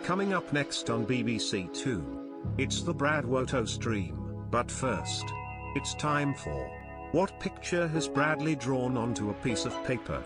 Coming up next on BBC Two, it's the BradWOTO stream, but first, it's time for What Picture Has Bradley Drawn Onto a Piece of Paper?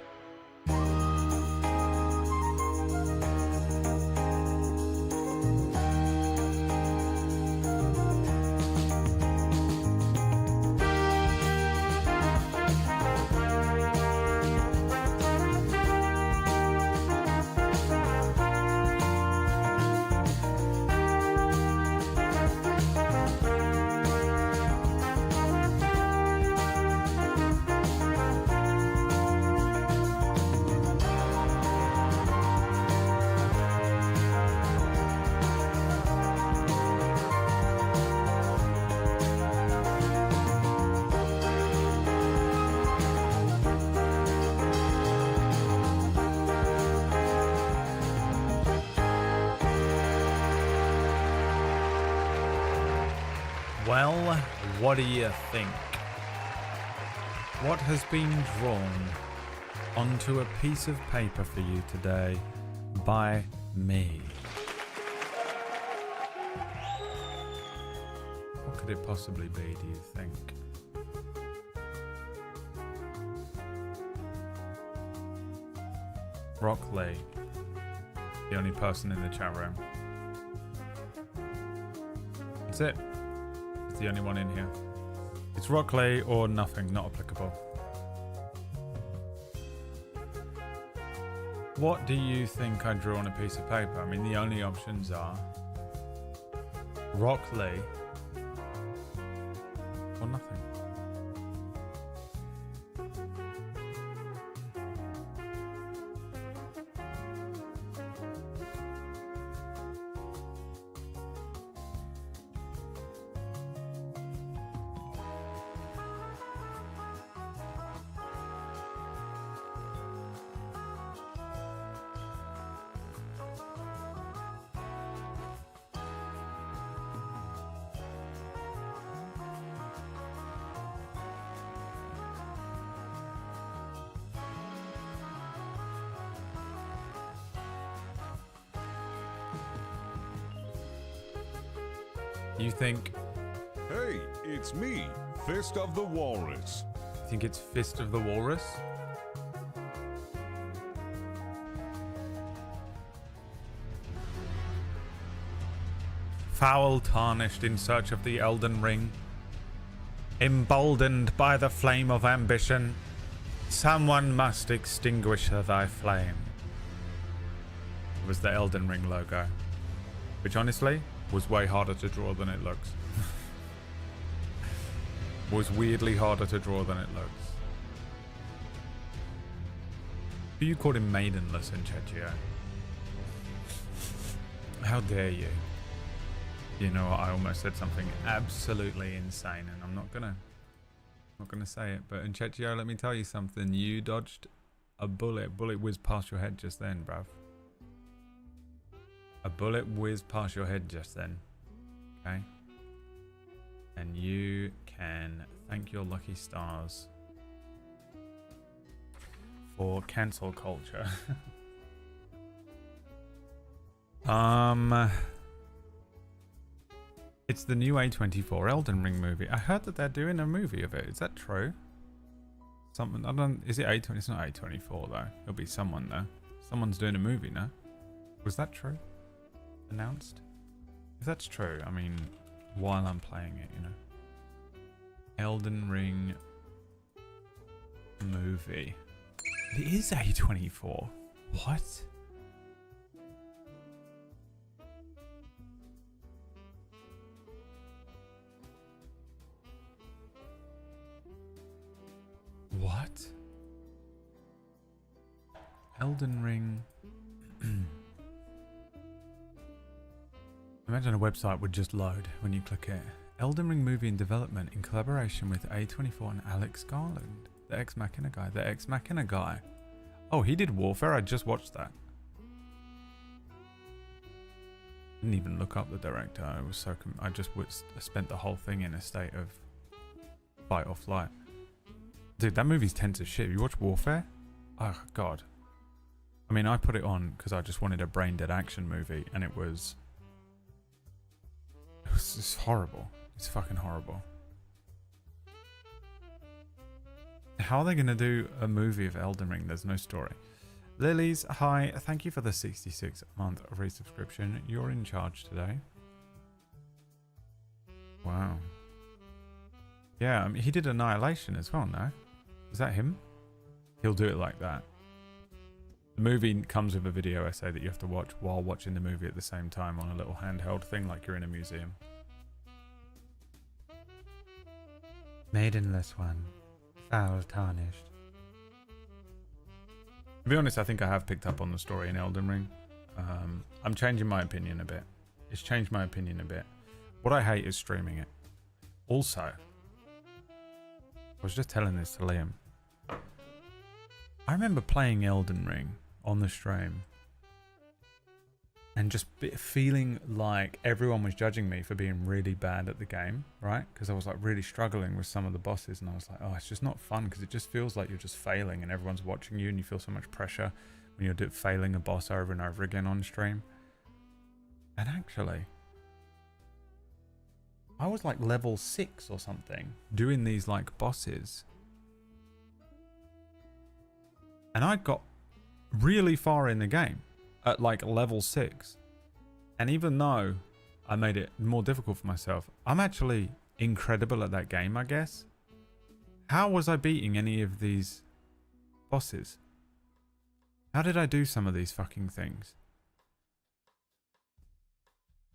Well, what do you think? What has been drawn onto a piece of paper for you today by me? What could it possibly be, do you think? Rock Lee, the only person in the chat room. That's it. It's the only one in here. It's Rock Lee or nothing, not applicable. What do you think I drew on a piece of paper? I mean, the only options are Rock Lee or nothing. You think... Hey, it's me, Fist of the Walrus. You think it's Fist of the Walrus? Foul tarnished in search of the Elden Ring. Emboldened by the flame of ambition. Someone must extinguish thy flame. It was the Elden Ring logo. Which honestly... was way harder to draw than it looks. Was weirdly harder to draw than it looks. You called him maidenless in Chechia. How dare you? You know what, I almost said something absolutely insane and I'm not gonna say it, but in Chechia, let me tell you something. You dodged a bullet. Bullet whizzed past your head just then, bruv. A bullet whizzed past your head just then, okay? And you can thank your lucky stars for cancel culture. It's the new A24 Elden Ring movie. I heard that they're doing a movie of it. Is that true? Something, I don't, is it A20? It's not A24 though. It'll be someone though. Someone's doing a movie now. Was that true? Announced? If that's true, I mean, while I'm playing it, you know. Elden Ring movie. It is A24. What? What? Elden Ring. Imagine a website would just load when you click it. Elden Ring movie in development in collaboration with A24 and Alex Garland. The Ex Machina guy. The Ex Machina guy. Oh, he did Warfare? I just watched that. Didn't even look up the director. I was so... I just spent the whole thing in a state of fight or flight. Dude, that movie's tense as shit. You watch Warfare? Oh, God. I mean, I put it on because I just wanted a brain-dead action movie, and it was just horrible. It's fucking horrible. How are they going to do a movie of Elden Ring? There's no story. Lilies, hi. Thank you for the 66-month resubscription. You're in charge today. Wow. Yeah, I mean, he did Annihilation as well, no? Is that him? He'll do it like that. The movie comes with a video essay that you have to watch while watching the movie at the same time on a little handheld thing like you're in a museum. Maidenless one. Foul tarnished. To be honest, I think I have picked up on the story in Elden Ring. I'm changing my opinion a bit. It's changed my opinion a bit. What I hate is streaming it. Also, I was just telling this to Liam. I remember playing Elden Ring on the stream and just feeling like everyone was judging me for being really bad at the game, right? Because I was like really struggling with some of the bosses, and I was like, oh, it's just not fun because it just feels like you're just failing and everyone's watching you, and you feel so much pressure when you're failing a boss over and over again on stream. And actually, I was like level 6 or something doing these like bosses, and I got really far in the game at like level 6, and even though I made it more difficult for myself, I'm actually incredible at that game, I guess. How was I beating any of these bosses? How did I do some of these fucking things?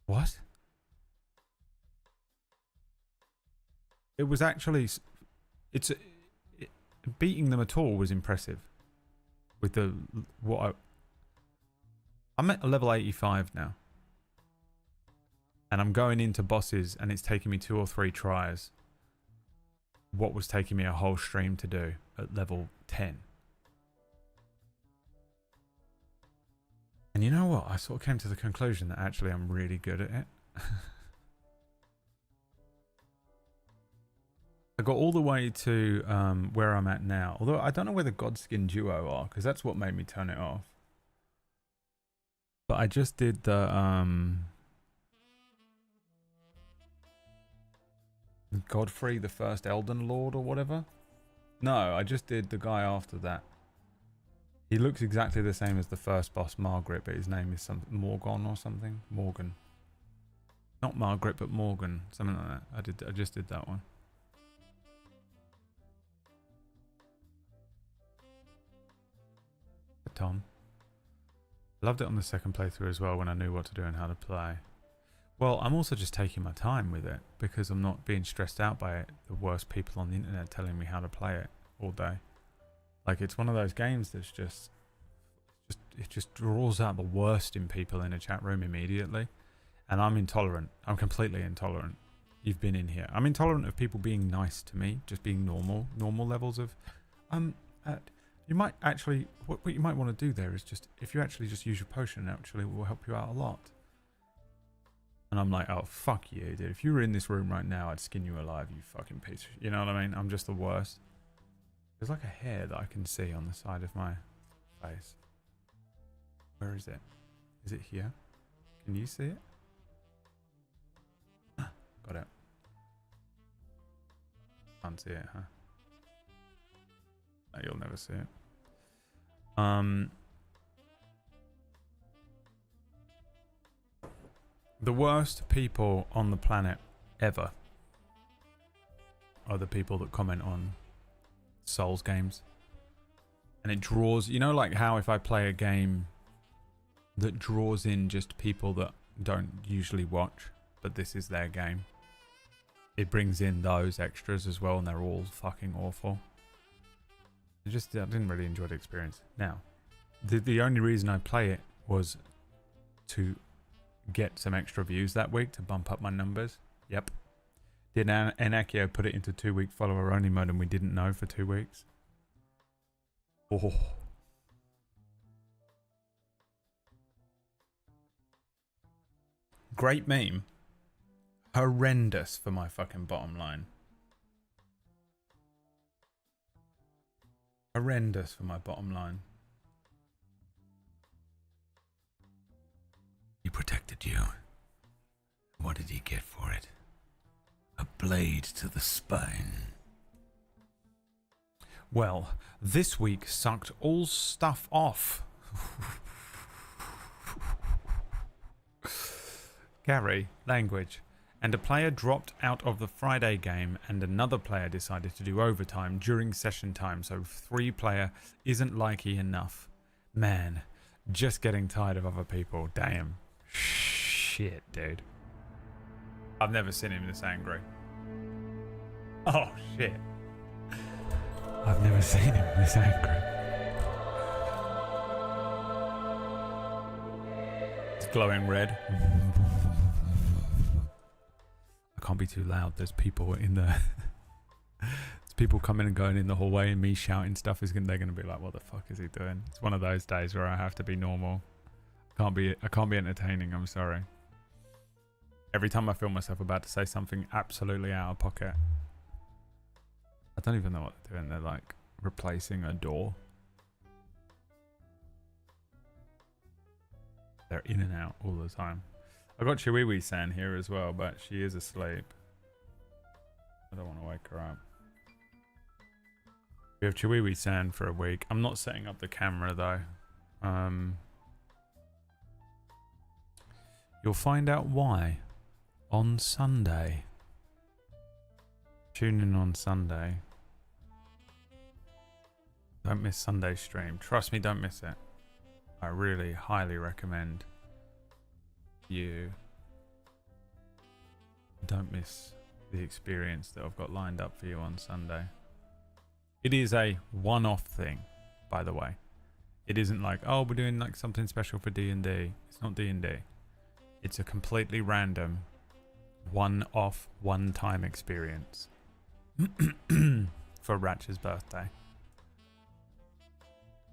What? It was actually... beating them at all was impressive. With the... I'm at level 85 now. And I'm going into bosses and it's taking me 2 or 3 tries. What was taking me a whole stream to do at level 10. And you know what? I sort of came to the conclusion that actually I'm really good at it. I got all the way to where I'm at now. Although I don't know where the Godskin Duo are, because that's what made me turn it off. But I just did the Godfrey, the first Elden Lord or whatever. No, I just did the guy after that. He looks exactly the same as the first boss, Margaret, but his name is something Morgan or something. Morgan. Not Margaret, but Morgan. Something like that. I just did that one. Tom. Loved it on the second playthrough as well when I knew what to do and how to play. Well, I'm also just taking my time with it because I'm not being stressed out by it. The worst people on the internet telling me how to play it all day. Like, it's one of those games that's it just draws out the worst in people in a chat room immediately. And I'm intolerant. I'm completely intolerant. You've been in here. I'm intolerant of people being nice to me, just being normal levels of you might actually, what you might want to do there is just, if you actually just use your potion, actually it will help you out a lot. And I'm like, oh, fuck you, dude. If you were in this room right now, I'd skin you alive, you fucking piece. You know what I mean? I'm just the worst. There's like a hair that I can see on the side of my face. Where is it? Is it here? Can you see it? Got it. Can't see it, huh? No, you'll never see it. The worst people on the planet ever are the people that comment on Souls games. And it draws, you know, like how if I play a game that draws in just people that don't usually watch, but this is their game, it brings in those extras as well, and they're all fucking awful. I didn't really enjoy the experience. Now, the only reason I play it was to get some extra views that week to bump up my numbers. Yep. Did Enakio put it into 2-week follower only mode and we didn't know for 2 weeks? Oh. Great meme. Horrendous for my fucking bottom line. Horrendous for my bottom line. He protected you. What did he get for it? A blade to the spine. Well, this week sucked all stuff off. Gary, language. And a player dropped out of the Friday game and another player decided to do overtime during session time, so 3-player isn't likey enough. Man, just getting tired of other people. Damn. Shit, dude. I've never seen him this angry. Oh, shit. I've never seen him this angry. It's glowing red. I can't be too loud. There's people in the... There's people coming and going in the hallway, and me shouting stuff they're going to be like, what the fuck is he doing? It's one of those days where I have to be normal. I can't be entertaining, I'm sorry. Every time I feel myself about to say something absolutely out of pocket. I don't even know what they're doing. They're like replacing a door. They're in and out all the time. I got Chiwiwi-san here as well, but she is asleep. I don't want to wake her up. We have Chiwiwi-san for a week. I'm not setting up the camera though. You'll find out why on Sunday. Tune in on Sunday. Don't miss Sunday's stream. Trust me, don't miss it. I really highly recommend you don't miss the experience that I've got lined up for you on Sunday. It is a one-off thing, by the way. It isn't like, oh, we're doing like something special for D&D. It's not D&D. It's a completely random, one-off, one-time experience for Ratch's birthday.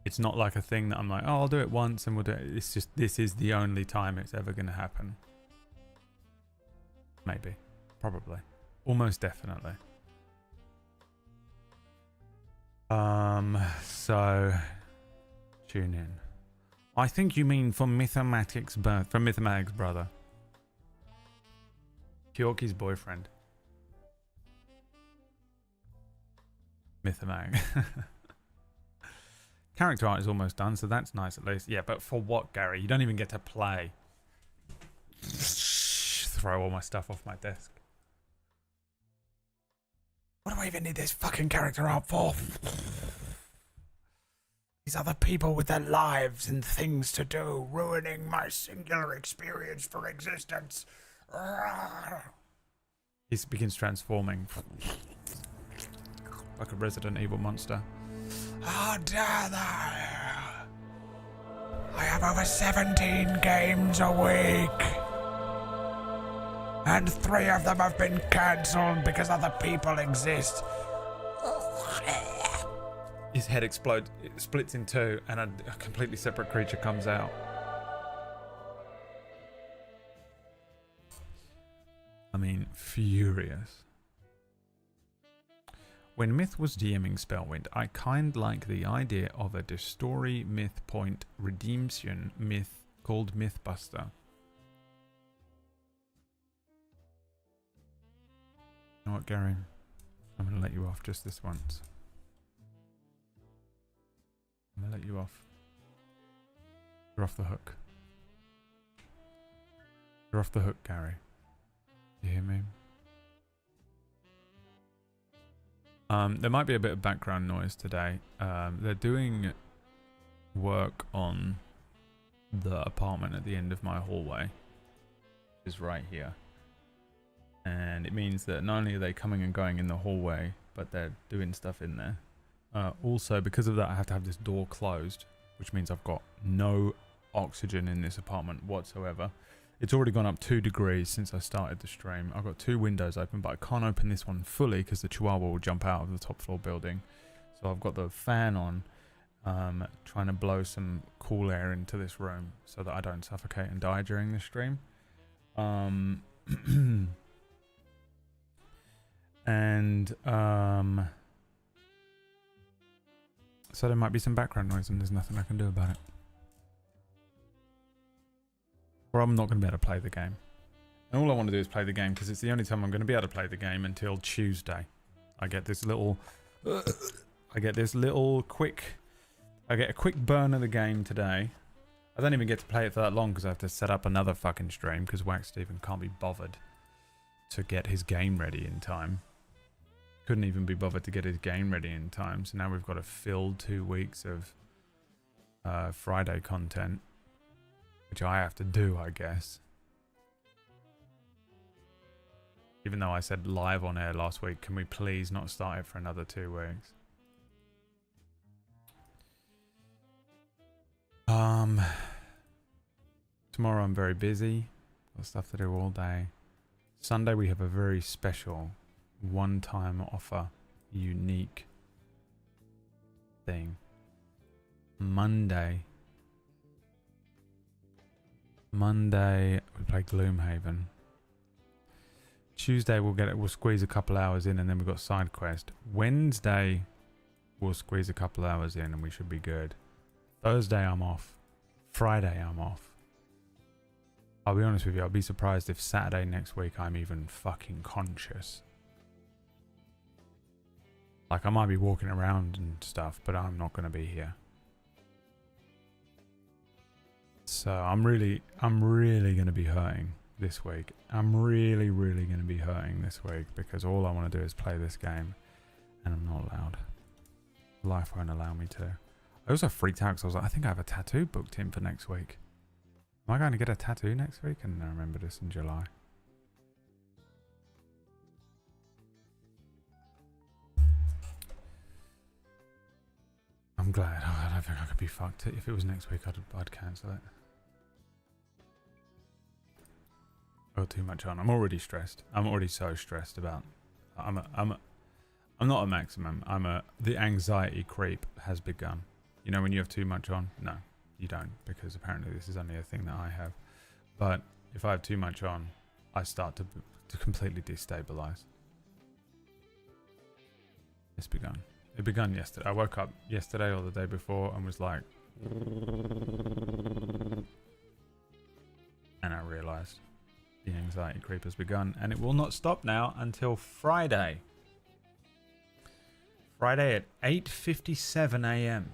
It's not like a thing that I'm like, oh, I'll do it once and we'll do it. It's just, this is the only time it's ever going to happen. Maybe. Probably. Almost definitely. So tune in. I think you mean for Mythematic's birth, for Mythematic's brother. Kyorki's boyfriend. Mythematic. Character art is almost done, so that's nice at least. Yeah, but for what, Gary? You don't even get to play. Throw all my stuff off my desk. What do I even need this fucking character art for? These other people with their lives and things to do, ruining my singular experience for existence. He begins transforming like a Resident Evil monster. How dare they! I have over 17 games a week. And 3 of them have been cancelled because other people exist. His head explodes, it splits in 2, and a completely separate creature comes out. I mean, furious. When Myth was DMing Spellwind, I kind like the idea of a story myth point redemption myth called Mythbuster. You know what, Gary? I'm going to let you off just this once. I'm going to let you off. You're off the hook. You're off the hook, Gary. You hear me? There might be a bit of background noise today. They're doing work on the apartment at the end of my hallway, which is right here. And it means that not only are they coming and going in the hallway, but they're doing stuff in there. Also, because of that, I have to have this door closed, which means I've got no oxygen in this apartment whatsoever. It's already gone up 2 degrees since I started the stream. I've got 2 windows open, but I can't open this one fully because the chihuahua will jump out of the top floor building. So I've got the fan on, trying to blow some cool air into this room so that I don't suffocate and die during the stream. So there might be some background noise and there's nothing I can do about it. Or I'm not going to be able to play the game. And all I want to do is play the game because it's the only time I'm going to be able to play the game until Tuesday. I get this little... I get a quick burn of the game today. I don't even get to play it for that long because I have to set up another fucking stream because Wax Steven can't be bothered to get his game ready in time. Couldn't even be bothered to get his game ready in time. So now we've got to fill 2 weeks of Friday content, which I have to do, I guess. Even though I said live on air last week, can we please not start it for another 2 weeks? Tomorrow I'm very busy. Got stuff to do all day. Sunday we have a very special one-time offer, unique thing. Monday we play Gloomhaven. Tuesday we'll squeeze a couple hours in and then we've got side quest. Wednesday we'll squeeze a couple hours in and we should be good. Thursday I'm off. Friday I'm off. I'll be honest with you, I'll be surprised if Saturday next week I'm even fucking conscious. Like I might be walking around and stuff, but I'm not going to be here. So I'm really going to be hurting this week. I'm really going to be hurting this week because all I want to do is play this game and I'm not allowed. Life won't allow me to. I also freaked out because I was like, I think I have a tattoo booked in for next week. Am I going to get a tattoo next week? And I remember this in July. I'm glad. Oh, I don't think I could be fucked. If it was next week, I'd cancel it. Got too much on. I'm already stressed. I'm already so stressed about. I'm not a maximum. The anxiety creep has begun. You know when you have too much on? No, you don't, because apparently this is only a thing that I have. But if I have too much on, I start to completely destabilize. It's begun. It begun yesterday. I woke up yesterday or the day before and was like... And I realized the anxiety creep has begun and it will not stop now until Friday. Friday at 8:57 a.m.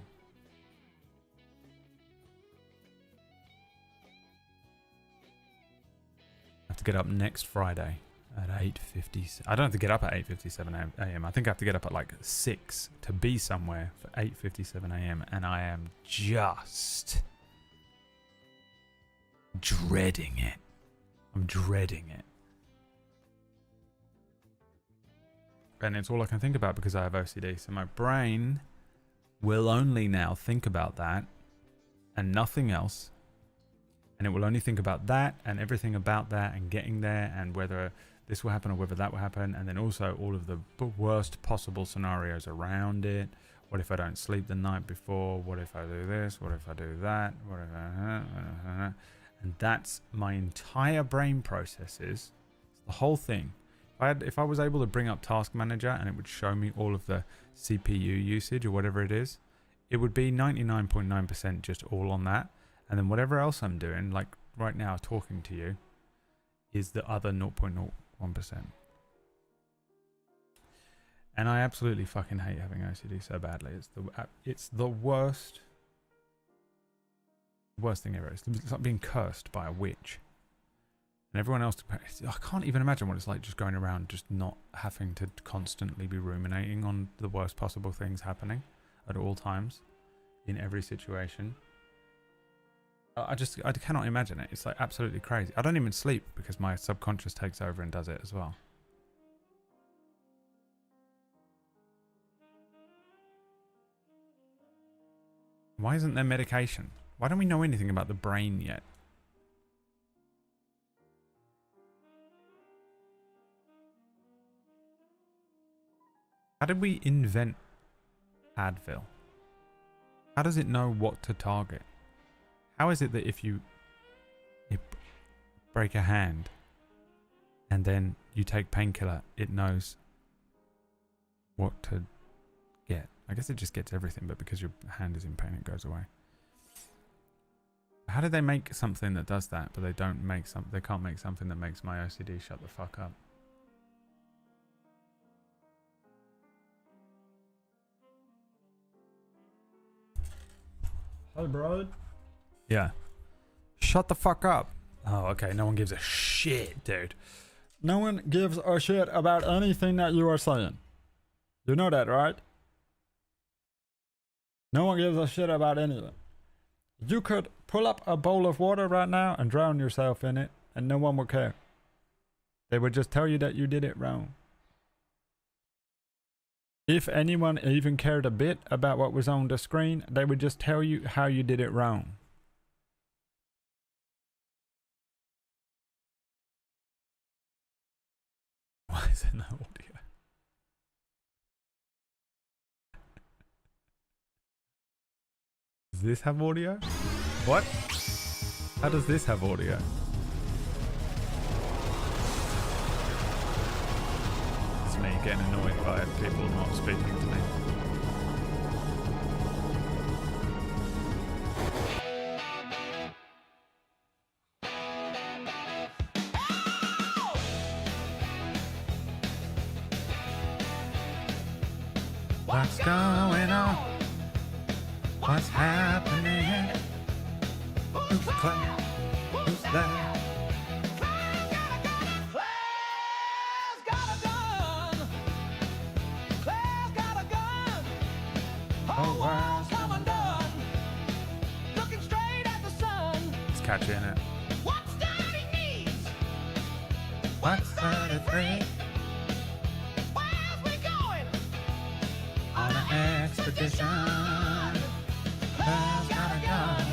I have to get up next Friday at 8:50. I don't have to get up at 8:57 a.m. I think I have to get up at like 6 to be somewhere for 8:57 a.m. and I am just dreading it. I'm dreading it. And it's all I can think about because I have OCD. So my brain will only now think about that and nothing else. And it will only think about that and everything about that and getting there and whether this will happen or whether that will happen. And then also all of the worst possible scenarios around it. What if I don't sleep the night before? What if I do this? What if I do that? What if I... And that's my entire brain processes. It's the whole thing. If I was able to bring up Task Manager and it would show me all of the CPU usage or whatever it is, it would be 99.9% just all on that. And then whatever else I'm doing, like right now talking to you, is the other 0.01%. And I absolutely fucking hate having OCD so badly. It's the worst thing ever. It's like being cursed by a witch. And everyone else, I can't even imagine what it's like just going around just not having to constantly be ruminating on the worst possible things happening at all times in every situation. I cannot imagine it. It's like absolutely crazy. I don't even sleep because my subconscious takes over and does it as well. Why isn't there medication? Why don't we know anything about the brain yet? How did we invent Advil? How does it know what to target? How is it that if you break a hand and then you take painkiller, it knows what to get? I guess it just gets everything, but because your hand is in pain, it goes away. How did they make something that does that, but they don't make they can't make something that makes my OCD shut the fuck up? Hey, bro. Yeah. Shut the fuck up. Oh, okay. No one gives a shit, dude. No one gives a shit about anything that you are saying. You know that, right? No one gives a shit about anything. You could pull up a bowl of water right now and drown yourself in it, and no one would care. They would just tell you that you did it wrong. If anyone even cared a bit about what was on the screen, they would just tell you how you did it wrong. Why is there no audio? Does this have audio? What? How does this have audio? It's me getting annoyed by people not speaking to me. What's going on? What's happening? Who's Clair? Who's there? Oh, wow. It's catchy, isn't it? What's 33? On an expedition. Clair's got a gun.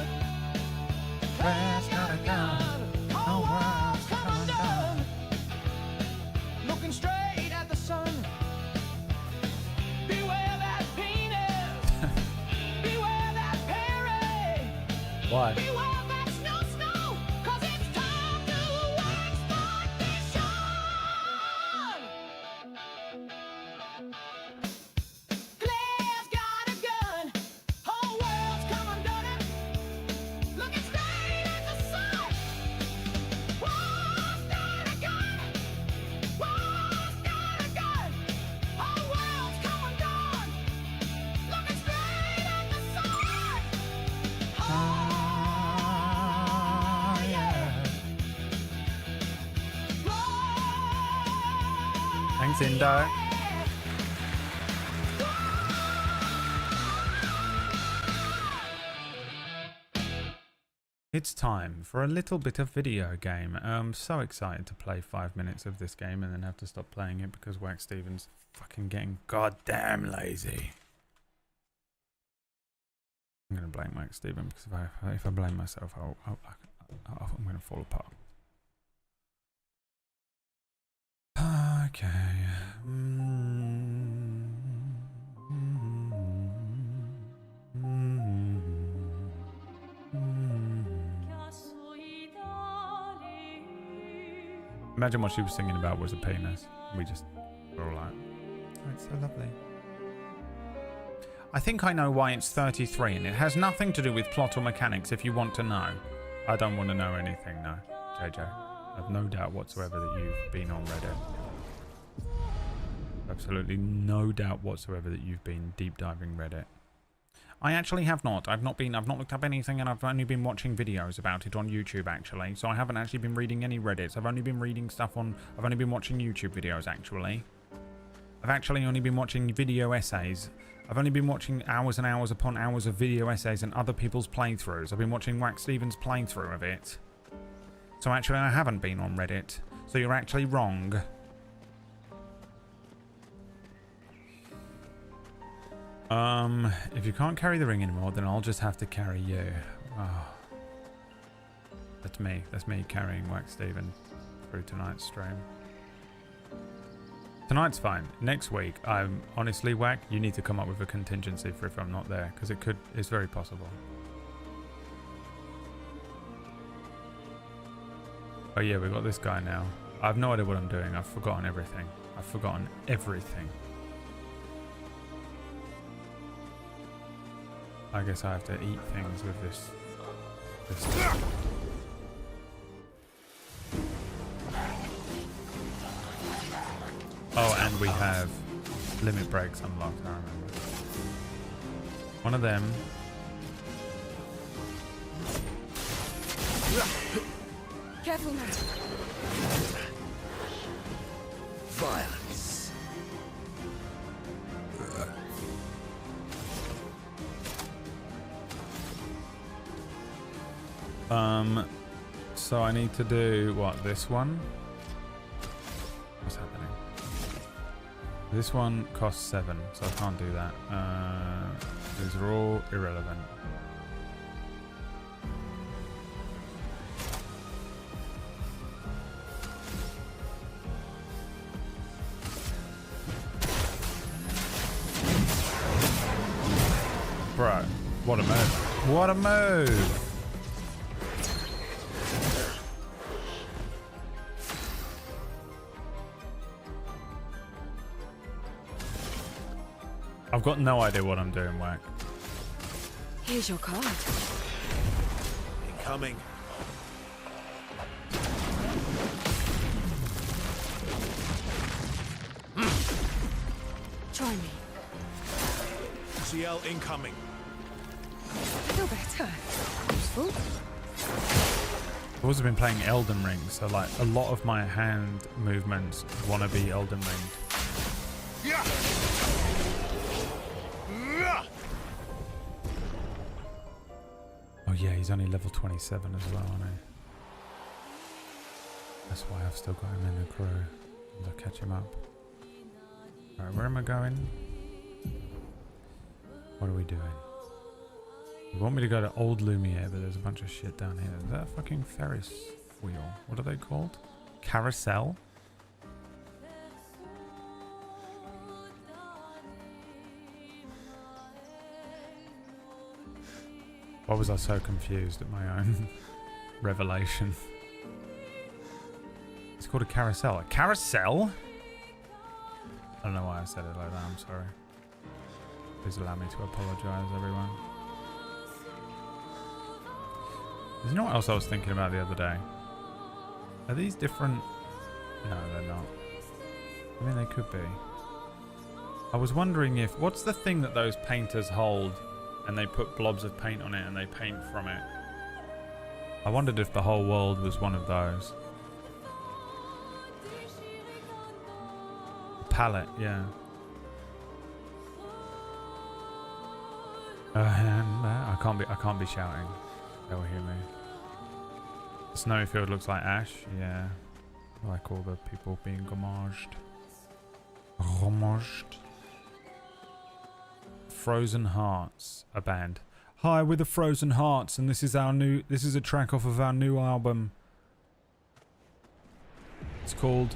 Clair's got a gun. Oh, world's come undone. Looking straight at the sun. Beware that penis. Beware that Perry. Why? Beware that snow, 'cause it's time to expedition. Clair's got a gun. Whole world's come undone. Looking straight at the sun. Who's got a gun? Who's got a gun? Whole world's come undone. Looking straight at the sun. Oh, yeah. Thanks, Indo. It's time for a little bit of video game. I'm so excited to play 5 minutes of this game and then have to stop playing it because Wax Steven's fucking getting goddamn lazy. I'm going to blame Wax Steven because if I blame myself, I'm going to fall apart. Okay. Imagine what she was singing about was a penis. We just were all like, oh, it's so lovely. I think I know why it's 33, and it has nothing to do with plot or mechanics if you want to know. I don't want to know anything, no, JJ. I have no doubt whatsoever that you've been on Reddit. Absolutely no doubt whatsoever that you've been deep diving Reddit. I actually have not. I've not looked up anything, and I've only been watching videos about it on YouTube, actually. So I haven't actually been reading any Reddits. I've only been reading stuff on... I've only been watching YouTube videos, actually. I've actually only been watching video essays. I've only been watching hours and hours upon hours of video essays and other people's playthroughs. I've been watching Wax Stevens' playthrough of it. So actually, I haven't been on Reddit. So you're actually wrong. If you can't carry the ring anymore, then I'll just have to carry you. Oh. That's me. That's me carrying Wax Steven through tonight's stream. Tonight's fine. Next week, I'm honestly, Wack, you need to come up with a contingency for if I'm not there, because it's very possible. Oh yeah, we got this guy now. I have no idea what I'm doing. I've forgotten everything. I've forgotten everything. I guess I have to eat things with this. Oh, and we have limit breaks unlocked, I remember. One of them. Careful now. Violence. So I need to do what? This one? What's happening? This one costs 7, so I can't do that. These are all irrelevant. Bro, what a move. What a move! I've got no idea what I'm doing, Wack. Here's your card. Incoming. Try me. CL incoming. Feel better. Useful. I've also been playing Elden Ring, so like a lot of my hand movements want to be Elden Ring. Yeah. Oh yeah, he's only level 27 as well, isn't he? That's why I've still got him in the crew. I'll catch him up. Alright, where am I going? What are we doing? You want me to go to Old Lumiere, but there's a bunch of shit down here. Is that a fucking Ferris wheel? What are they called? Carousel? Why was I so confused at my own revelation? It's called a carousel. A carousel? I don't know why I said it like that. I'm sorry. Please allow me to apologize, everyone. You know what else I was thinking about the other day? Are these different? No, they're not. I mean, they could be. I was wondering if... What's the thing that those painters hold and they put blobs of paint on it and they paint from it? I wondered if the whole world was one of those. Palette, yeah. I can't be shouting. They'll hear me. The snowy field looks like ash. Yeah, like all the people being gommaged. Frozen Hearts, a band. Hi, we're the Frozen Hearts, and this is a track off of our new album. It's called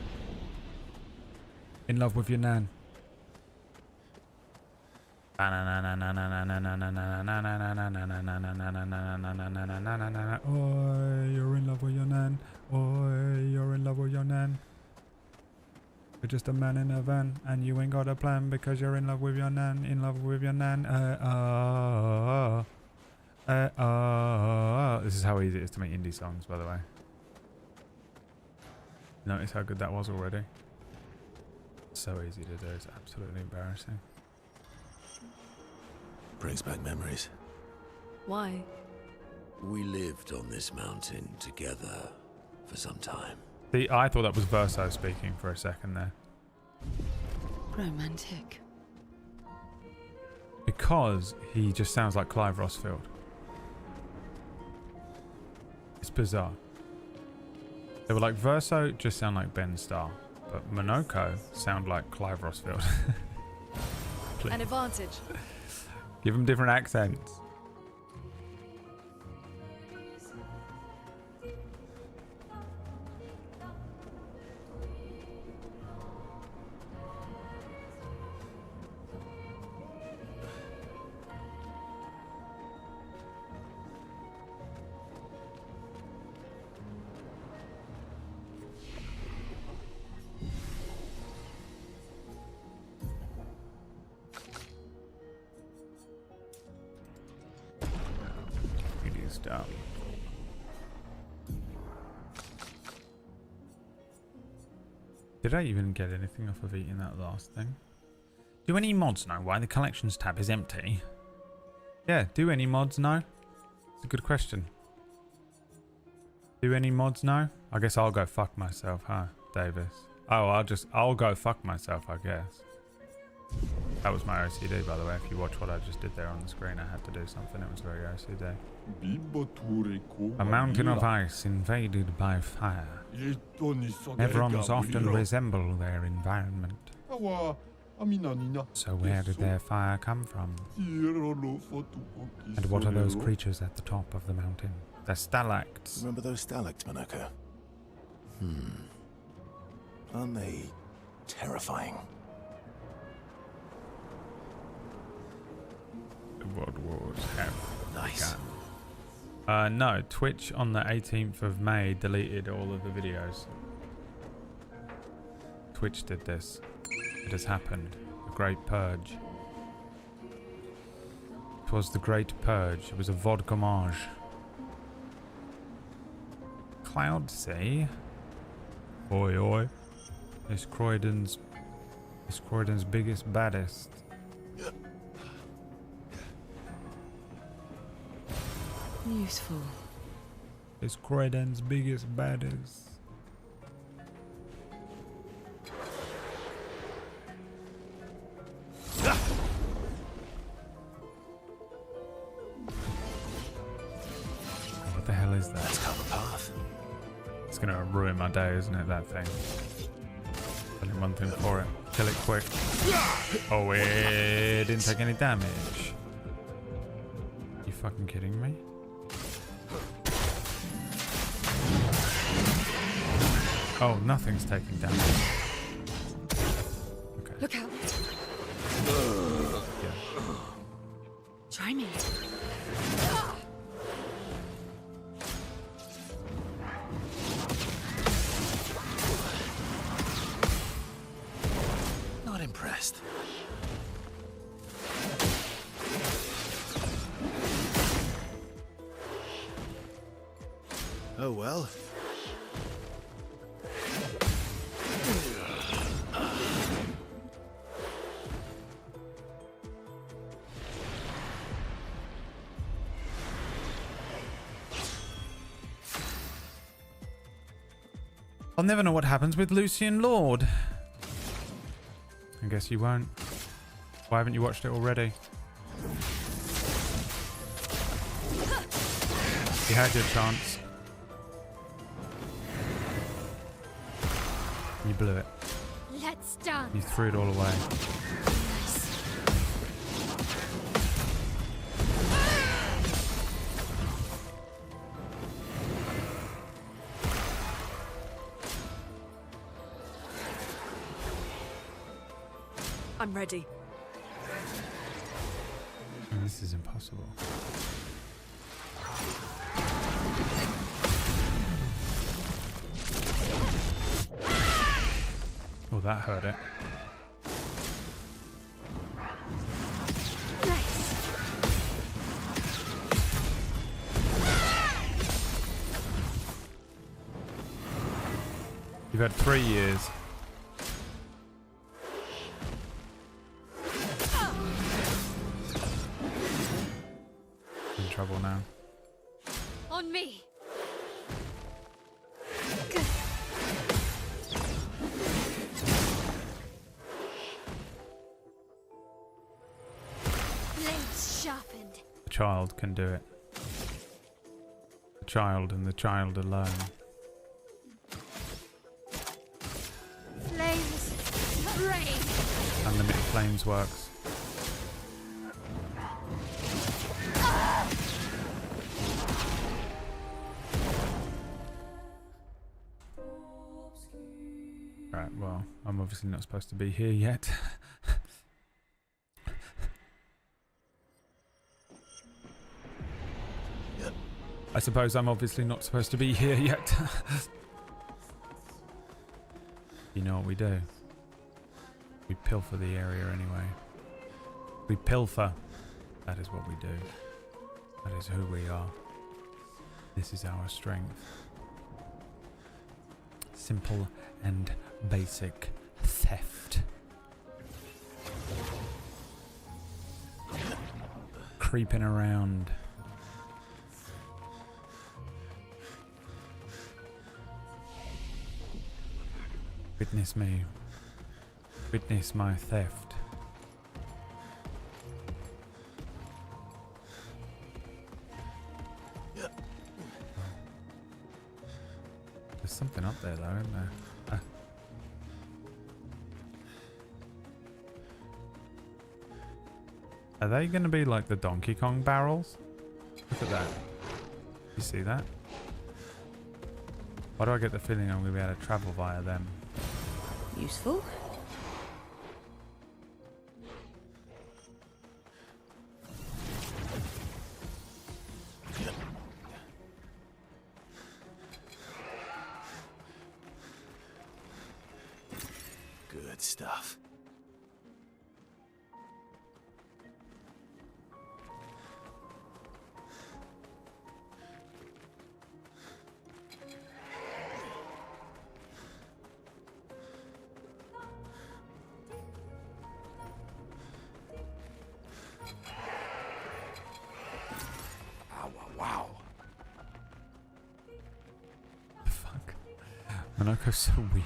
In Love With Your Nan. Oi, you're in love with your nan. Oi, you're in love with your nan. You're just a man in a van, and you ain't got a plan because you're in love with your nan. In love with your nan. This is how easy it is to make indie songs, by the way. Notice how good that was already. So easy to do. It's absolutely embarrassing. Brings back memories. Why? We lived on this mountain together for some time. See, I thought that was Verso speaking for a second there. Romantic. Because he just sounds like Clive Rossfield. It's bizarre. They were like, Verso just sound like Ben Starr, but Monoko sound like Clive Rossfield. Please. An advantage. Give them different accents. Down. Did I even get anything off of eating that last thing? Do any mods know why the collections tab is empty? Yeah, do any mods know? It's a good question. Do any mods know? I guess I'll go fuck myself, huh, Davis? Oh, I'll go fuck myself, I guess. That was my OCD, by the way. If you watch what I just did there on the screen, I had to do something. It was very OCD. A mountain of ice invaded by fire. Nevrons often resemble their environment. So where did their fire come from? And what are those creatures at the top of the mountain? They're stalacts. Remember those stalacts, Monoko? Aren't they terrifying? What wars have Nice. begun? No, Twitch on the 18th of May deleted all of the videos. Twitch did this. It has happened. The Great Purge. It was the Great Purge. It was a vodka-mage. Cloud Sea. Oi oi. It's Croydon's biggest baddest. Useful. It's Croydon's biggest baddest. What the hell is that? Let's cover path. It's gonna ruin my day, isn't it, that thing? Only one thing for it. Kill it quick. Oh, it didn't take any damage. You fucking kidding me? Oh, nothing's taking damage. Okay. Look out. Yeah. Try me. Not impressed. Oh well. I'll never know what happens with Lucian Lord. I guess you won't. Why haven't you watched it already? You had your chance. You blew it. Let's dance. You threw it all away. I'm ready. This is impossible. Oh, that hurt it. Nice. You've had 3 years. child can do it. The child and the child alone. Flames, rain. Unlimited flames works. Right, well, I'm obviously not supposed to be here yet. I suppose I'm obviously not supposed to be here yet. You know what we do? We pilfer the area anyway. We pilfer. That is what we do. That is who we are. This is our strength. Simple and basic theft. Creeping around. Witness me. Witness my theft. There's something up there though, isn't there? Are they going to be like the Donkey Kong barrels? Look at that. You see that? Why do I get the feeling I'm going to be able to travel via them? Useful. Good stuff. Wow. The fuck? Monaco's so weird.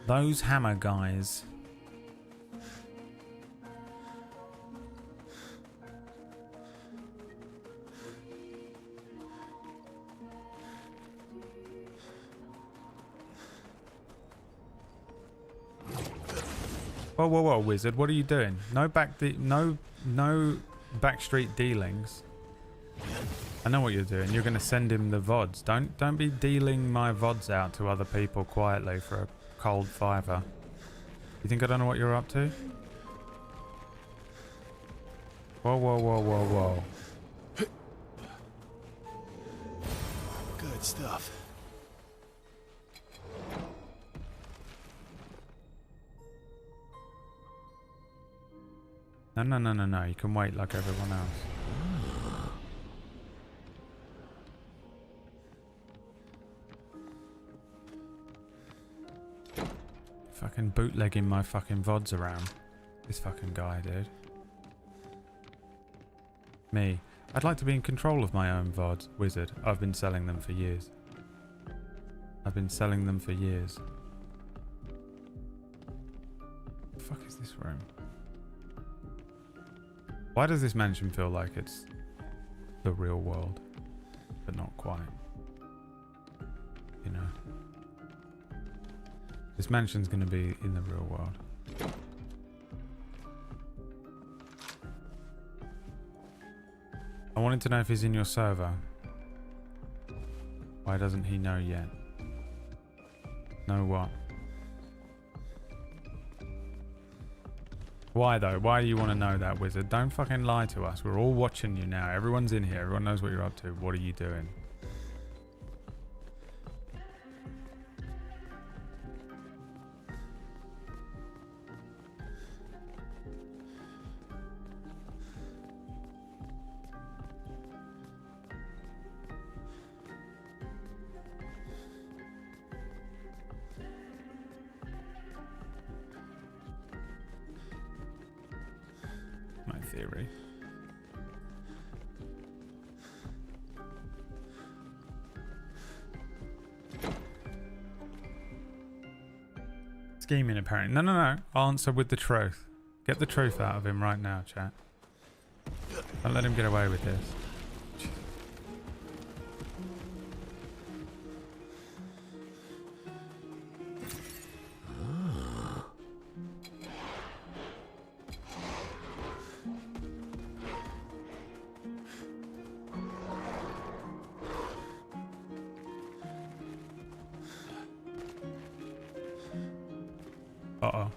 Those hammer guys. Whoa, wizard! What are you doing? No backstreet dealings. I know what you're doing. You're going to send him the VODs. Don't be dealing my VODs out to other people quietly for a cold fiver. You think I don't know what you're up to? Whoa. Good stuff. No. You can wait like everyone else. Fucking bootlegging my fucking VODs around. This fucking guy, dude. Me. I'd like to be in control of my own VODs. Wizard. I've been selling them for years. The fuck is this room? Why does this mansion feel like it's the real world? But not quite. You know. This mansion's going to be in the real world. I wanted to know if he's in your server. Why doesn't he know yet? Know what? Why though? Why do you want to know that, wizard? Don't fucking lie to us. We're all watching you now. Everyone's in here. Everyone knows what you're up to. What are you doing? My theory. scheming apparently. No, no, no. Answer with the truth. Get the truth out of him right now, chat. Don't let him get away with this. Uh-oh.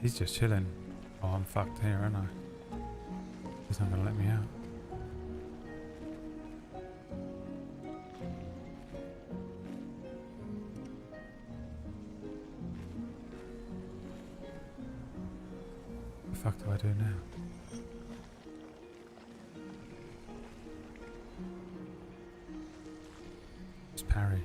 He's just chilling. Oh, I'm fucked here, aren't I? He's not gonna let me out. What the fuck do I do now? It's parry.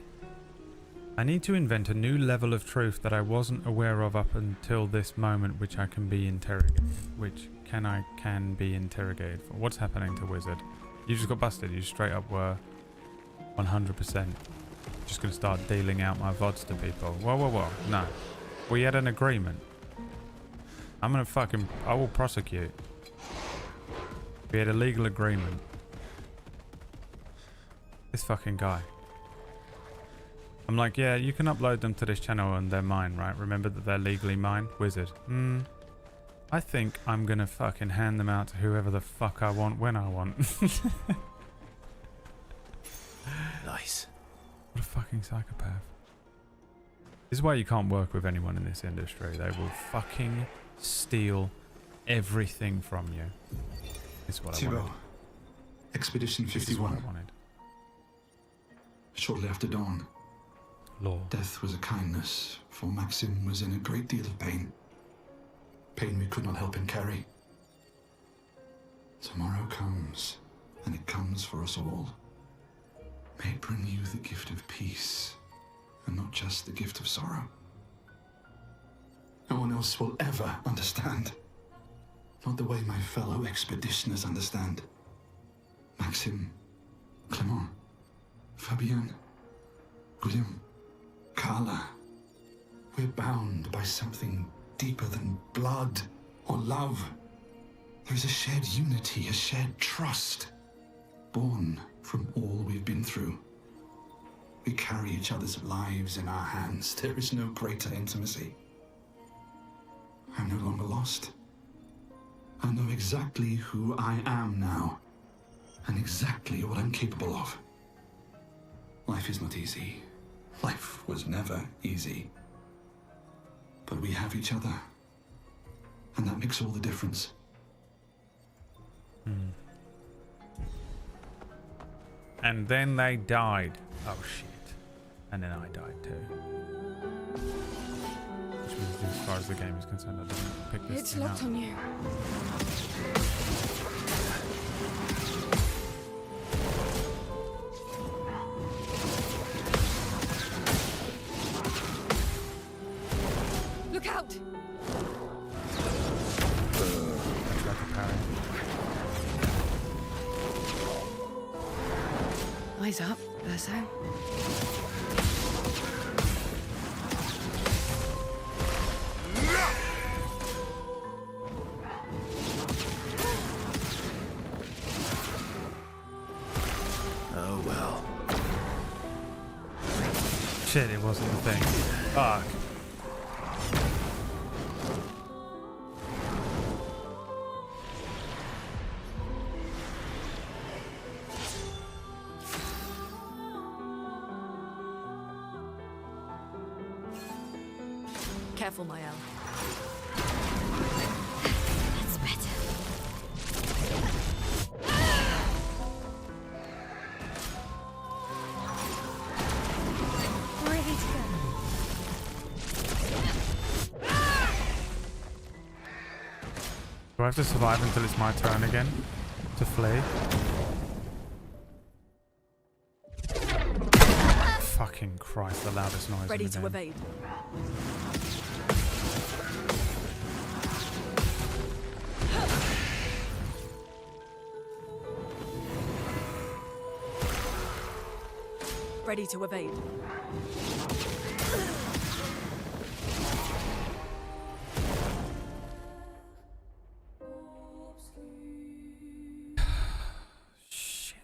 I need to invent a new level of truth that I wasn't aware of up until this moment, which I can be interrogated. Which can be interrogated for. What's happening to Wizard? You just got busted. You straight up were 100% just gonna start dealing out my VODs to people. Whoa, whoa, whoa. No. We had an agreement. I'm gonna fucking... I will prosecute. We had a legal agreement. This fucking guy. I'm like, yeah, you can upload them to this channel and they're mine, right? Remember that they're legally mine? Wizard. I think I'm gonna fucking hand them out to whoever the fuck I want when I want. Nice. What a fucking psychopath. This is why you can't work with anyone in this industry. They will fucking steal everything from you. It's what I Zero. wanted. Expedition This is what 51. I wanted. Shortly after dawn, Law. death was a kindness, for Maxim was in a great deal of pain. Pain we could not help him carry. Tomorrow comes, and it comes for us all. May it bring you the gift of peace, and not just the gift of sorrow. No one else will ever understand. Not the way my fellow expeditioners understand. Maxim, Clement, Fabienne, William, Carla. We're bound by something deeper than blood or love. There's a shared unity, a shared trust, born from all we've been through. We carry each other's lives in our hands. There is no greater intimacy. I'm no longer lost. I know exactly who I am now, and exactly what I'm capable of. Life is not easy. Life was never easy. But we have each other, and that makes all the difference. And then they died. Oh shit. And then I died too. Which means as far as the game is concerned, I didn't pick this It's thing locked up. on you. Look out! I tried to parry. Eyes up, Verso. Oh well. Shit, it wasn't the thing. Fuck. Careful, Mael. That's better. Ready to go. Do I have to survive until it's my turn again to flee? Fucking Christ, the loudest noise. Ready in the to game. evade. Ready to evade. Shit.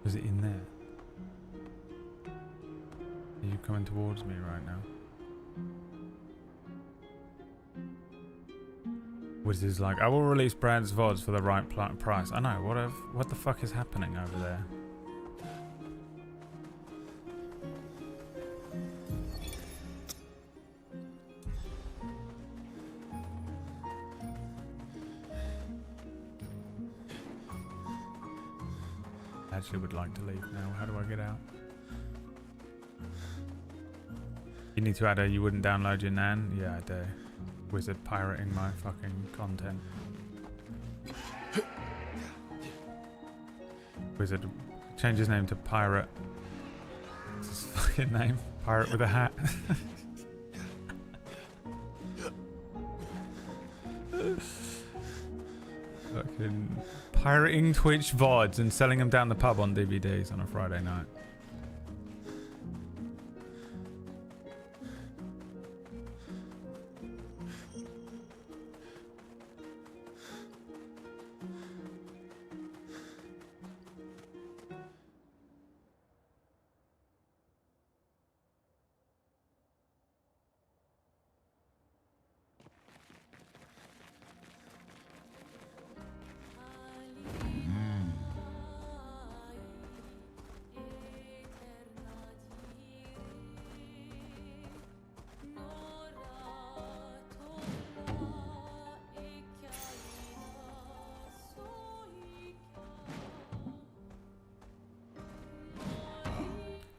Is it in there? Are you coming towards me right now? Which is like, I will release Brad's VODs for the right price. I know, what the fuck is happening over there? I actually would like to leave now. How do I get out? You need to add a you wouldn't download your nan? Yeah, I do. Wizard pirating my fucking content. Wizard, change his name to Pirate. What's his fucking name? Pirate with a hat. Fucking pirating Twitch VODs and selling them down the pub on DVDs on a Friday night.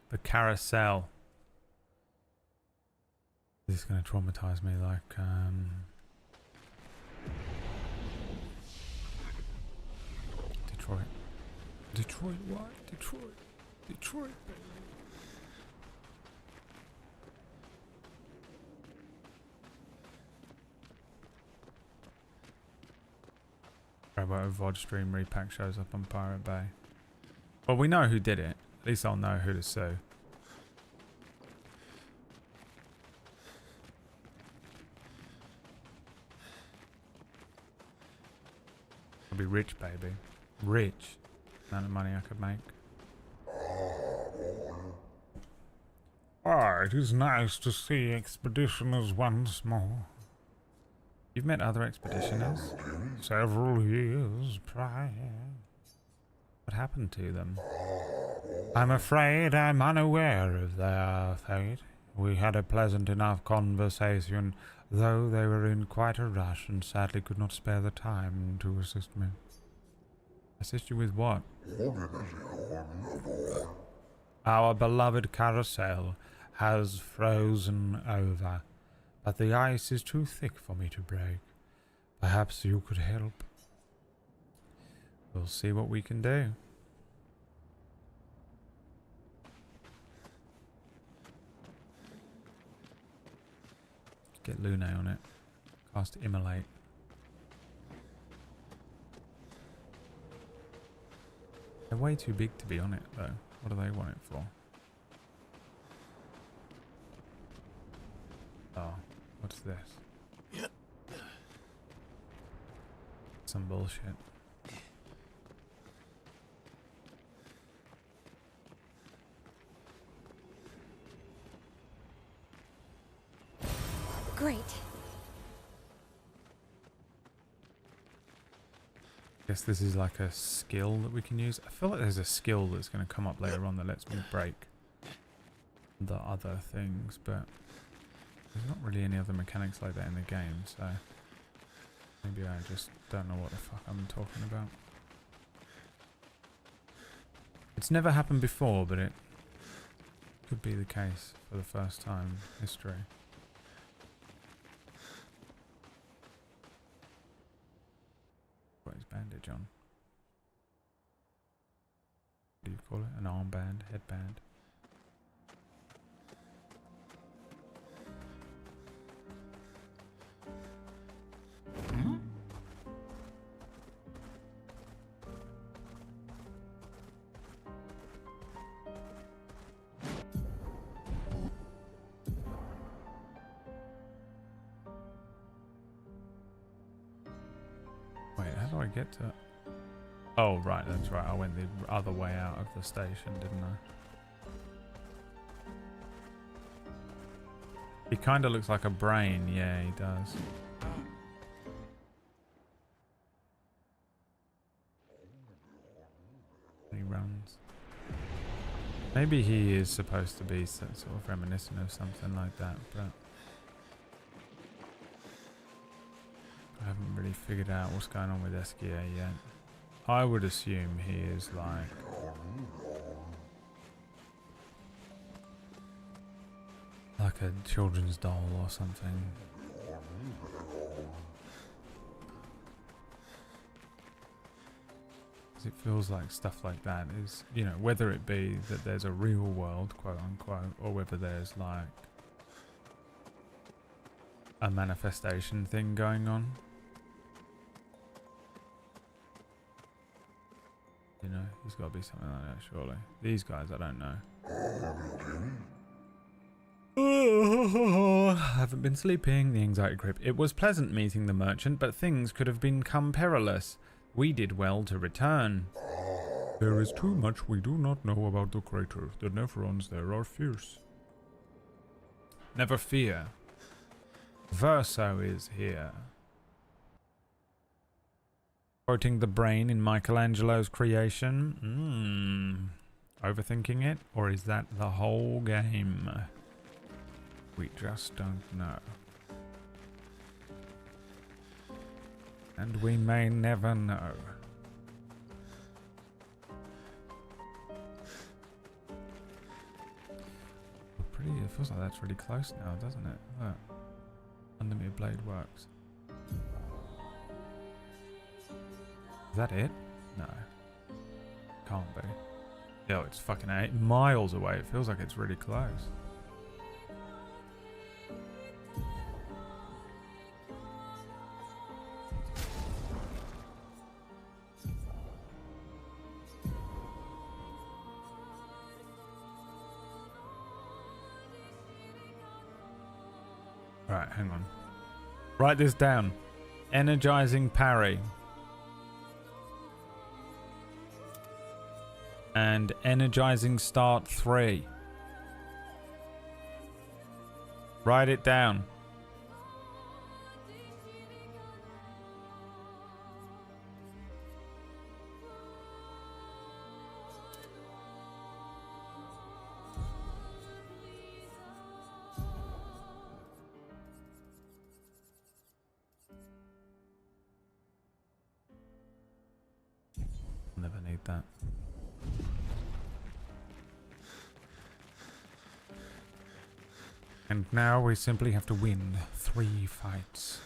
The carousel. This is going to traumatize me like Detroit. Detroit what? Detroit. Detroit. BradWOTO VOD stream repack shows up on Pirate Bay. Well, we know who did it. At least I'll know who to sue. I'll be rich, baby. Rich. Amount of money I could make. Ah, it is nice to see expeditioners once more. You've met other expeditioners? Several years prior. What happened to them? I'm afraid I'm unaware of their fate. We had a pleasant enough conversation, though they were in quite a rush and sadly could not spare the time to assist me. Assist you with what? Our beloved carousel has frozen over, but the ice is too thick for me to break. Perhaps you could help. We'll see what we can do. Get Lune on it. Cast Immolate. They're way too big to be on it though. What do they want it for? Oh, what's this? Some bullshit. Great. Guess this is like a skill that we can use. I feel like there's a skill that's going to come up later on that lets me break the other things, but there's not really any other mechanics like that in the game, so maybe I just don't know what the fuck I'm talking about. It's never happened before, but it could be the case for the first time in history. Got his bandage on. What do you call it? An armband, headband. Wait, how do I get to... Oh, right, that's right. I went the other way out of the station, didn't I? He kind of looks like a brain. Yeah, he does. He runs. Maybe he is supposed to be sort of reminiscent of something like that, but... I haven't really figured out what's going on with Esquier yet. I would assume he is like a children's doll or something. Because it feels like stuff like that is, you know, whether it be that there's a real world, quote unquote, or whether there's like a manifestation thing going on. You know, there's got to be something like that, surely. These guys, I don't know. I haven't been sleeping. The anxiety creep. It was pleasant meeting the merchant, but things could have become perilous. We did well to return. There is too much we do not know about the crater. The Nephirons there are fierce. Never fear. Verso is here. Quoting the brain in Michelangelo's creation. Overthinking it? Or is that the whole game? We just don't know. And we may never know. It feels like that's really close now, doesn't it? Look. Unlimited blade works. Is that it? No. Can't be. Yo, it's fucking 8 miles away. It feels like it's really close. Right, hang on. Write this down. Energizing parry. And energizing start 3. Write it down. Never need that. And now we simply have to win 3 fights.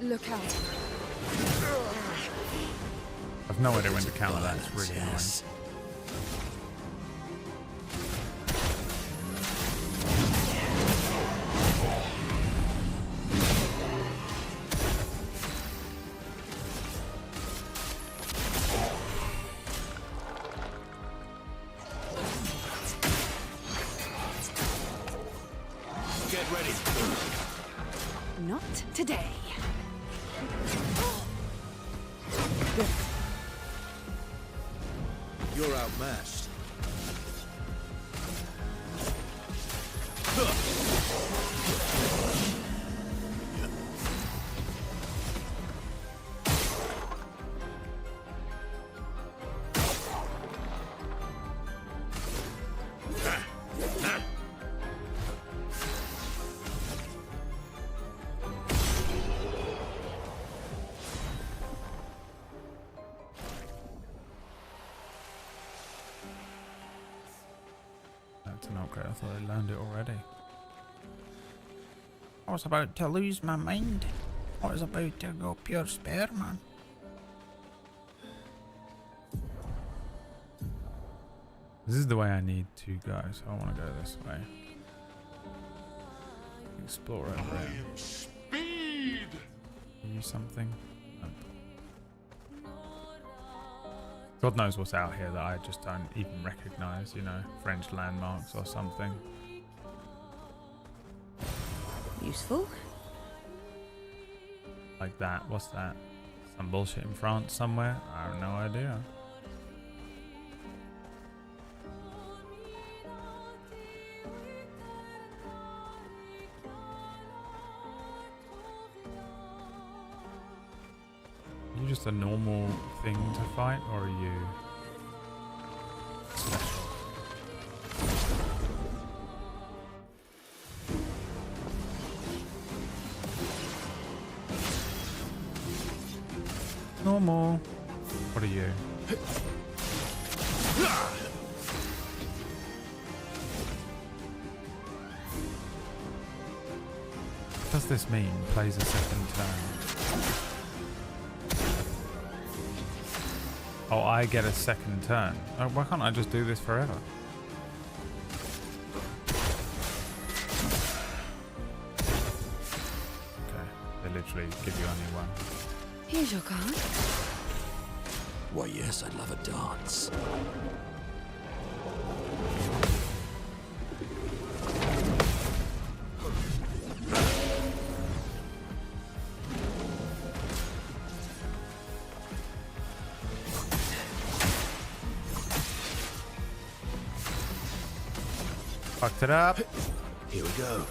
Look out. I've no idea when to counter that. It's really annoying. Get ready. Not today. You're outmatched. That's an upgrade. I thought I learned it already. I was about to lose my mind. I was about to go pure spare, man. This is the way I need to go, so I want to go this way. Explore over here. Speed! Use something. Nope. God knows what's out here that I just don't even recognize, you know, French landmarks or something. Useful. Like that. What's that? Some bullshit in France somewhere? I have no idea. Are you just a normal thing to fight, or are you special? Normal. What are you? What does this mean? Plays a second turn. Oh, I get a second turn. Oh, why can't I just do this forever? Okay, they literally give you only one. Here's your card. Why, yes, I'd love a dance. Fucked it up. Here we go.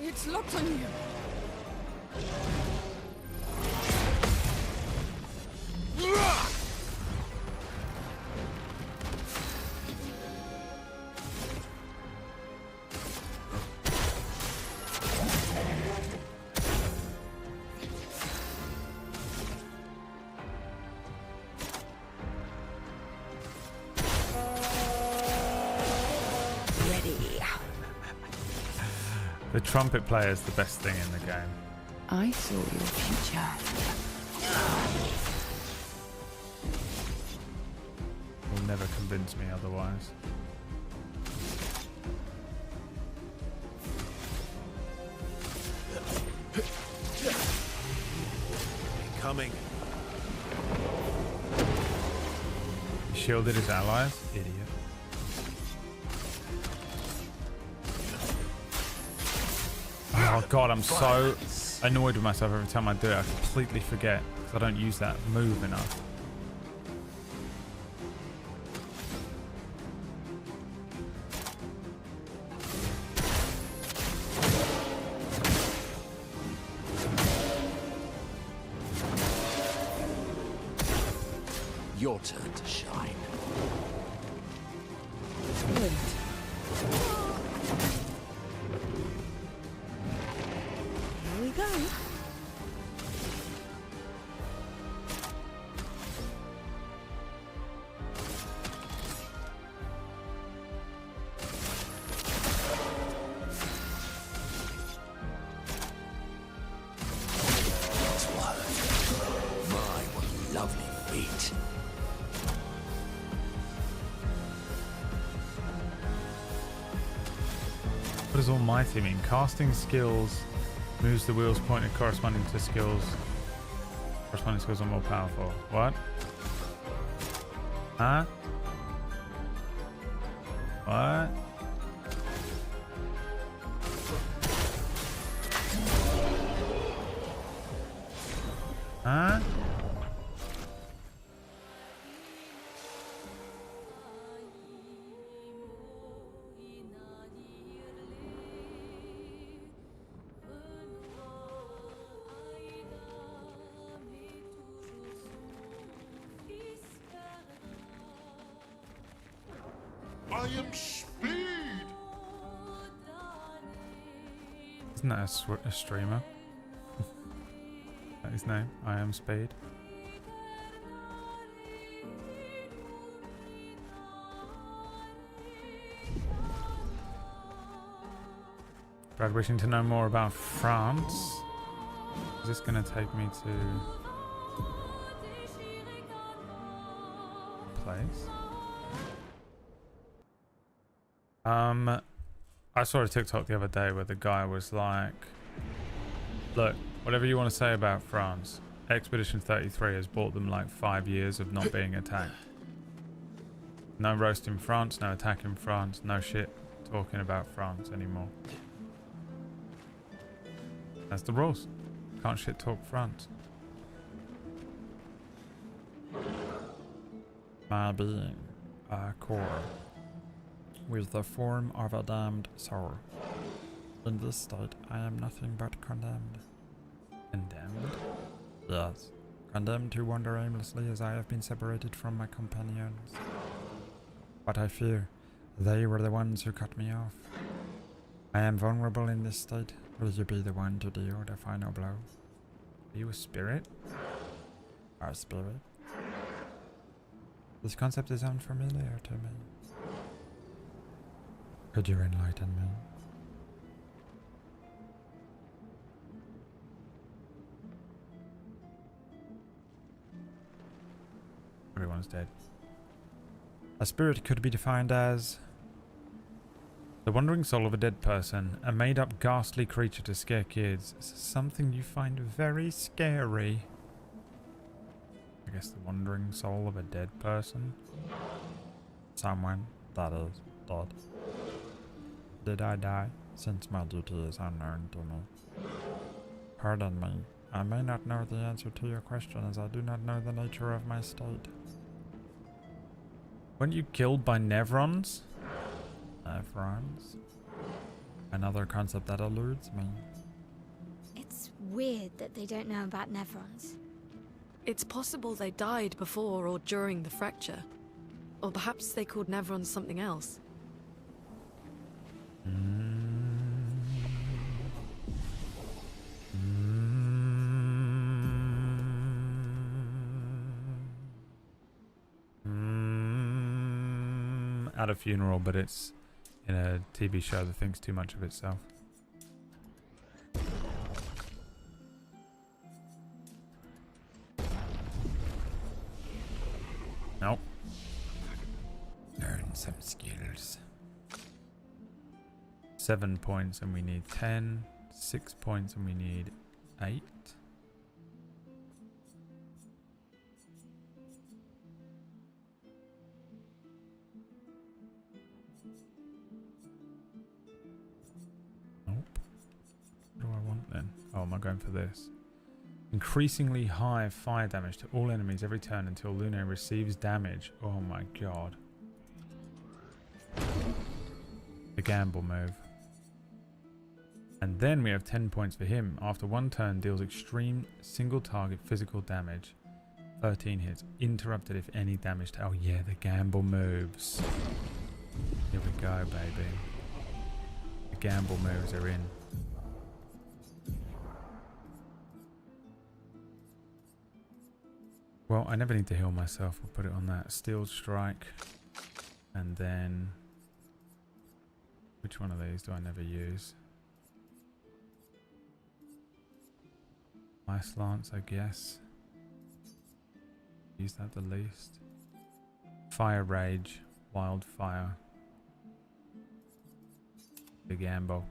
It's locked on you. The trumpet player is the best thing in the game. I saw your future. Will never convince me otherwise. Coming. He shielded his allies? Idiot. Oh god, I'm so annoyed with myself every time I do it. I completely forget because I don't use that move enough. Your turn to shine. Good. Here we go. My, what lovely feet. What does almighty mean? Casting skills moves the wheels pointed corresponding to skills. Corresponding skills are more powerful. What? Huh? What? Huh? I am speed! Isn't that a streamer? That his name? I am Speed. Brad wishing to know more about France. Is this going to take me to a place? I saw a TikTok the other day where the guy was like, look, whatever you want to say about France, Expedition 33 has bought them like 5 years of not being attacked. No roast in France, no attack in France, no shit talking about France anymore. That's the rules. Can't shit talk France. My being, a core, with the form of a damned soul. In this state, I am nothing but condemned. Condemned? Yes. Condemned to wander aimlessly as I have been separated from my companions. But I fear, they were the ones who cut me off. I am vulnerable in this state. Will you be the one to deal the final blow? Are you a spirit? Our spirit? This concept is unfamiliar to me. Could you enlighten me? Everyone's dead. A spirit could be defined as the wandering soul of a dead person, a made-up ghastly creature to scare kids. Something you find very scary. I guess the wandering soul of a dead person. Someone that is dead. Did I die? Since my duty is unknown to me. Pardon me. I may not know the answer to your question as I do not know the nature of my state. Weren't you killed by Nevrons? Nevrons? Another concept that eludes me. It's weird that they don't know about Nevrons. It's possible they died before or during the fracture. Or perhaps they called Nevrons something else. At a funeral, but it's in a TV show that thinks too much of itself. Nope. Learn some skills. 7 points and we need 10. 6 points and we need 8. Oh, am I going for this? Increasingly high fire damage to all enemies every turn until Luna receives damage. Oh my god. The gamble move. And then we have 10 points for him. After one turn, deals extreme single target physical damage. 13 hits. Interrupted if any damage to... Oh yeah, the gamble moves. Here we go, baby. The gamble moves are in. Well, I never need to heal myself. We'll put it on that. Steel Strike. And then... which one of these do I never use? Ice Lance, I guess. Use that the least. Fire Rage. Wildfire. The gamble.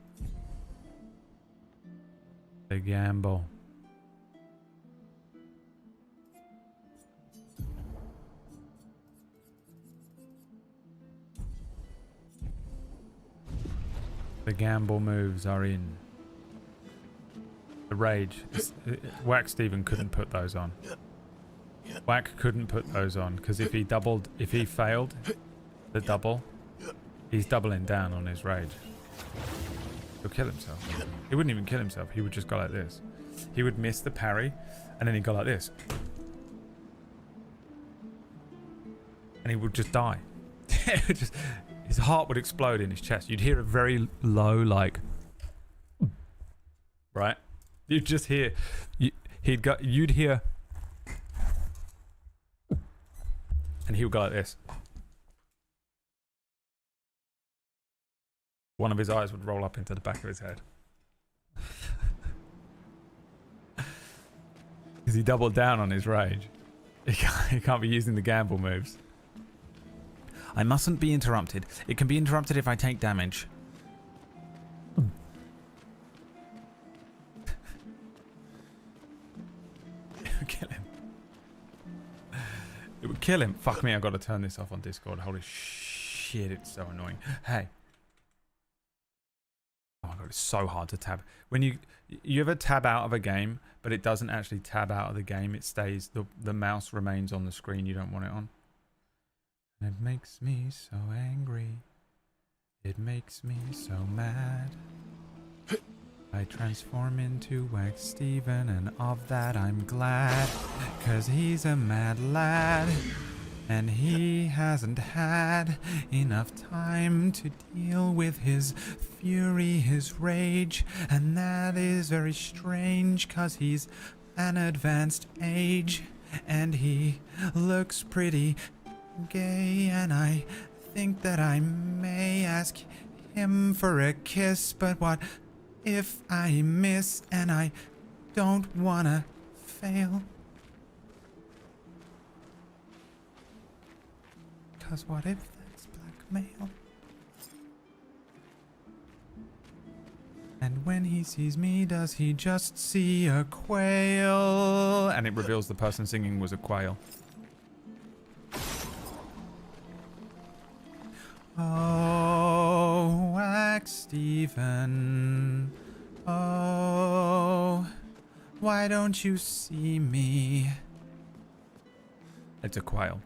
The gamble. The gamble moves are in. The rage. Whack Steven couldn't put those on. Whack couldn't put those on because if he failed the double, he's doubling down on his rage. He'll kill himself. He wouldn't even kill himself. He would just go like this. He would miss the parry and then he'd go like this. And he would just die. His heart would explode in his chest. You'd hear a very low, like, right? You'd just hear, you'd hear, and he would go like this. One of his eyes would roll up into the back of his head. Because he doubled down on his rage. He can't be using the gamble moves. I mustn't be interrupted. It can be interrupted if I take damage. It would kill him. It would kill him. Fuck me, I've got to turn this off on Discord. Holy shit, it's so annoying. Hey. Oh my god, it's so hard to tab. When you ever tab out of a game, but it doesn't actually tab out of the game, it stays, the mouse remains on the screen you don't want it on. And it makes me so angry. It makes me so mad. I transform into Wax Steven, and of that I'm glad. 'Cause he's a mad lad. And he hasn't had enough time to deal with his fury, his rage. And that is very strange, 'cause he's an advanced age. And he looks pretty gay, and I think that I may ask him for a kiss. But what if I miss, and I don't wanna fail? 'Cause what if that's blackmail? And when he sees me, does he just see a quail? And it reveals the person singing was a quail. Oh, Wax Steven. Oh, why don't you see me? It's a quail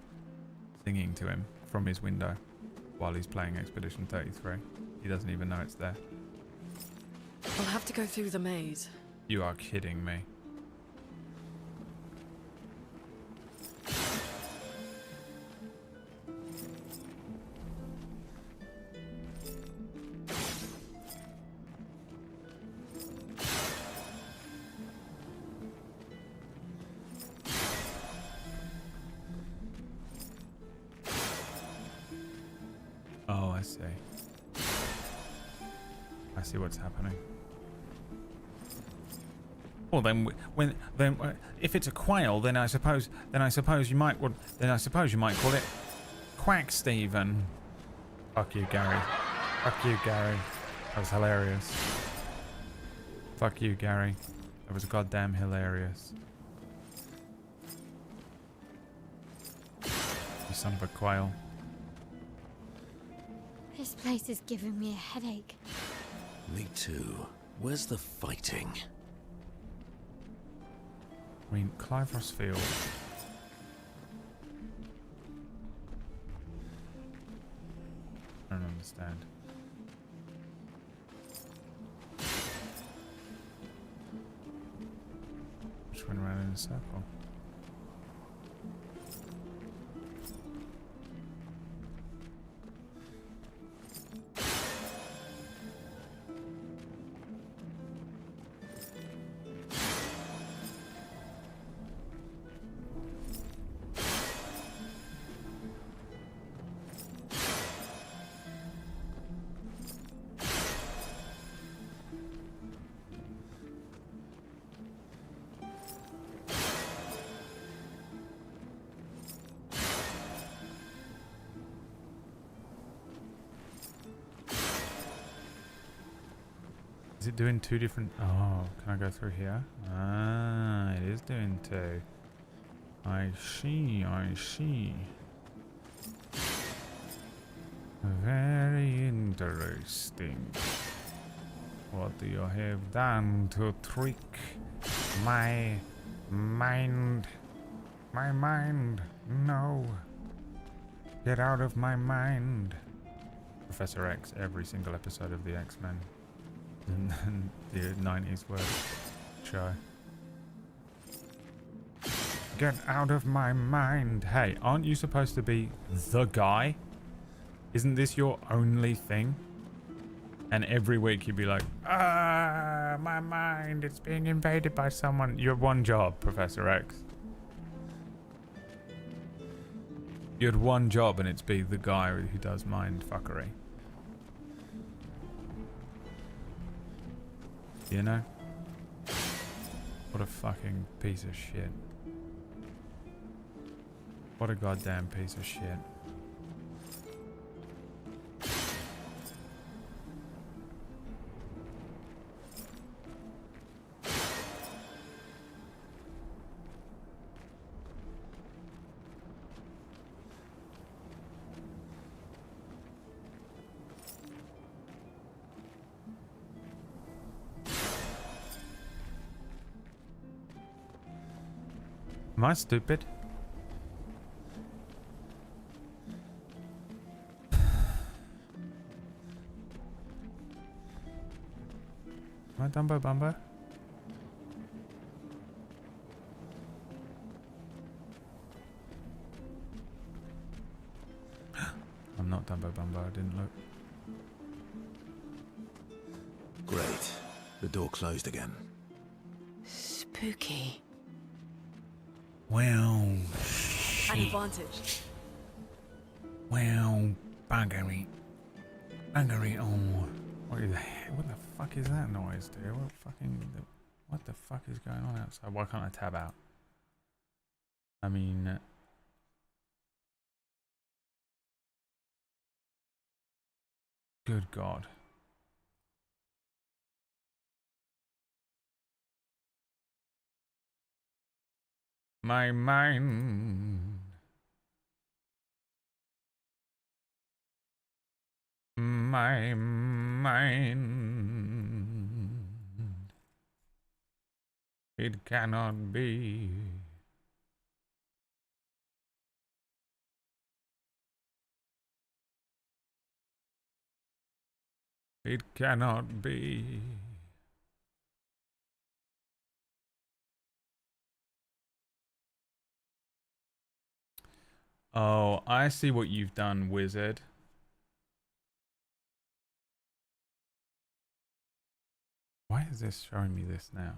singing to him from his window while he's playing Expedition 33. He doesn't even know it's there. I'll have to go through the maze. You are kidding me. Oh, I see. I see what's happening. Well, then, if it's a quail, then I suppose you might call it Quack Steven. Fuck you, Gary. Fuck you, Gary. That was hilarious. Fuck you, Gary. That was goddamn hilarious. You son of a quail. This place is giving me a headache. Me too. Where's the fighting? I mean, Cliver's Field. I don't understand. Just went around in a circle. Is it doing two different... Oh, can I go through here? Ah, it is doing two. I see, I see. Very interesting. What do you have done to trick my mind? My mind, no. Get out of my mind. Professor X, every single episode of the X-Men. And the 90s word show. Get out of my mind. Hey, aren't you supposed to be the guy? Isn't this your only thing? And every week you'd be like, ah, my mind, it's being invaded by someone. You have one job, Professor X. You had one job, and it's be the guy who does mind fuckery. You know? What What a fucking piece of shit. What a goddamn piece of shit. Am I stupid? Am I Dumbo Bumbo? I'm not Dumbo Bumbo, I didn't look. Great. The door closed again. Spooky. Well, An advantage. well, buggery. Buggery, oh. What the fuck is that noise, dude? What the fuck is going on outside? Why can't I tab out? I mean... Good God. My mind. My mind. It cannot be. It cannot be. Oh, I see what you've done, wizard. Why is this showing me this now?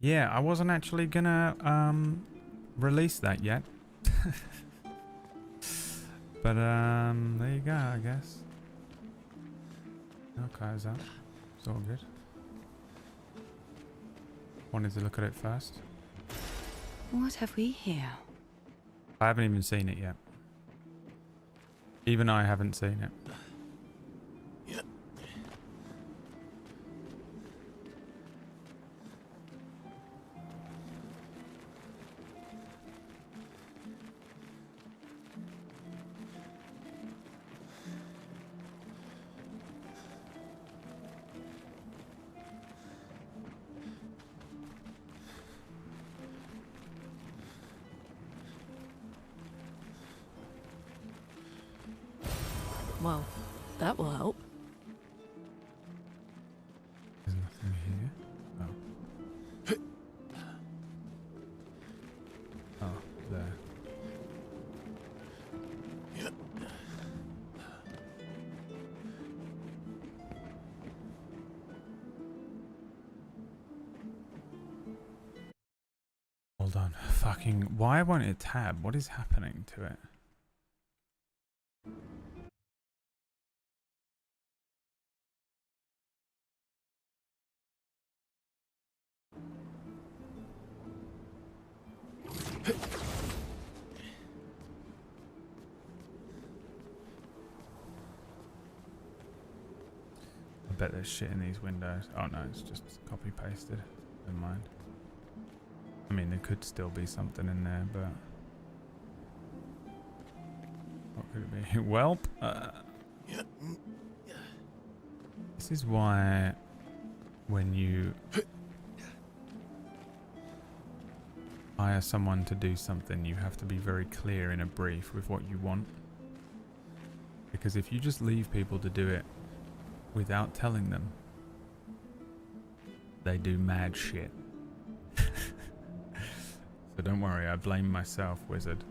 Yeah, I wasn't actually gonna release that yet. But there you go, I guess. Okay, is that? It's all good. Wanted to look at it first. What have we here? I haven't even seen it yet. Even I haven't seen it. Well, that will help. There's nothing here. Oh. Oh, there. Hold on. Fucking. Why won't it tab? What is happening to it? I bet there's shit in these windows. Oh no, it's just copy pasted. Never mind. I mean, there could still be something in there, but what could it be? Welp. This is why when you hire someone to do something, you have to be very clear in a brief with what you want. Because if you just leave people to do it without telling them, they do mad shit. So don't worry, I blame myself, wizard.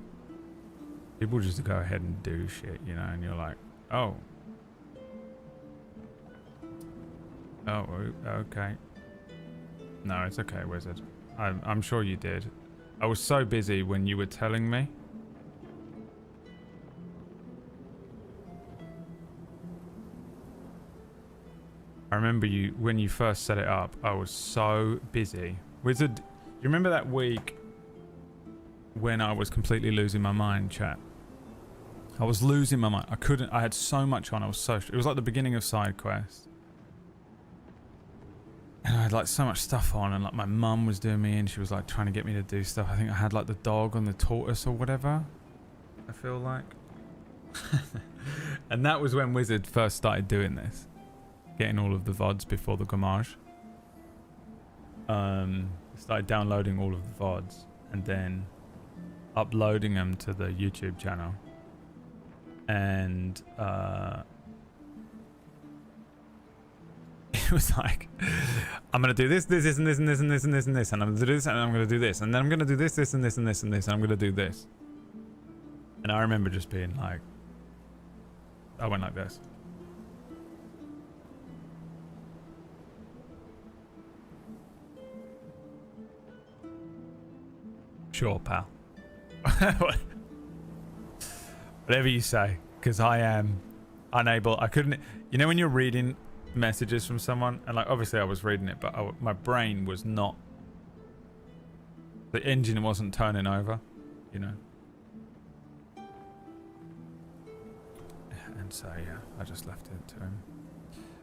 People just go ahead and do shit, you know, and you're like, oh. Oh, okay. No, it's okay, Wizard. I'm sure you did. I was so busy when you were telling me. I remember you, when you first set it up, I was so busy. Wizard, you remember that week when I was completely losing my mind, chat? I was losing my mind. I had so much on. It was like the beginning of side quest. And I had like so much stuff on, and like my mum was doing me, and she was like trying to get me to do stuff. I think I had like the dog and the tortoise or whatever, I feel like. And that was when Wizard first started doing this. Getting all of the VODs before the Gamage. Started downloading all of the VODs and then uploading them to the YouTube channel. And it was like, I'm gonna do this, and this, and this, and this, and this, and this, and this, and I'm gonna do this, and I'm gonna do this, and then I'm gonna do this, this, and this, and this, and this, and I'm gonna do this. And I remember just being like, I went like this. Sure, pal. Whatever you say, because I am unable. I couldn't. You know when you're reading messages from someone, and like obviously I was reading it, but my brain was not. The engine wasn't turning over, you know. And so yeah, I just left it to him.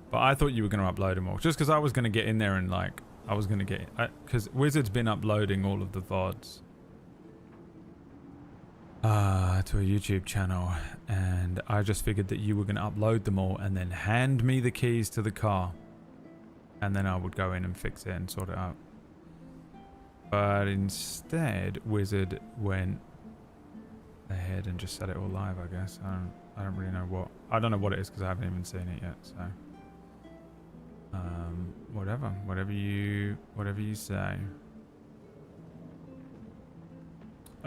But I thought you were going to upload them all, just because I was going to get in there and like I was going to get, because Wizard's been uploading all of the VODs. To a YouTube channel, and I just figured that you were going to upload them all and then hand me the keys to the car, and then I would go in and fix it and sort it out. But instead, Wizard went ahead and just set it all live, I guess. I don't really know what. I don't know what it is because I haven't even seen it yet. So, whatever you say.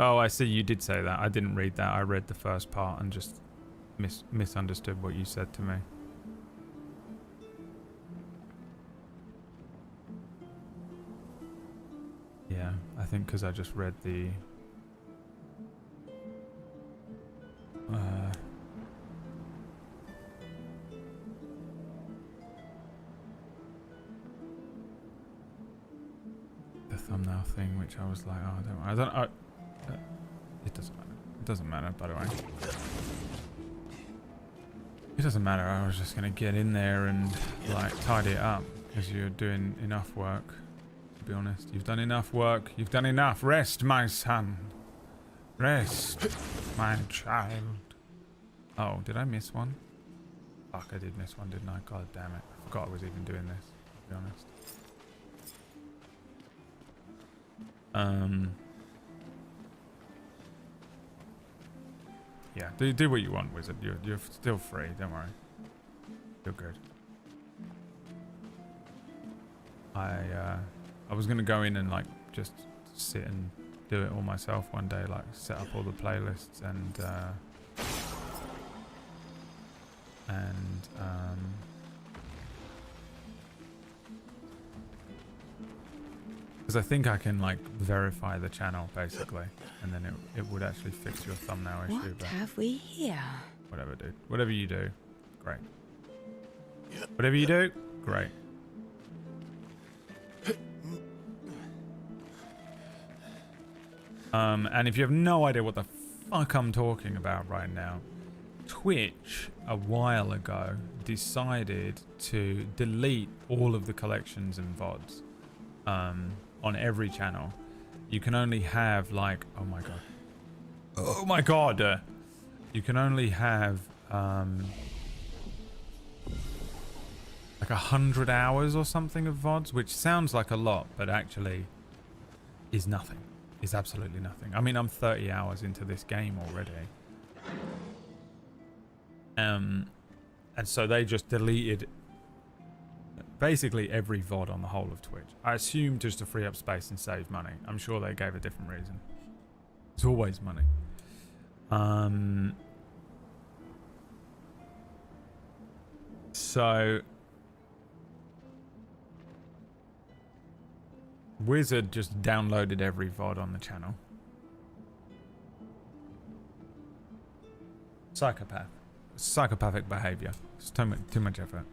Oh, I see. You did say that. I didn't read that. I read the first part and just misunderstood what you said to me. Yeah, I think because I just read the... the thumbnail thing, which I was like, oh, it doesn't matter. It doesn't matter, by the way. It doesn't matter. I was just going to get in there and, like, tidy it up. Because you're doing enough work, to be honest. You've done enough work. You've done enough. Rest, my son. Rest, my child. Oh, did I miss one? Fuck, I did miss one, didn't I? God damn it. I forgot I was even doing this, to be honest. Yeah, do what you want, Wizard. You're still free. Don't worry. You're good. I was gonna go in and like just sit and do it all myself one day, like set up all the playlists and because I think I can like verify the channel basically, and then it would actually fix your thumbnail issue. What have we here? Whatever, dude. Whatever you do, great. Whatever you do, great. And if you have no idea what the fuck I'm talking about right now, Twitch a while ago decided to delete all of the collections and VODs on every channel. You can only have like, oh my god, you can only have like 100 hours or something of VODs, which sounds like a lot, but actually is nothing. Is absolutely nothing. I mean, I'm 30 hours into this game already. And so they just deleted basically every VOD on the whole of Twitch. I assume just to free up space and save money. I'm sure they gave a different reason. It's always money. So Wizard just downloaded every VOD on the channel. Psychopathic behavior. It's too much effort.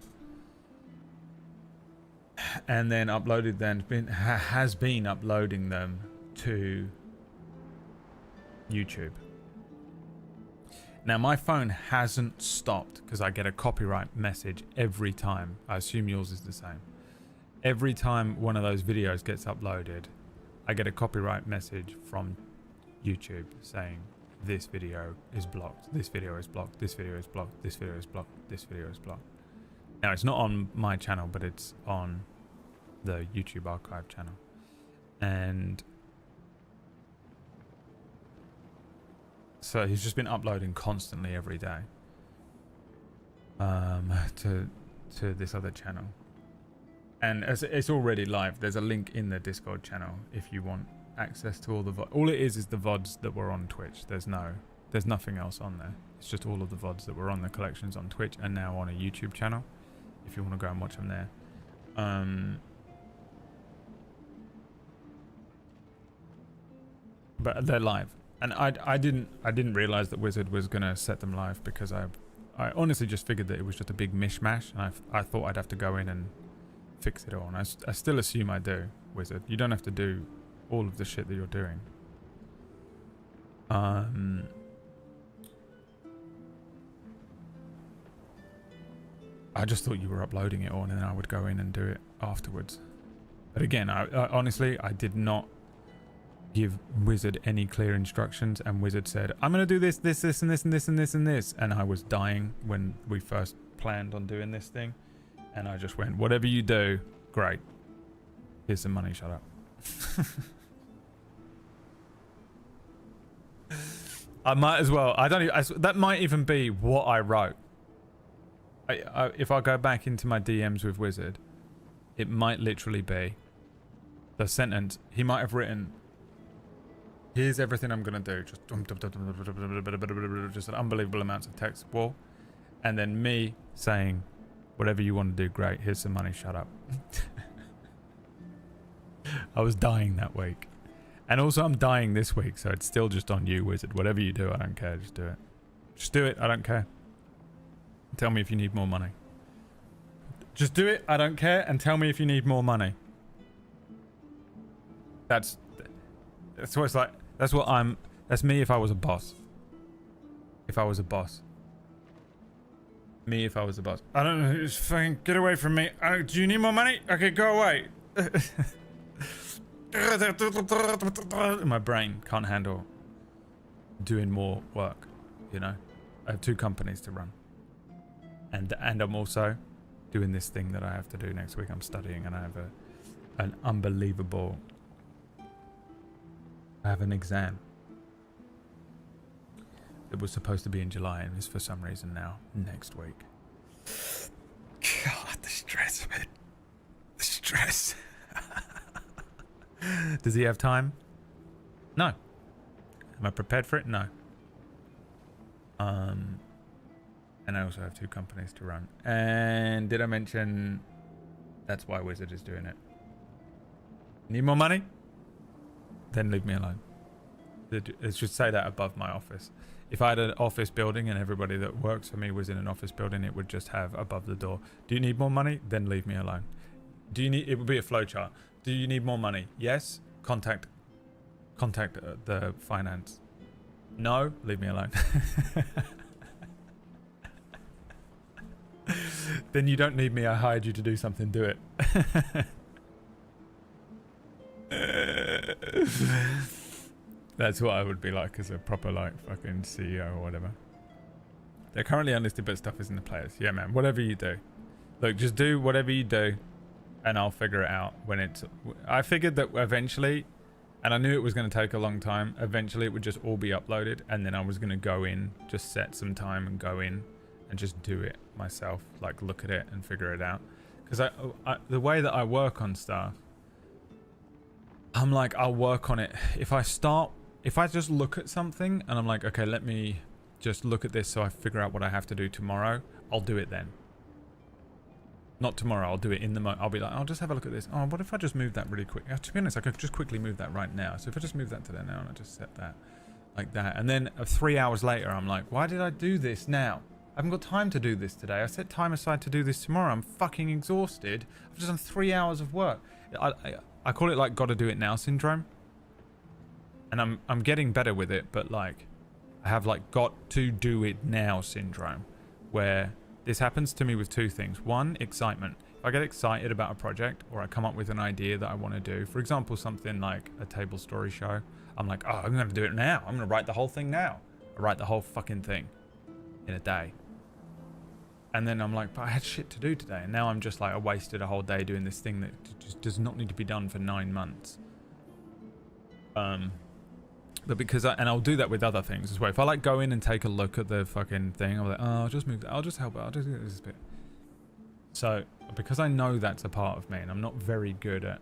And then uploaded them, has been uploading them to YouTube. Now my phone hasn't stopped because I get a copyright message every time. I assume yours is the same. Every time one of those videos gets uploaded, I get a copyright message from YouTube saying this video is blocked, this video is blocked, this video is blocked, this video is blocked, this video is blocked. Now it's not on my channel, but it's on the YouTube archive channel. And so he's just been uploading constantly every day to this other channel. And as it's already live, there's a link in the Discord channel if you want access to all the VODs. All it is the VODs that were on Twitch. There's nothing else on there. It's just all of the VODs that were on the collections on Twitch and now on a YouTube channel if you want to go and watch them there. But they're live. And I didn't realize that Wizard was gonna set them live because I honestly just figured that it was just a big mishmash, and I thought I'd have to go in and fix it all. And I still assume I do, Wizard. You don't have to do all of the shit that you're doing. I just thought you were uploading it all, and then I would go in and do it afterwards. But again, I honestly I did not give Wizard any clear instructions, and Wizard said, I'm gonna do this, this, and this, and this, and this, and this, and I was dying when we first planned on doing this thing, and I just went, whatever you do, great. Here's some money, shut up. I might as well, that might even be what I wrote. If I go back into my DMs with Wizard, it might literally be the sentence he might have written, here's everything I'm gonna do, just unbelievable amounts of text wall, and then me saying, whatever you want to do, great, here's some money, shut up. I was dying that week, and also I'm dying this week, so it's still just on you, Wizard. Whatever you do, I don't care, just do it, I don't care. Tell me if you need more money. Just do it, I don't care, and tell me if you need more money. That's what it's like. That's me if I was a boss. Me if I was a boss. I don't know, just fucking get away from me. Do you need more money? Okay, go away. My brain can't handle doing more work, you know? I have 2 companies to run. And I'm also doing this thing that I have to do next week. I'm studying, and I have an unbelievable... I have an exam that was supposed to be in July and is for some reason now next week. God, the stress of it. The stress. Does he have time? No. Am I prepared for it? No. And I also have 2 companies to run. And did I mention that's why Wizard is doing it? Need more money? Then leave me alone. It should say that above my office. If I had an office building and everybody that works for me was in an office building, it would just have above the door, do you need more money? Then leave me alone. It would be a flowchart. Do you need more money? Yes. Contact the finance. No, leave me alone. Then you don't need me. I hired you to do something. Do it. That's what I would be like as a proper fucking CEO or whatever. They're currently unlisted, but stuff is in the players. Yeah, man. Whatever you do, look, just do whatever you do, and I'll figure it out when it's. I figured that eventually, and I knew it was going to take a long time. Eventually, it would just all be uploaded, and then I was going to go in, just set some time and go in, and just do it myself. Look at it and figure it out. Because the way that I work on stuff, I'm I'll work on it. If I start if I just look at something and I'm like, okay, let me just look at this so I figure out what I have to do tomorrow, I'll do it then. Not tomorrow, I'll do it in the moment. I'll be like, I'll just have a look at this. Oh, what if I just move that really quick? To be honest, I could just quickly move that right now. So if I just move that to there now and I just set that like that. And then 3 hours later, I'm like, why did I do this now? I haven't got time to do this today. I set time aside to do this tomorrow. I'm fucking exhausted. I've just done 3 hours of work. I call it like gotta do it now syndrome. And I'm getting better with it, but like I have like got to do it now syndrome, where this happens to me with two things. One, excitement. If I get excited about a project or I come up with an idea that I want to do, for example, something like a table story show, I'm like, oh, I'm going to do it now. I'm going to write the whole thing now. I write the whole fucking thing in a day. And then I'm like, but I had shit to do today. And now I'm just like, I wasted a whole day doing this thing that just does not need to be done for 9 months. But because and I'll do that with other things as well. If I like go in and take a look at the fucking thing, I'm like, oh, I'll just move that. I'll just help it. I'll just do this bit. So because I know that's a part of me and I'm not very good at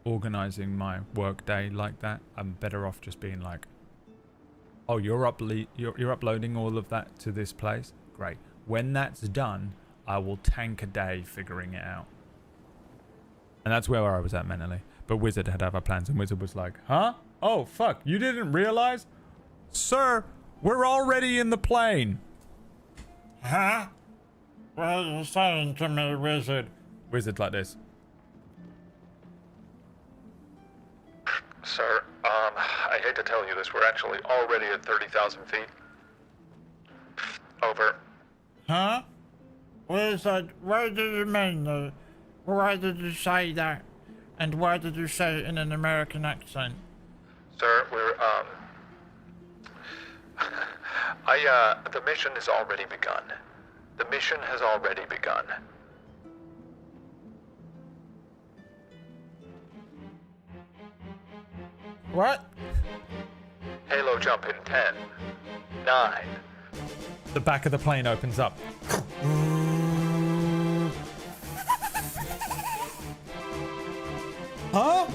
organizing my work day like that, I'm better off just being like, oh, you're uploading all of that to this place. Great. When that's done, I will tank a day figuring it out. And that's where I was at mentally. But Wizard had other plans and Wizard was like, huh? Oh, fuck, you didn't realize? Sir, we're already in the plane. Huh? What are you saying to me, Wizard? Wizard like this. Sir, I hate to tell you this, we're actually already at 30,000 feet. Over. Huh? Wizard, what do you mean? Why did you say that? And why did you say it in an American accent? Sir, we're, the mission has already begun. The mission has already begun. What? Halo jump in 10, 9. The back of the plane opens up. Huh?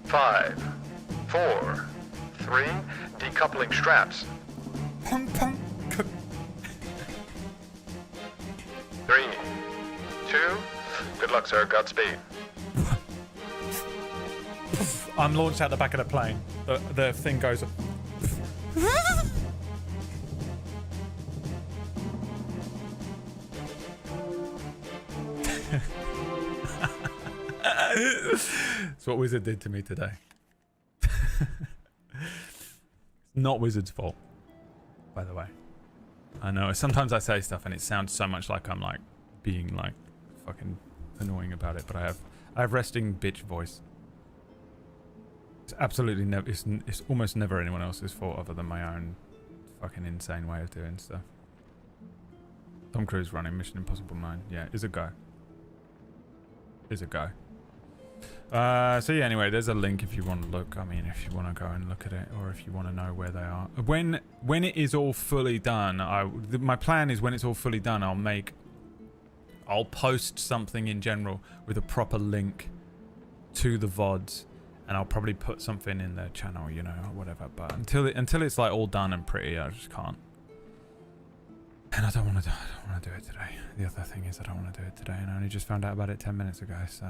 5, 4, 3, decoupling straps. 3, 2, good luck, sir, Godspeed. I'm launched out the back of the plane. The thing goes. That's what Wizard did to me today. It's not Wizard's fault, by the way. I know. Sometimes I say stuff and it sounds so much like I'm like being like fucking annoying about it, but I have resting bitch voice. It's absolutely never. It's almost never anyone else's fault other than my own fucking insane way of doing stuff. Tom Cruise running Mission Impossible 9. Yeah, is a go. Is a go. So yeah, anyway, there's a link if you want to look. I mean, if you want to go and look at it, or if you want to know where they are. When it is all fully done, my plan is when it's all fully done, I'll post something in general with a proper link to the VODs, and I'll probably put something in the channel, you know, or whatever. But until it's like all done and pretty, I just can't. And I don't want to do it today. The other thing is I don't want to do it today, and I only just found out about it 10 minutes ago, so.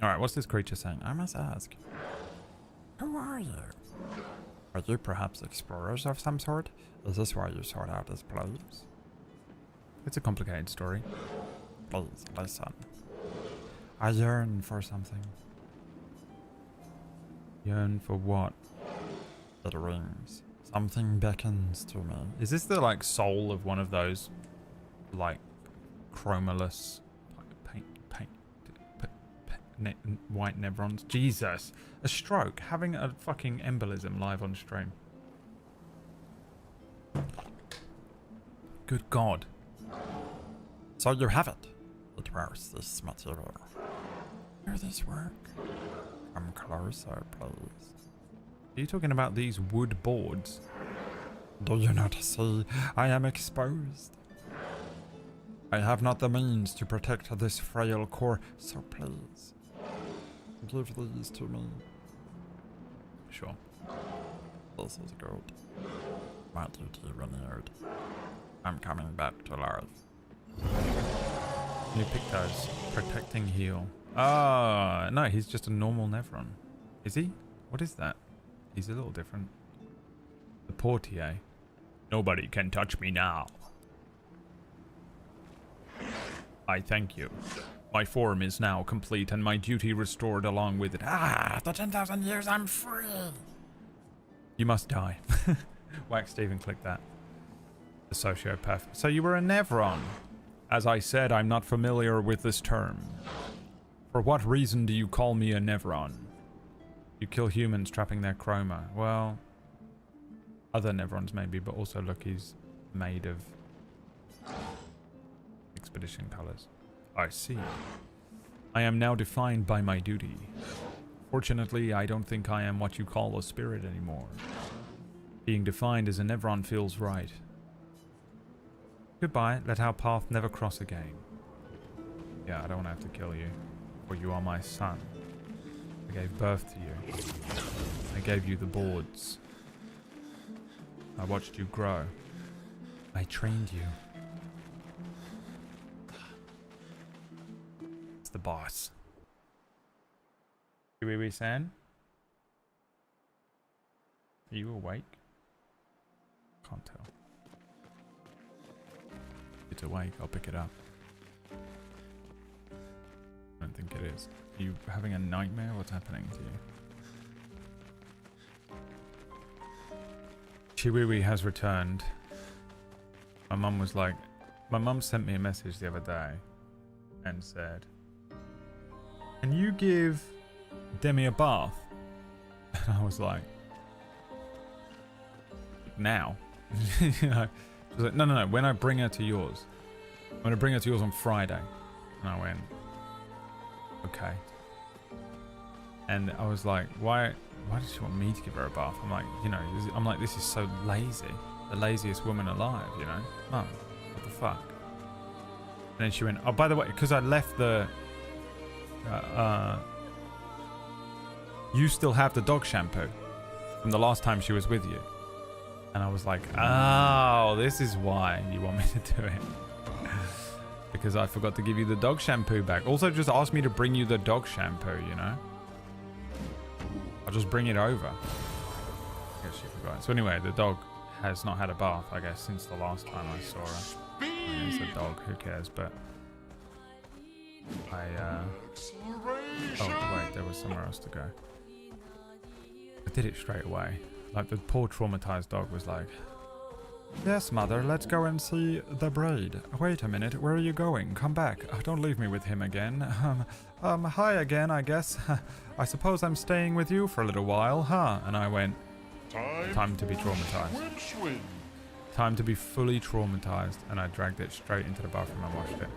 Alright, what's this creature saying? I must ask. Who are you? Are you perhaps explorers of some sort? Is this why you sought out this place? It's a complicated story. Please, listen. I yearn for something. Yearn for what? It rings. Something beckons to me. Is this the, like, soul of one of those, like, chromoless white nevrons? Jesus. A stroke. Having a fucking embolism live on stream. Good God. So you have it. It wears this material. Hear this work? Come closer, please. Are you talking about these wood boards? Do you not see I am exposed? I have not the means to protect this frail core, so please, give these to me. sure. This is good. My duty renewed. I'm coming back to life. You pick those. Protecting heal. Oh, no, he's just a normal Nevron. Is he? What is that? He's a little different. The Portier. Nobody can touch me now. I thank you. My form is now complete and my duty restored along with it. Ah, after 10,000 years, I'm free. You must die. Wax Steven, click that. The sociopath. So you were a Nevron. As I said, I'm not familiar with this term. For what reason do you call me a Nevron? You kill humans trapping their chroma. Well, other Nevrons maybe, but also look, he's made of expedition colors. I see. I am now defined by my duty. Fortunately, I don't think I am what you call a spirit anymore. Being defined as a Nevron feels right. Goodbye, let our path never cross again. Yeah, I don't want to have to kill you, for you are my son. I gave birth to you. I gave you the boards. I watched you grow. I trained you. It's the boss. San? Are you awake? Can't tell. It's awake, I'll pick it up. I don't think it is. Are you having a nightmare? What's happening to you? Chiwiwi has returned. My mum was like... My mum sent me a message the other day and said, can you give Demi a bath? And I was like, now? You know, she was like, no, when I bring her to yours. I'm going to bring her to yours on Friday. And I went, okay. And I was like, why does she want me to give her a bath? I'm like, you know, this is so lazy. The laziest woman alive, you know? Mum, what the fuck? And then she went, oh, by the way, because I left the... you still have the dog shampoo from the last time she was with you. And I was like, oh, this is why you want me to do it. Because I forgot to give you the dog shampoo back. Also, just ask me to bring you the dog shampoo, you know? I'll just bring it over. I guess she forgot. So anyway, the dog has not had a bath, I guess, since the last time I saw her. I mean, it's a dog, who cares? But oh, wait, there was somewhere else to go. I did it straight away. Like, the poor traumatized dog was like, yes, mother, let's go and see the braid. Wait a minute, where are you going? Come back. Don't leave me with him again. Hi again, I guess. I suppose I'm staying with you for a little while, huh? And I went, time to be traumatized. Time to be fully traumatized. And I dragged it straight into the bathroom and washed it.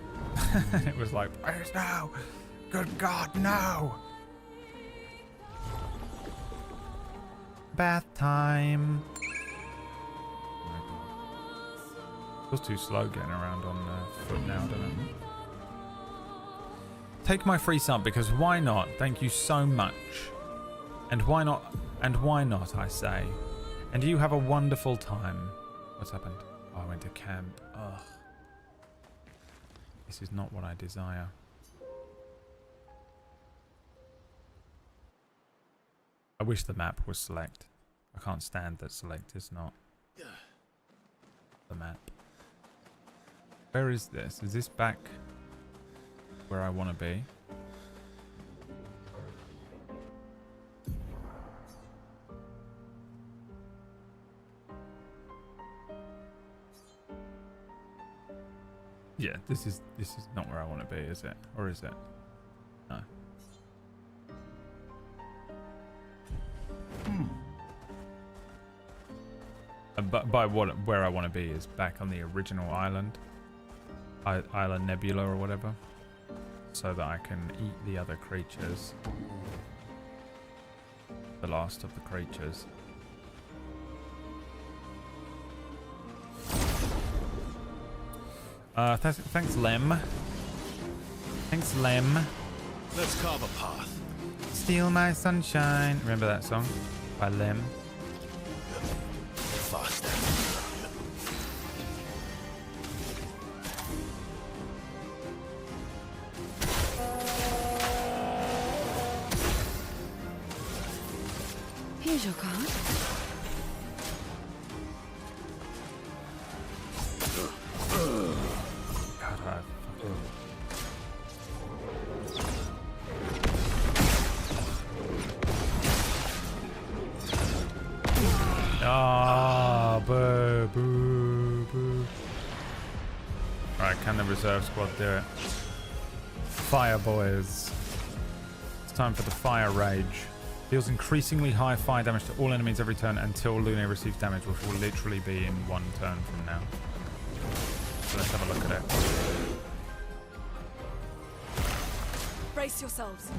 And it was like, please no. Good God, no. Bath time. Feels too slow getting around on foot now, doesn't it? Take my free sub, because why not? Thank you so much. And why not? And why not, I say. And you have a wonderful time. What's happened? Oh, I went to camp. Ugh. This is not what I desire. I wish the map was select. I can't stand that select is not the map. Where is this? Is this back where I want to be? Yeah, this is not where I want to be, is it? Or is it? No. But by where I want to be is back on the original island. Island Nebula or whatever. So that I can eat the other creatures. The last of the creatures. Thanks, Lem. Thanks, Lem. Let's carve a path. Steal my sunshine. Remember that song? By limb. Faster. Here's your card. God, I fucking... Ah, boo, boo, boo. Alright, can the reserve squad do it? Fire boys. It's time for the fire rage. Deals increasingly high fire damage to all enemies every turn until Lune receives damage, which will literally be in 1 turn from now. So let's have a look at it. Brace yourselves.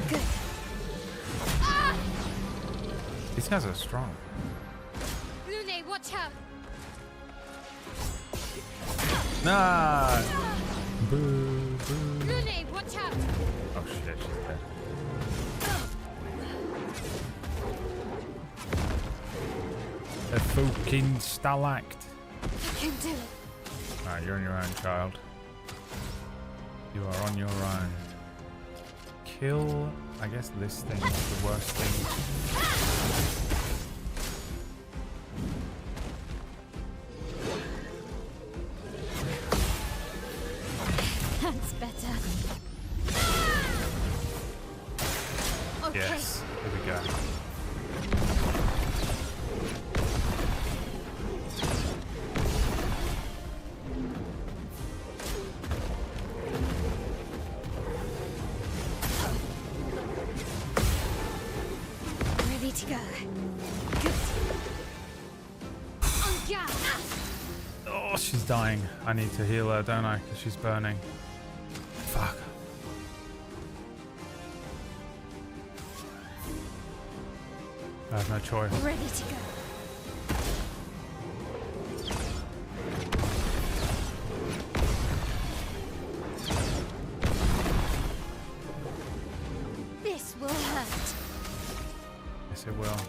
Good. These guys are strong. Lune, watch out! Nah! Boo, boo. Lune, watch out! Oh shit, she's dead. A fucking stalactite. I can do it. Alright, you're on your own, child. You are on your own. Kill, I guess this thing is the worst thing. That's better. Okay. Yes, here we go. Ready to go. Good. On guard. Oh, she's dying. I need to heal her, don't I? Because she's burning. Fuck. I have no choice. Ready to go. This will hurt. Yes, it will.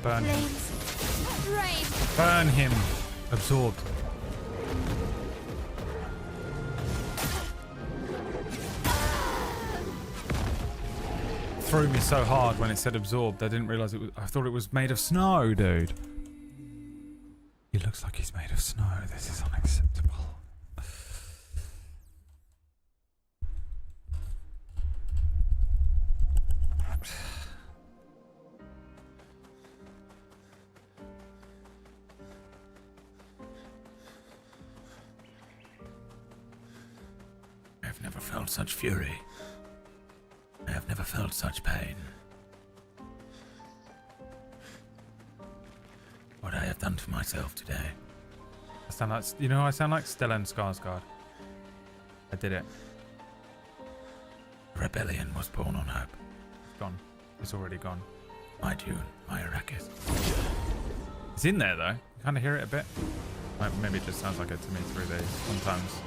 Burn him. Flames. Rain. Burn him. Absorbed. Threw me so hard when it said absorbed. I didn't realize it was. I thought it was made of snow, dude. He looks like he's made of snow. This is unacceptable. I've never felt such fury. I have never felt such pain. What I have done to myself today. I sound like, you know, I sound like Stellan Skarsgård. I did it. Rebellion was born on hope. It's gone. It's already gone. My Dune, my Arrakis. It's in there though. You kind of hear it a bit. Maybe it just sounds like it to me through these. Sometimes.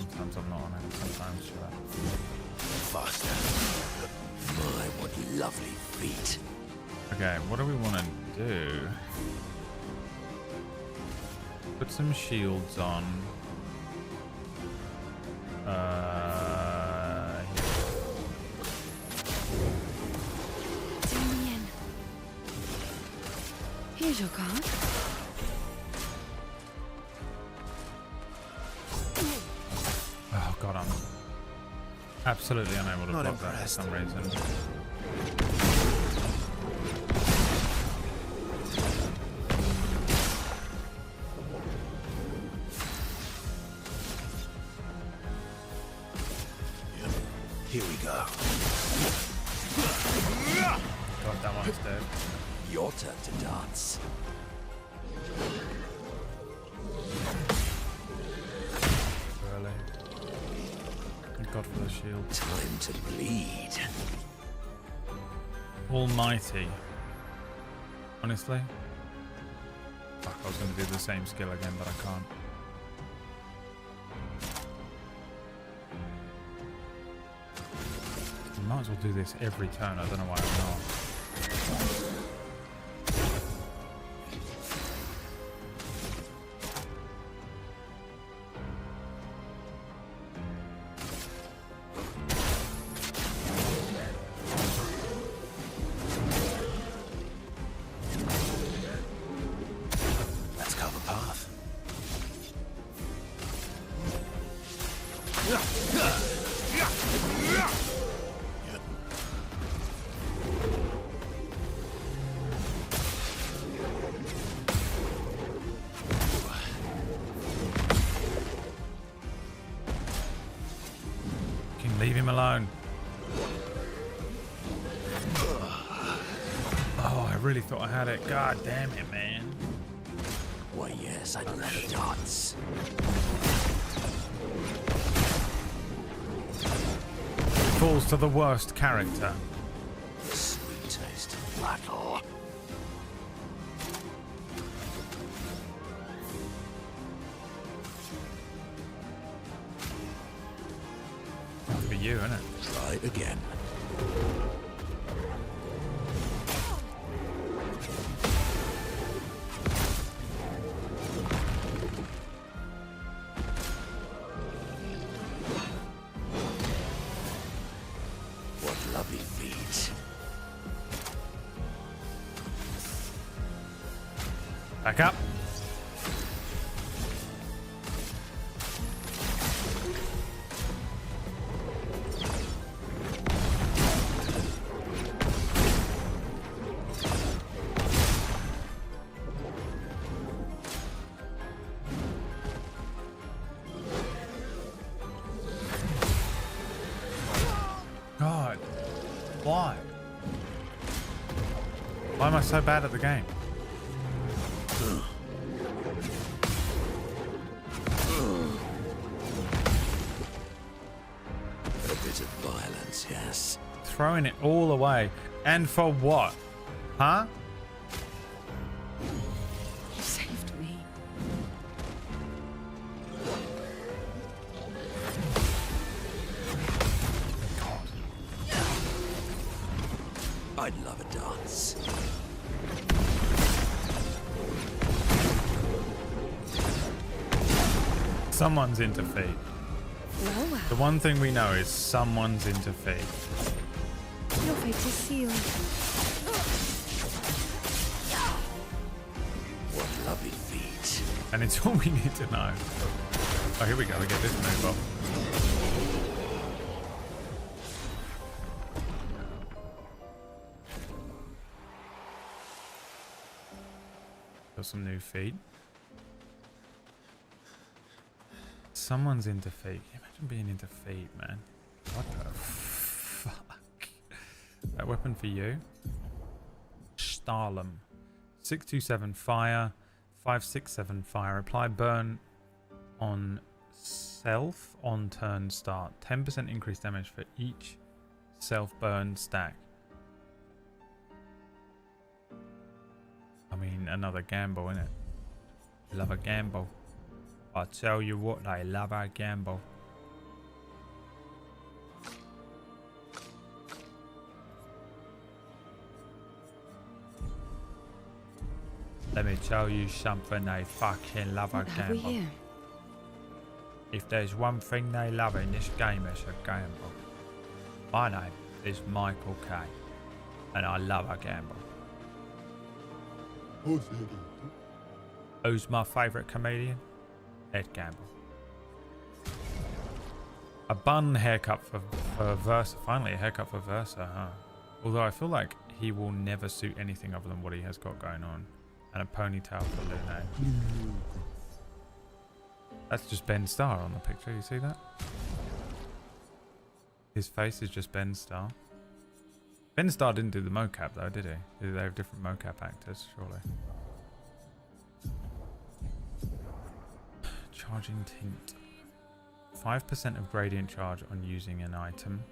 Sometimes I'm not on it. Sometimes you're like... Faster. My, what lovely feet. Okay, what do we want to do? Put some shields on. Zoom in. Here's your card. Oh god, I'm absolutely unable to block that for some reason. Here we go. God, that one's dead. Your turn to dance. Really. Thank God for the shield. Time to bleed. Almighty. Honestly. Fuck, I was going to do the same skill again, but I can't. might as well do this every turn. I don't know why I'm not. Let's cover path. Leave him alone. Oh, I really thought I had it. God damn it, man. Why, yes, I'd love a dance. Falls to the worst character. Sweet taste of battle. For you, isn't it? Try it again. What lovely feet. Back up. God, why? Why am I so bad at the game? A bit of violence, yes. Throwing it all away. And for what? Huh? You saved me. I'd love a dance. Someone's into feet. Well, well. The one thing we know is someone's into feet. Your fate is sealed. What lovely feet. And it's all we need to know. Oh, here we go. We get this move off. Got some new feet. Someone's into feet. Can you imagine being into feet, man? What the fuck? That weapon for you. Starlum. 627 fire. 567 fire. Apply burn on self on turn start. 10% increased damage for each self burn stack. I mean, another gamble, innit? Love a gamble. I tell you what, they love a gamble. Let me tell you something, they fucking love a What have we gamble. here? If there's one thing they love in this game, it's a gamble. My name is Michael K. And I love a gamble. Who's my favourite comedian? Ed Gamble. A bun haircut for Versa. Finally a haircut for Versa, huh? Although I feel like he will never suit anything other than what he has got going on. And a ponytail for Lune. That's just Ben Starr on the picture, you see that? His face is just Ben Starr. Ben Starr didn't do the mocap though, did he? They have different mocap actors, surely. Charging tint. 5% of gradient charge on using an item.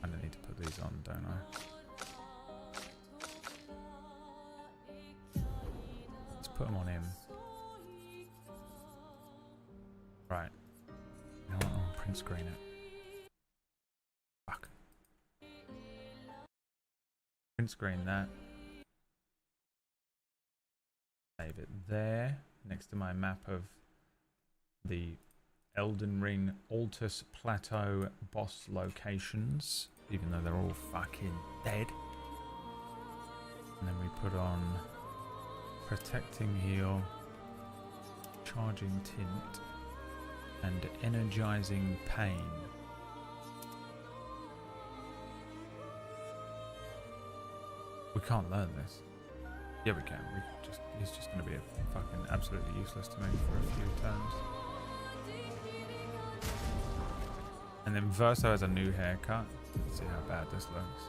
I don't need to put these on, don't I? Let's put them on him. Right. You know what? I'll print screen it. Print screen that. Save it there, next to my map of the Elden Ring Altus Plateau boss locations, even though they're all fucking dead. And then we put on Protecting Heal, Charging Tint, and Energizing Pain. We can't learn this. Yeah, we can. He's just going to be fucking absolutely useless to me for a few turns. And then Verso has a new haircut. Let's see how bad this looks.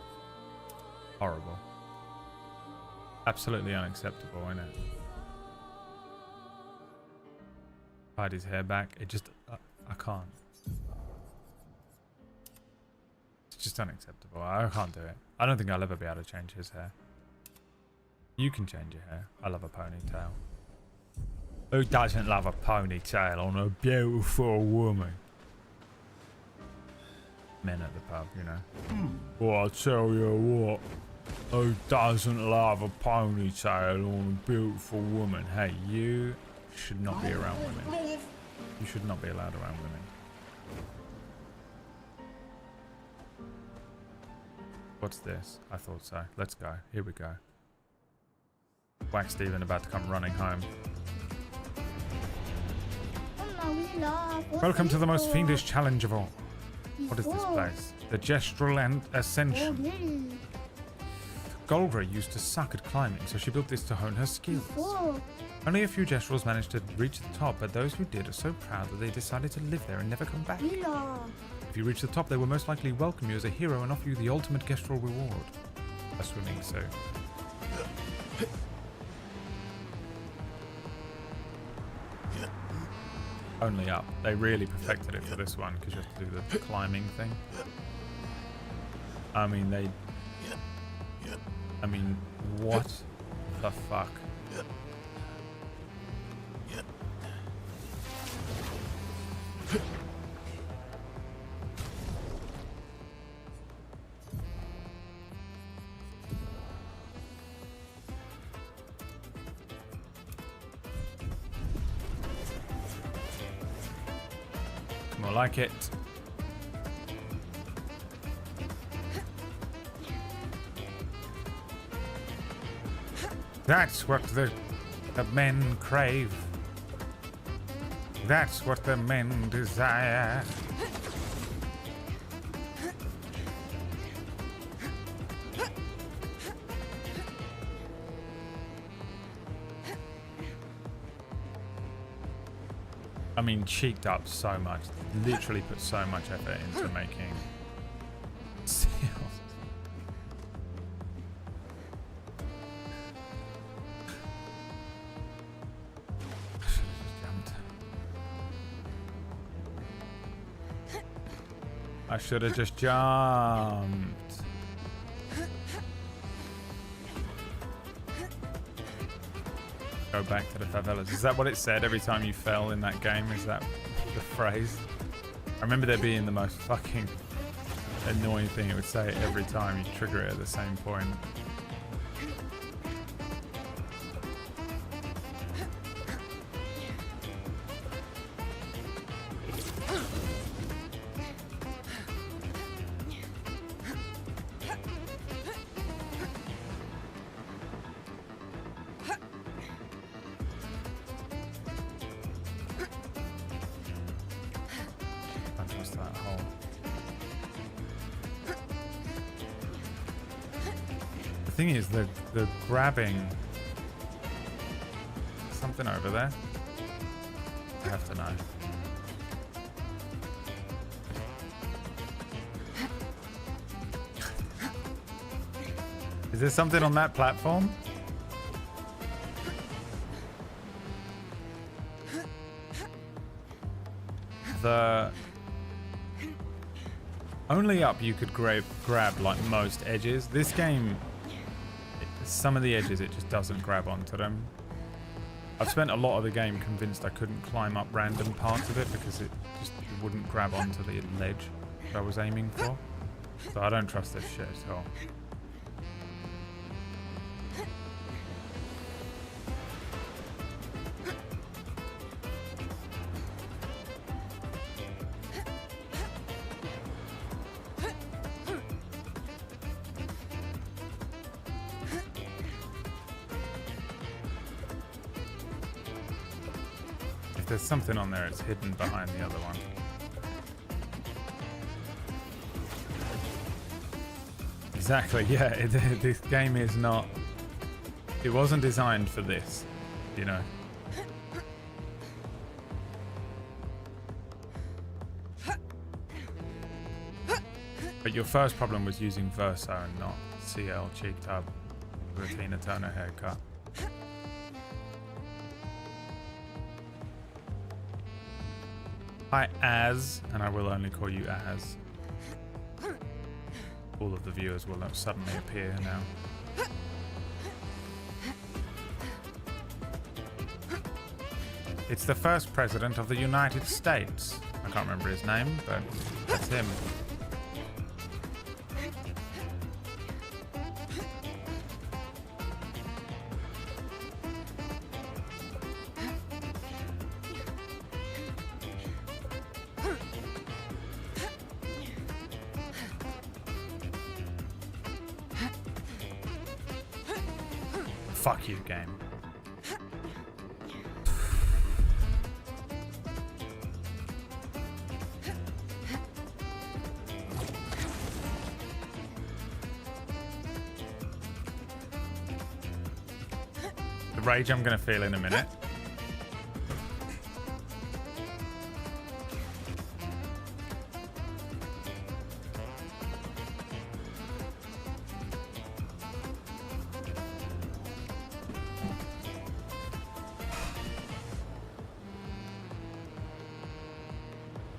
Horrible. Absolutely unacceptable, isn't it? Hide his hair back. It just... I can't. It's just unacceptable. I can't do it. I don't think I'll ever be able to change his hair. You can change your hair. I love a ponytail. Who doesn't love a ponytail on a beautiful woman? Men at the pub, you know. Well, I tell you what. Who doesn't love a ponytail on a beautiful woman? Hey, you should not be around women. You should not be allowed around women. What's this? I thought so. Let's go. Here we go. Whack Steven about to come running home. Welcome to the most fiendish challenge of all. What is this place? The Gestural Ascension. Golgra used to suck at climbing, so she built this to hone her skills. Only a few Gestrals managed to reach the top, but those who did are so proud that they decided to live there and never come back. If you reach the top, they will most likely welcome you as a hero and offer you the ultimate Gestral reward. A swimming suit. Only up. They really perfected it for this one because you have to do the climbing thing. I mean, what the fuck? More like it. That's what the men crave. That's what the men desire. I mean, cheeked up so much. Literally put so much effort into making seals. I should have just jumped. Go back to the favelas. Is that what it said every time you fell in that game? Is that the phrase? I remember there being the most fucking annoying thing. It would say it every time you trigger it at the same point. The thing is, the grabbing something over there. I have to know. Is there something on that platform? The only up you could grab like most edges. This game, some of the edges it just doesn't grab onto them. I've spent a lot of the game convinced I couldn't climb up random parts of it because it wouldn't grab onto the ledge that I was aiming for. So I don't trust this shit at all. there's something on there. It's hidden behind the other one. Exactly. Yeah. This game is not. It wasn't designed for this, you know. But your first problem was using Verso and not CL cheek tub with a Tina Turner haircut. Hi, Az, and I will only call you Az. All of the viewers will suddenly appear now. It's the first president of the United States. I can't remember his name, but that's him. Fuck you, game. The rage I'm gonna feel in a minute.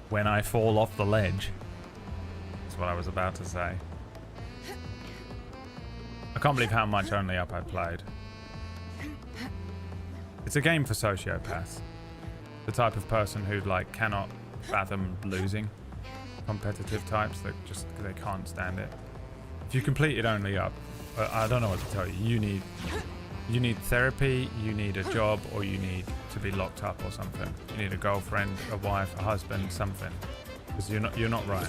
When I fall off the ledge. That's what I was about to say. I can't believe how much Only Up I played. It's a game for sociopaths. The type of person who like cannot fathom losing. Competitive types that just they can't stand it. If you completed Only Up, I don't know what to tell you. You need therapy, you need a job, or you need to be locked up or something. You need a girlfriend, a wife, a husband, something. Because you're not right.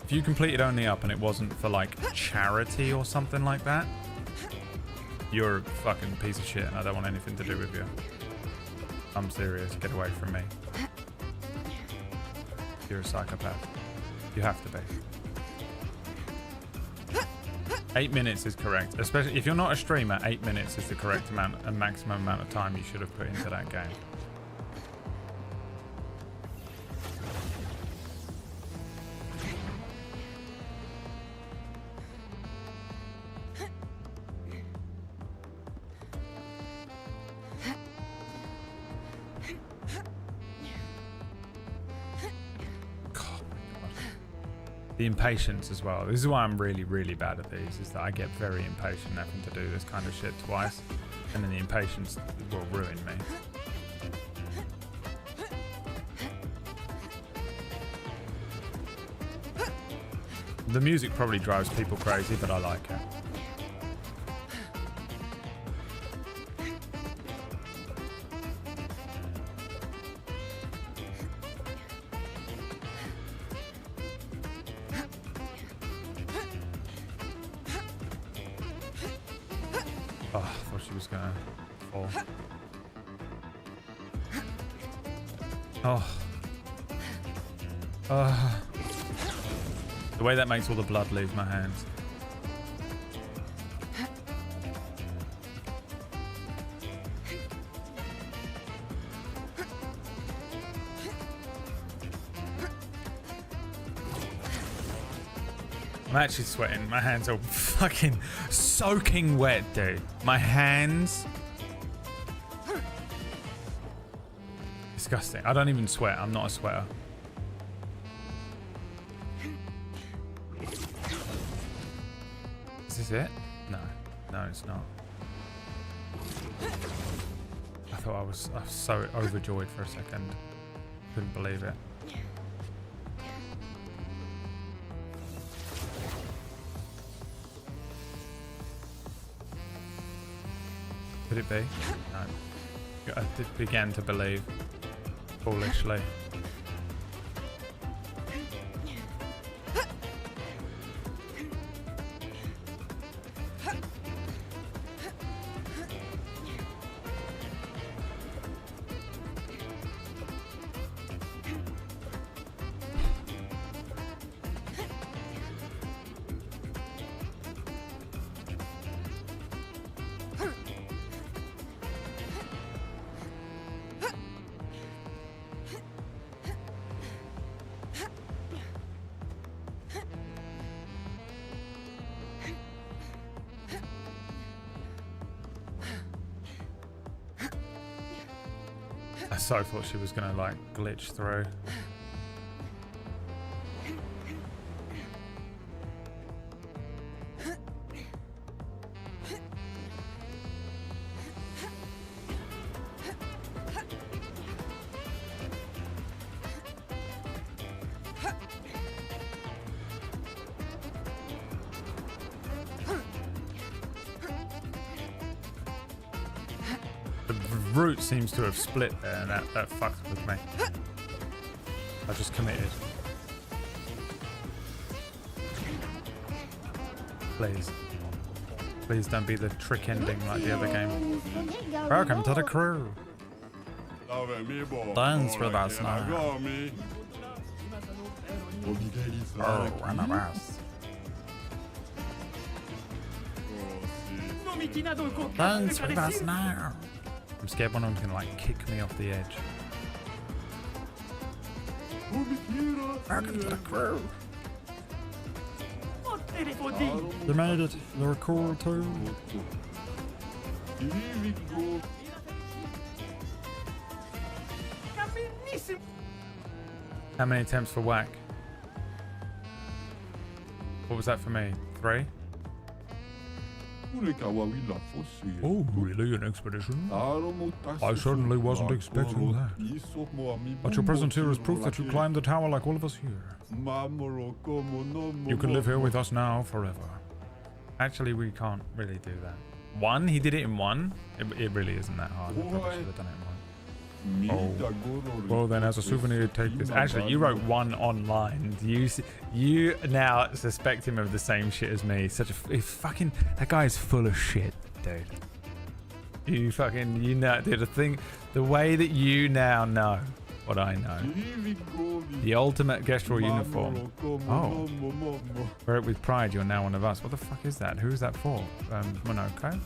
If you completed Only Up and it wasn't for like charity or something like that, you're a fucking piece of shit and I don't want anything to do with you. I'm serious, get away from me. You're a psychopath. You have to be. 8 minutes is correct. Especially if you're not a streamer, 8 minutes is the correct amount and maximum amount of time you should have put into that game. The impatience as well. This is why I'm really, really bad at these, is that I get very impatient having to do this kind of shit twice. And then the impatience will ruin me. The music probably drives people crazy, but I like it. Oh, I thought she was gonna fall. Oh. The way that makes all the blood leave my hands. I'm actually sweating. My hands are fucking soaking wet, dude. My hands. Disgusting. I don't even sweat. I'm not a sweater. Is this it? No. No, it's not. I thought I was so overjoyed for a second. Couldn't believe it. Could it be? No. I began to believe foolishly. so thought she was gonna like glitch through. Root seems to have split there, and that fucked with me. I just committed. Please. Please don't be the trick ending like the other game. Welcome to the crew. Thanks for that snack. Oh, one of us. Thanks for that snack. I'm scared one of them's gonna like kick me off the edge. Welcome to the crew. They made it. They're cool too. How many attempts for whack? What was that for me? 3? Oh, really? An expedition? I certainly wasn't expecting that. But your presence here is proof that you climbed the tower like all of us here. You can live here with us now forever. Actually, we can't really do that. 1? He did it in 1? It really isn't that hard. I probably should have done it in 1. Oh. Well then, as a souvenir, take this. Actually, you wrote 1 online. You now suspect him of the same shit as me. Such a fucking, that guy is full of shit, dude. You know, dude. The way that you now know what I know. The ultimate gestural uniform. Oh, wear it with pride. You're now one of us. What the fuck is that? Who is that for? Monoko.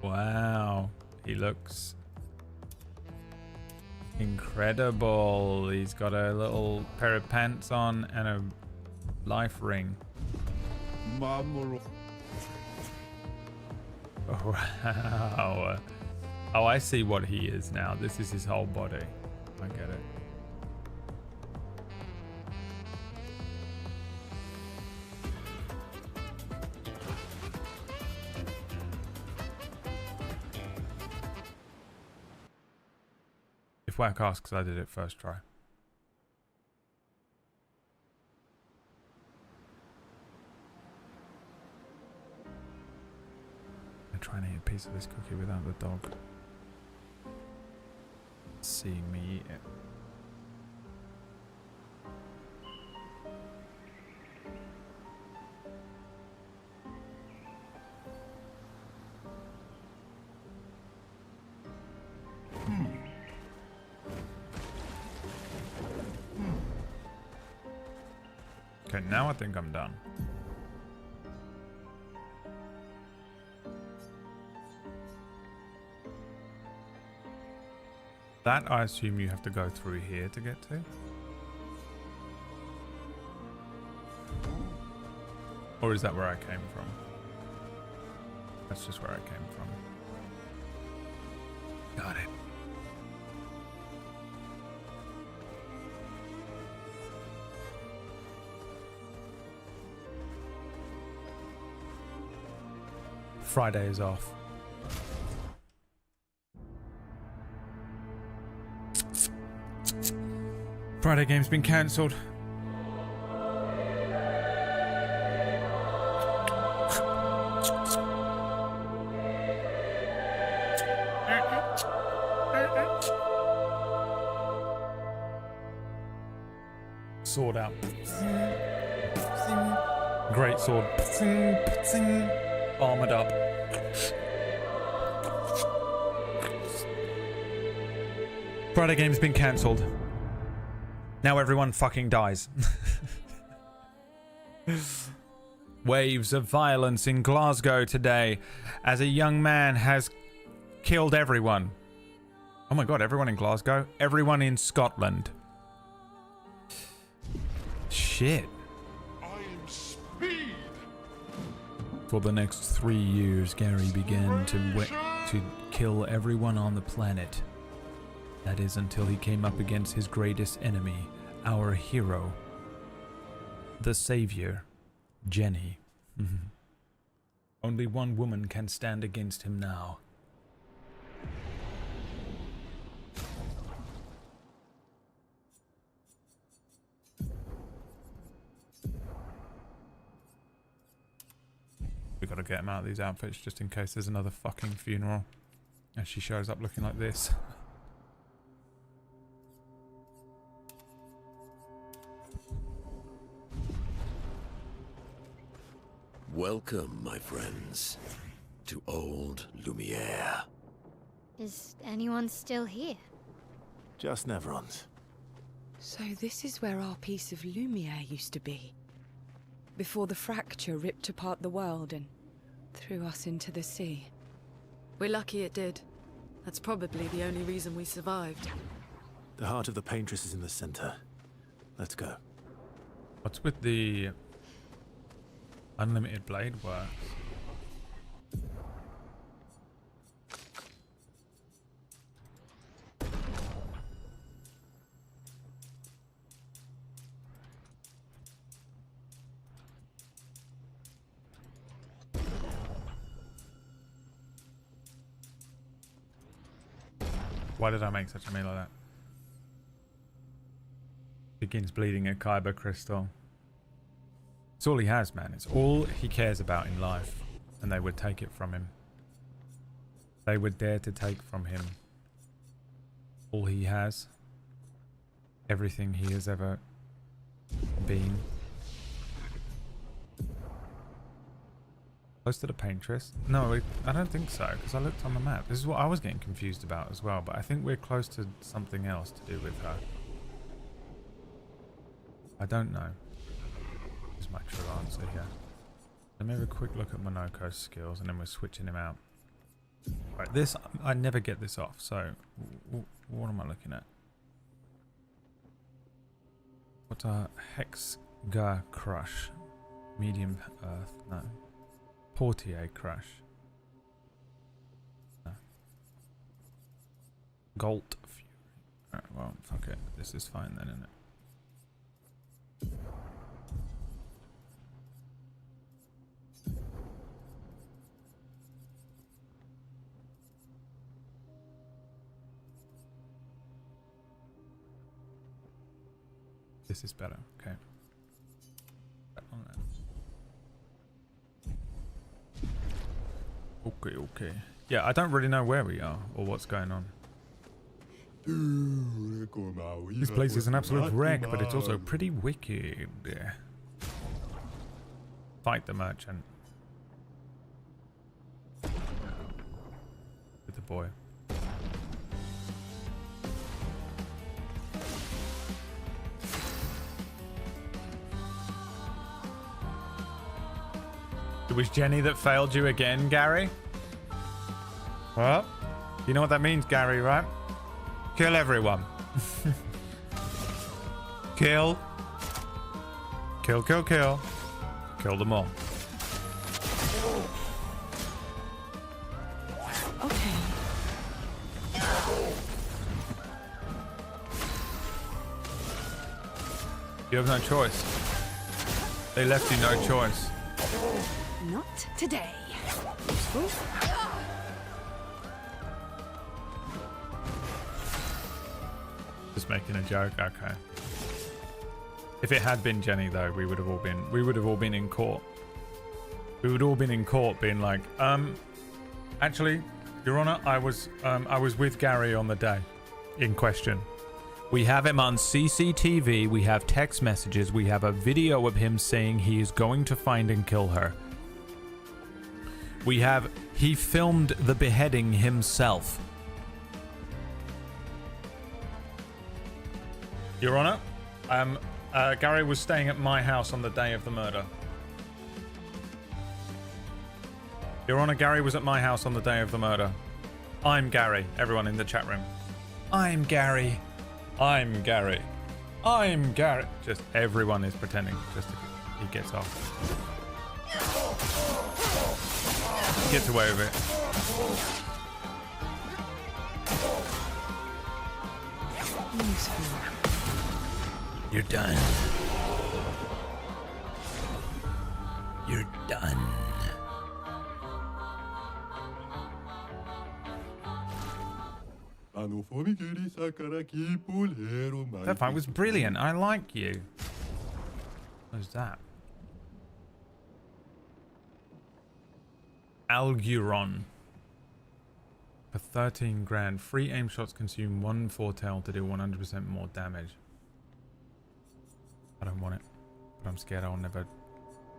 Wow, he looks incredible. He's got a little pair of pants on and a life ring. Oh, wow. Oh, I see what he is now. This is his whole body. I get it. If Whack asks, I did it first try. I'm trying to eat a piece of this cookie without the dog seeing me eat it. Okay, now I think I'm done. That I assume you have to go through here to get to? Or is that where I came from? That's just where I came from. Got it. Friday is off. Friday game's been cancelled. Sword out. Great sword. Armored up. Friday game's been cancelled. Now everyone fucking dies. Waves of violence in Glasgow today as a young man has killed everyone. Oh my god, everyone in Glasgow? Everyone in Scotland. Shit. I'm Speed, For the next 3 years, Gary began to kill everyone on the planet. That is until he came up against his greatest enemy, our hero, the savior, Jenny. Only one woman can stand against him now. We gotta get him out of these outfits just in case there's another fucking funeral. And she shows up looking like this. Welcome, my friends, to Old Lumiere. Is anyone still here? Just Nevrons. So this is where our piece of Lumiere used to be. Before the fracture ripped apart the world and threw us into the sea. We're lucky it did. That's probably the only reason we survived. The heart of the paintress is in the center. Let's go. What's with the unlimited blade work? Why did I make such a meal like that? Begins bleeding a Kyber crystal. It's all he has, man. It's all he cares about in life. And they would take it from him. They would dare to take from him all he has. Everything he has ever been. Close to the paintress? No, I don't think so, because I looked on the map. This is what I was getting confused about as well, but I think we're close to something else to do with her. I don't know. Is my true answer here. Let me have a quick look at Monoko's skills, and then we're switching him out. Right, this, I never get this off, so what am I looking at? What a Hexga Crush. Medium Earth, no. Portier Crush. No. Gold Fury. Alright, well, fuck it. This is fine then, isn't it? This is better, okay. On that. Okay. Yeah, I don't really know where we are or what's going on. This place is an absolute wreck, but it's also pretty wicked. Fight the merchant. With the boy. It was Jenny that failed you again, Gary? Well, you know what that means, Gary, right? Kill everyone. Kill. Kill. Kill them all. Okay. You have no choice. They left you no choice. Not today. Just making a joke. Okay. If it had been Jenny, though, we would have all been in court. We would all been in court, being like, actually, Your Honor, I was with Gary on the day in question. We have him on CCTV. We have text messages. We have a video of him saying he is going to find and kill her. He filmed the beheading himself. Your Honor, Gary was staying at my house on the day of the murder. Your Honor, Gary was at my house on the day of the murder. I'm Gary. Everyone in the chat room. I'm Gary. I'm Gary. I'm Gary. Just everyone is pretending just to, he gets off. gets away with it. You're done. You're done. That fight was brilliant. I like you. What's that? Alguron. For 13 grand, 3 aim shots consume 1 foretell to do 100% more damage. I don't want it, but I'm scared I'll never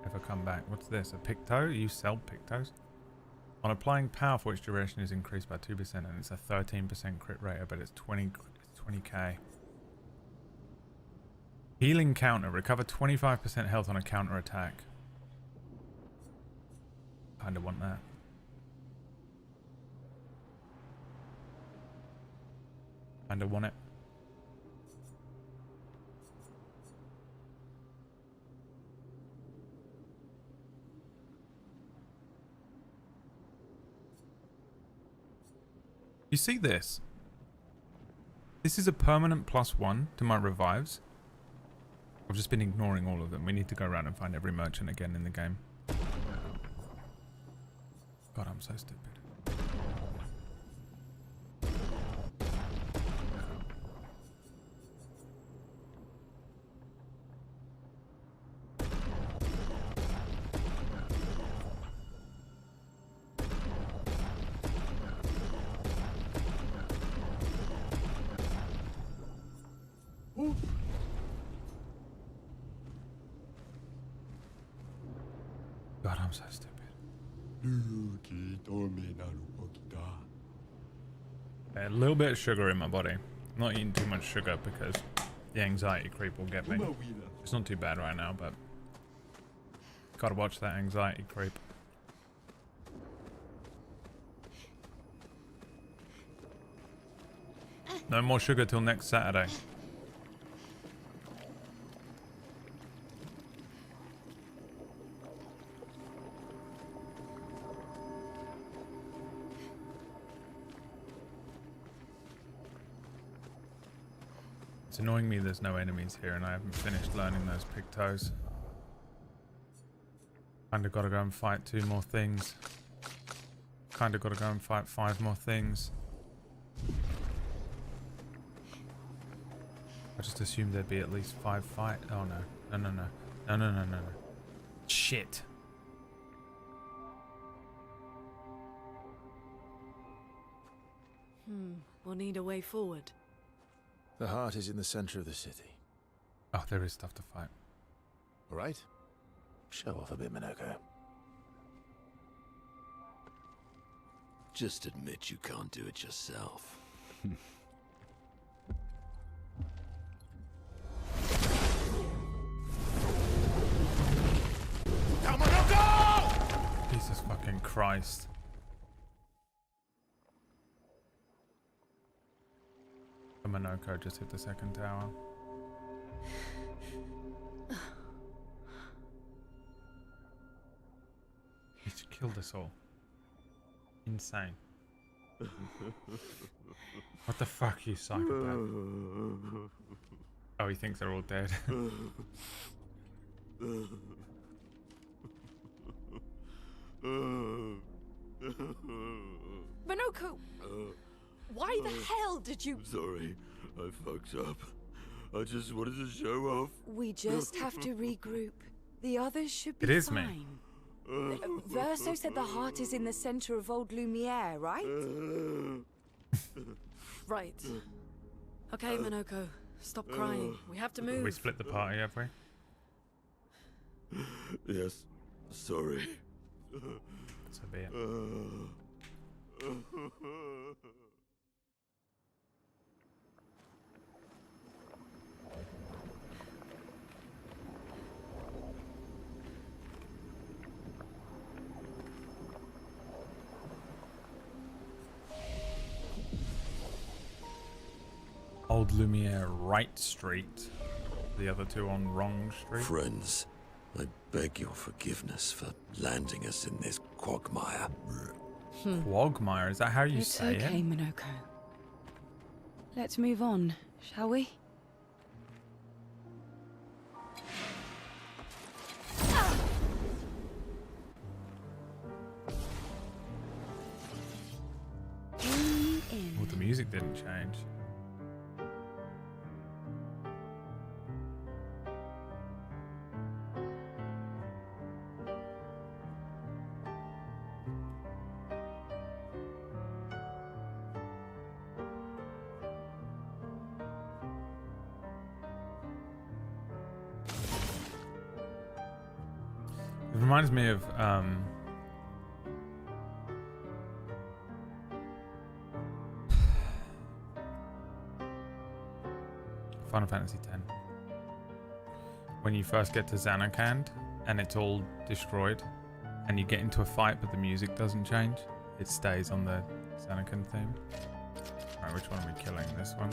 ever come back. What's this? A picto? You sell pictos? On applying power for its duration is increased by 2% and it's a 13% crit rate, but it's 20k. Healing counter. Recover 25% health on a counter attack. Kinda want that. Kinda want it. You see this? This is a permanent +1 to my revives. I've just been ignoring all of them. We need to go around and find every merchant again in the game. God, I'm so stupid. God, I'm so stupid. A little bit of sugar in my body. I'm not eating too much sugar because the anxiety creep will get me. It's not too bad right now, but gotta watch that anxiety creep. No more sugar till next Saturday. It's annoying me there's no enemies here and I haven't finished learning those pictos. Kinda gotta go and fight 2 more things. Kinda gotta go and fight 5 more things. I just assumed there'd be at least 5 fight. Oh no. No. Shit. We'll need a way forward. The heart is in the center of the city. Oh, there is stuff to fight. All right? Show off a bit, Minoko. Just admit you can't do it yourself. Jesus fucking Christ. The Minoko just hit the 2nd tower. He's killed us all. Insane. What the fuck, you psychopath? Oh, he thinks they're all dead. Minoko! Why the hell did you... Sorry, I fucked up. I just wanted to show off. We just have to regroup. The others should be It is fine. me. Verso said the heart is in the center of Old Lumiere, right? Right. Okay, Minoko. Stop crying. We have to move. We split the party, have we? Yes, sorry. So be it. Old Lumiere right street. The other 2 on wrong street. Friends, I beg your forgiveness for landing us in this quagmire. Quagmire, is that how you It's say okay, it? Minoko. Let's move on, shall we? Well, the music didn't change. It reminds me of Final Fantasy X. When you first get to Xanarkand and it's all destroyed and you get into a fight but the music doesn't change, it stays on the Xanarkand theme. Alright, which one are we killing? This one?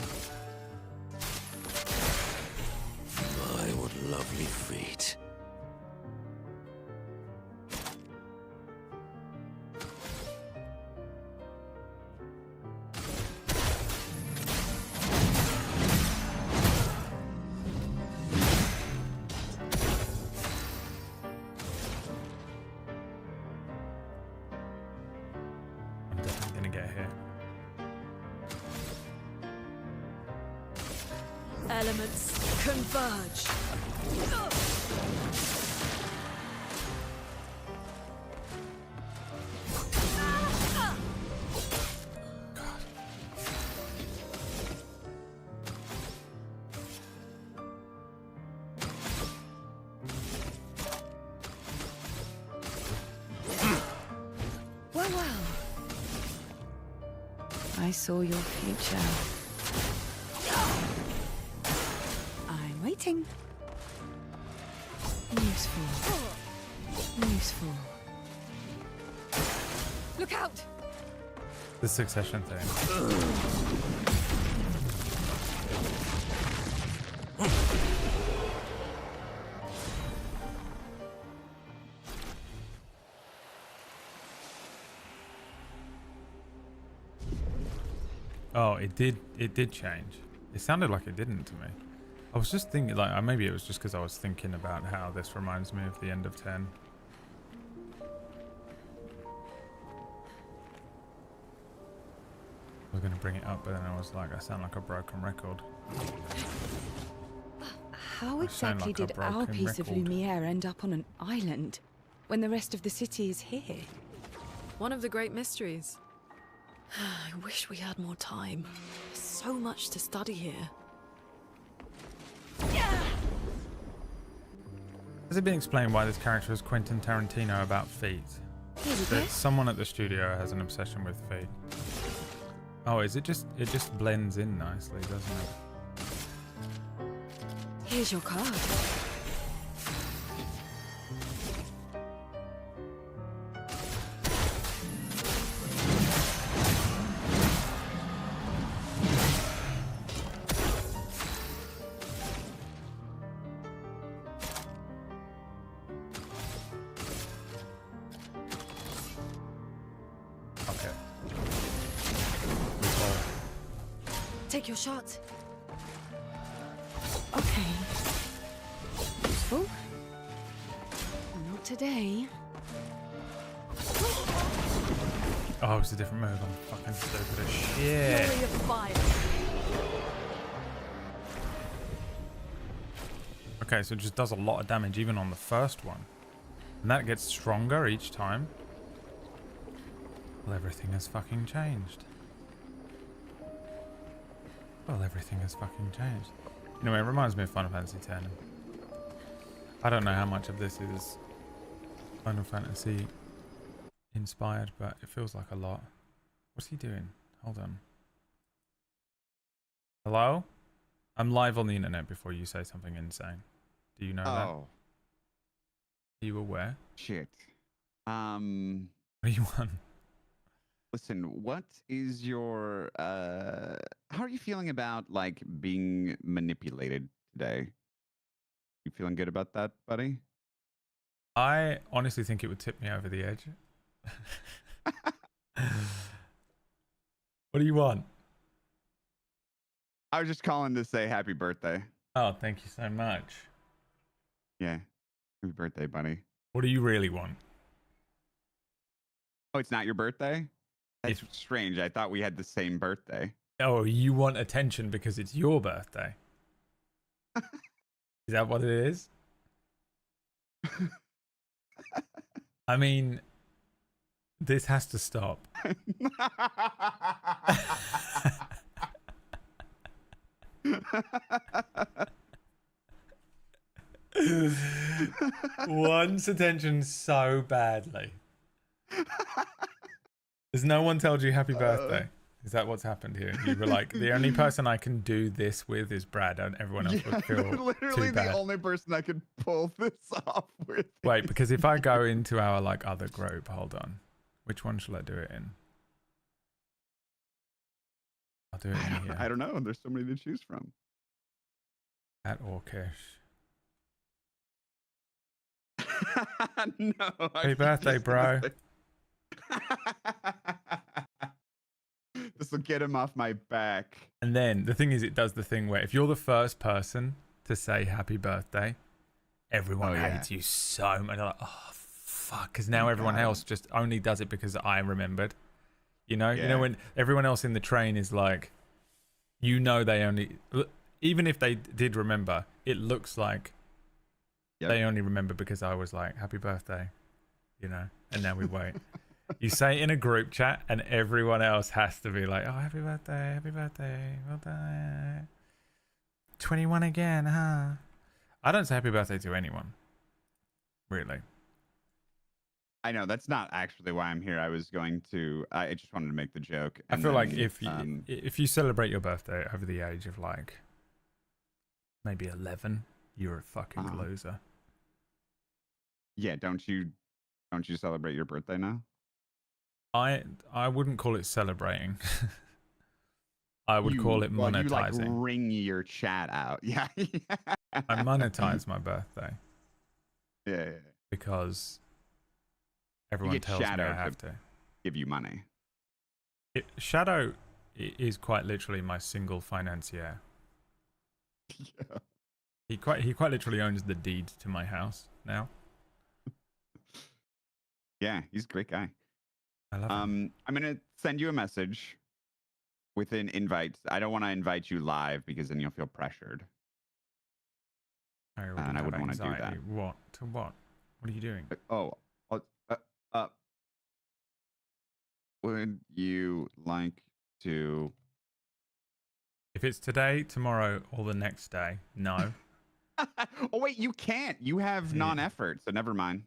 My, what lovely feet. I'm definitely gonna get here. Elements converge. Well, well. I saw your future. I'm waiting. Useful. Useful. Look out! The succession thing. Oh, it did change. It sounded like it didn't to me. I was just thinking, like, maybe it was just because I was thinking about how this reminds me of the end of 10. I was going to bring it up, but then I was like, I sound like a broken record. How exactly did our piece of Lumiere end up on an island when the rest of the city is here? One of the great mysteries. I wish we had more time. There's so much to study here. Has it been explained why this character is Quentin Tarantino about feet? That someone at the studio has an obsession with feet. Oh, is it just blends in nicely, doesn't it? Here's your card. Take your shot. Okay. Useful. Not today. Oh, it's a different move. I'm fucking stupid as shit. Fury of fire. Okay, so it just does a lot of damage even on the first one. And that gets stronger each time. Well, everything has fucking changed. Well, everything has fucking changed. Anyway, it reminds me of Final Fantasy X. I don't know how much of this is Final Fantasy inspired, but it feels like a lot. What's he doing? Hold on. Hello? I'm live on the internet before you say something insane. Do you know that? Oh. Are you aware? Shit. What do you want? Listen, what is your how are you feeling about like being manipulated today? You feeling good about that, buddy? I honestly think it would tip me over the edge. What do you want? I was just calling to say happy birthday. Oh, thank you so much. Yeah. Happy birthday, buddy. What do you really want? Oh, it's not your birthday? That's strange. I thought we had the same birthday. Oh, you want attention because it's your birthday. Is that what it is? I mean, this has to stop. Wants attention so badly. Has no one told you happy birthday? Is that what's happened here? You were like, the only person I can do this with is Brad, and everyone else would feel literally too bad. The only person I could pull this off with. Wait, because if I go into our like other group, hold on. Which one shall I do it in? I'll do it in here. I don't know. There's so many to choose from. At Orkish. No. Happy birthday, bro. This will get him off my back. And then the thing is, it does the thing where if you're the first person to say happy birthday, everyone hates you so much. They're like, oh, fuck. Because now everyone else just only does it because I remembered. You know? You know, when everyone else in the train is like, you know, they only, even if they did remember, it looks like they only remember because I was like, happy birthday. You know? And now we wait. You say it in a group chat, and everyone else has to be like, oh, happy birthday, well done. 21 again, huh? I don't say happy birthday to anyone. Really. I know, that's not actually why I'm here. I was going to, I just wanted to make the joke. I feel like if you celebrate your birthday over the age of like maybe 11, you're a fucking loser. Yeah, don't you celebrate your birthday now? I wouldn't call it celebrating. I would call it monetizing. You like ring your chat out. Yeah. I monetize my birthday. Yeah. Because everyone tells me I have to give you money. Shadow is quite literally my single financier. Yeah. He quite literally owns the deed to my house now. Yeah, he's a great guy. I love him. I'm gonna send you a message with an invite. I don't want to invite you live because then you'll feel pressured. And I wouldn't want to do that. What? To what? What are you doing? Would you like to? If it's today, tomorrow, or the next day, no. Oh wait, you can't. You have non-effort, so never mind.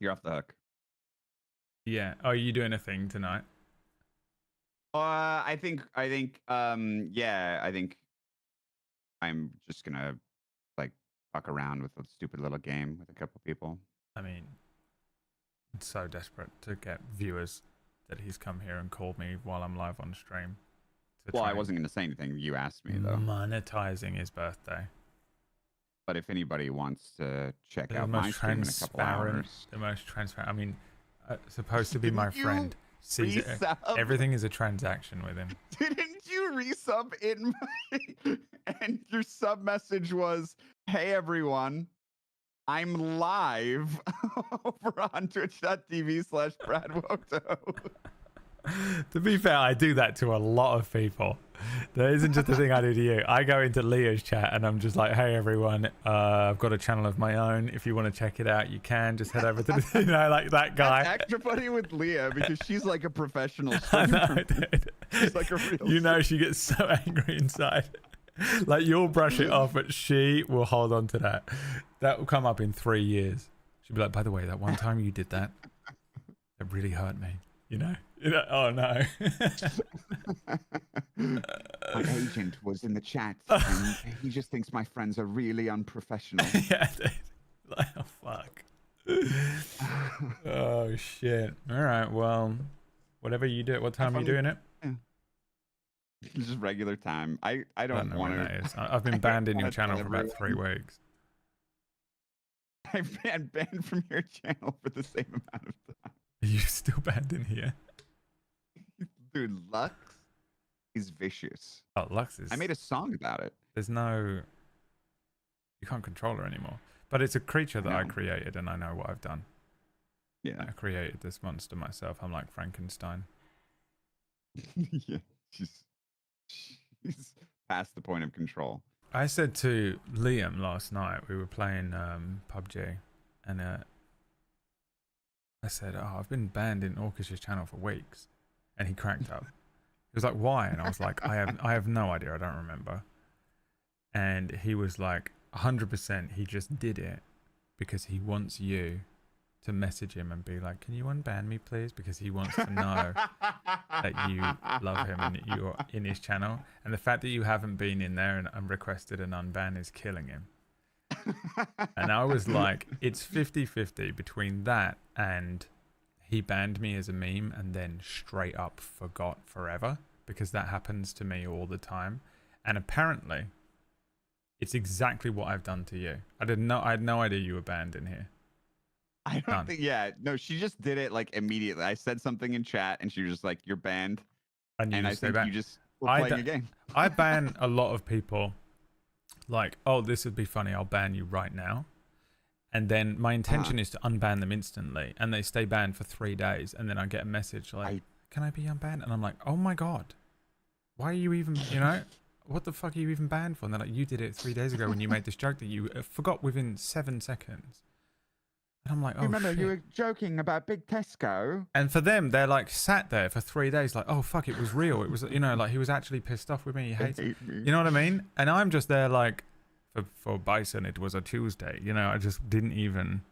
You're off the hook. Yeah. Oh, are you doing a thing tonight? I think I'm just gonna like fuck around with a stupid little game with a couple people. I mean, I'm so desperate to get viewers that he's come here and called me while I'm live on stream. Well, I wasn't gonna say anything. You asked me though. Monetizing his birthday. But if anybody wants to check out my stream in a couple hours, the most transparent. I mean, supposed to be my friend. Sees it, everything is a transaction with him. Didn't you resub in my and your sub message was, hey everyone, I'm live over on twitch.tv/BradWOTO. To be fair, I do that to a lot of people. That isn't just a thing I do to you. I go into Leah's chat and I'm just like, hey everyone, I've got a channel of my own. If you want to check it out, you can. Just head over to the, like that guy. That's extra funny with Leah because she's like a professional streamer. I know, dude. She's like a real you know, she gets so angry inside. Like you'll brush it off, but she will hold on to that. That will come up in 3 years. She'll be like, by the way, that one time you did that, it really hurt me. You know, oh no. My agent was in the chat and he just thinks my friends are really unprofessional. Yeah, dude. Like, oh fuck. Oh shit. All right, well, whatever you do, what time are you doing it? Yeah. Just regular time. I don't know want when that is. I've been banned in your channel for about 3 weeks. I've been banned from your channel for the same amount of time. Are you still banned in here? Dude, Lux is vicious. Oh, Lux is... I made a song about it. There's no... You can't control her anymore. But it's a creature that I created, and I know what I've done. Yeah. I created this monster myself. I'm like Frankenstein. Yeah, she's past the point of control. I said to Liam last night, we were playing PUBG, and I said, "Oh, I've been banned in Orcish's channel for weeks," and he cracked up. He was like, "Why?" And I was like, "I have no idea. I don't remember." And he was like, 100%. He just did it because he wants you to message him and be like, "Can you unban me, please?" Because he wants to know that you love him and you're in his channel. And the fact that you haven't been in there and requested an unban is killing him. And I was like, it's 50-50 between that and he banned me as a meme and then straight up forgot forever, because that happens to me all the time. And apparently it's exactly what I've done to you. I had no idea you were banned in here. I don't think, no, she just did it like immediately. I said something in chat and she was just like, "You're banned." And I think you just were playing a game. I ban a lot of people like, "Oh, this would be funny. I'll ban you right now." And then my intention is to unban them instantly, and they stay banned for 3 days. And then I get a message like, "Can I be unbanned?" And I'm like, "Oh my God, why are you even, what the fuck are you even banned for?" And they're like, "You did it 3 days ago when you made this joke that you forgot within 7 seconds. And I'm like, "Oh, remember, shit." you were joking about Big Tesco. And for them, they're like sat there for 3 days like, "Oh, fuck, it was real. It was, like he was actually pissed off with me. He hates me." You know what I mean? And I'm just there like, for Bison, it was a Tuesday. I just didn't even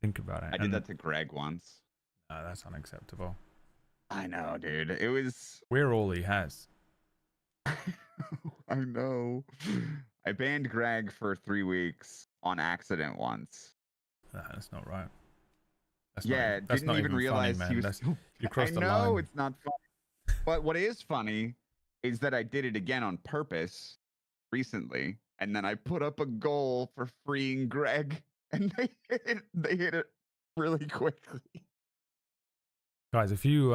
think about it. I did that to Greg once. No, that's unacceptable. I know, dude. It was... We're all he has. I know. I banned Greg for 3 weeks on accident once. Nah, that's not right. That's not even realize funny, he was... You crossed the line. I know, it's not funny. But what is funny is that I did it again on purpose recently, and then I put up a goal for freeing Greg, and they hit it really quickly. Guys, if you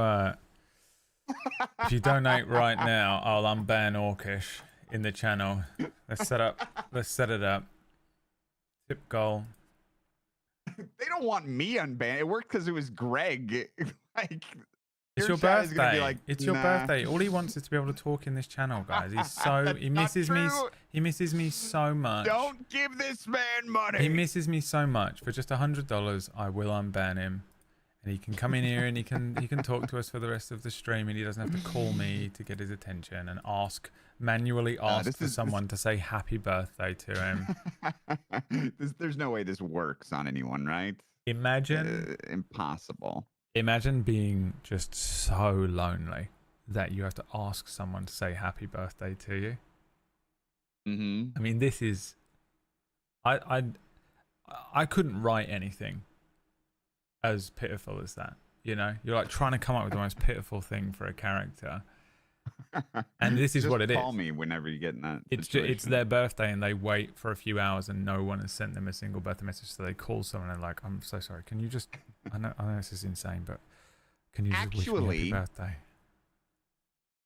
donate right now, I'll unban Orcish in the channel. Let's set it up. Tip goal. They don't want me unbanned. It worked because it was Greg. Like, it's your birthday. It's your birthday. All he wants is to be able to talk in this channel, guys. He misses me. He misses me so much. Don't give this man money. He misses me so much. For just $100, I will unban him, and he can come in here and he can talk to us for the rest of the stream, and he doesn't have to call me to get his attention and manually ask for someone to say happy birthday to him. There's no way this works on anyone, right? Imagine impossible. Imagine being just so lonely that you have to ask someone to say happy birthday to you. I mean, this is... I couldn't write anything as pitiful as that. You're like trying to come up with the most pitiful thing for a character. And this is just what it is. Call me whenever you get in that It's their birthday and they wait for a few hours and no one has sent them a single birthday message. So they call someone and like, "I'm so sorry. Can you just... I know this is insane, but can you just wish me happy birthday?"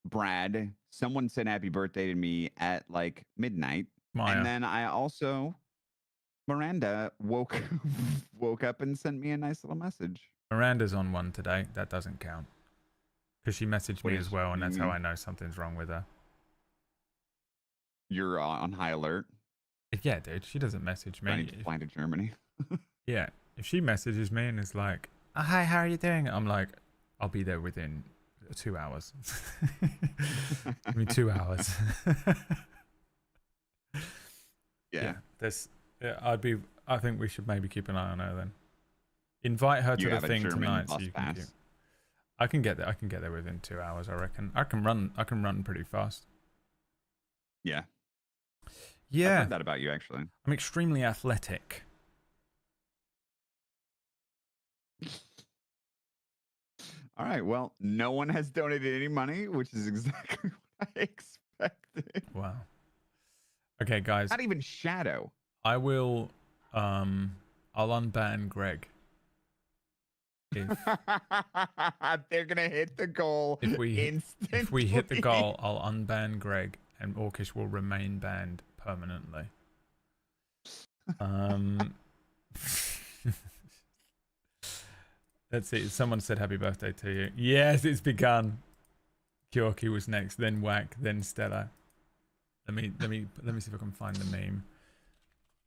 Brad, someone said happy birthday to me at like midnight. Maya. And then Miranda woke up and sent me a nice little message. Miranda's on one today. That doesn't count. Because she messaged me as well, and that's how I know something's wrong with her. You're on high alert? Yeah, dude. She doesn't message me. I need to fly to Germany. Yeah. If she messages me and is like, "Oh, hi, how are you doing?" I'm like, "I'll be there within 2 hours." I mean, 2 hours. Yeah. I think we should maybe keep an eye on her then. Invite her to the thing tonight so you can keep... I can get there within 2 hours, I reckon. I can run pretty fast. Yeah. Yeah. I've heard that about you, actually. I'm extremely athletic. All right. Well, no one has donated any money, which is exactly what I expected. Wow. Okay, guys. Not even Shadow. I will I'll unban Greg. They're gonna hit the goal. If we instantly. hit the goal, I'll unban Greg, and Orcish will remain banned permanently. Let's see. Someone said happy birthday to you. Yes, it's begun. Kyorki was next, then Whack, then Stella. Let me see if I can find the meme.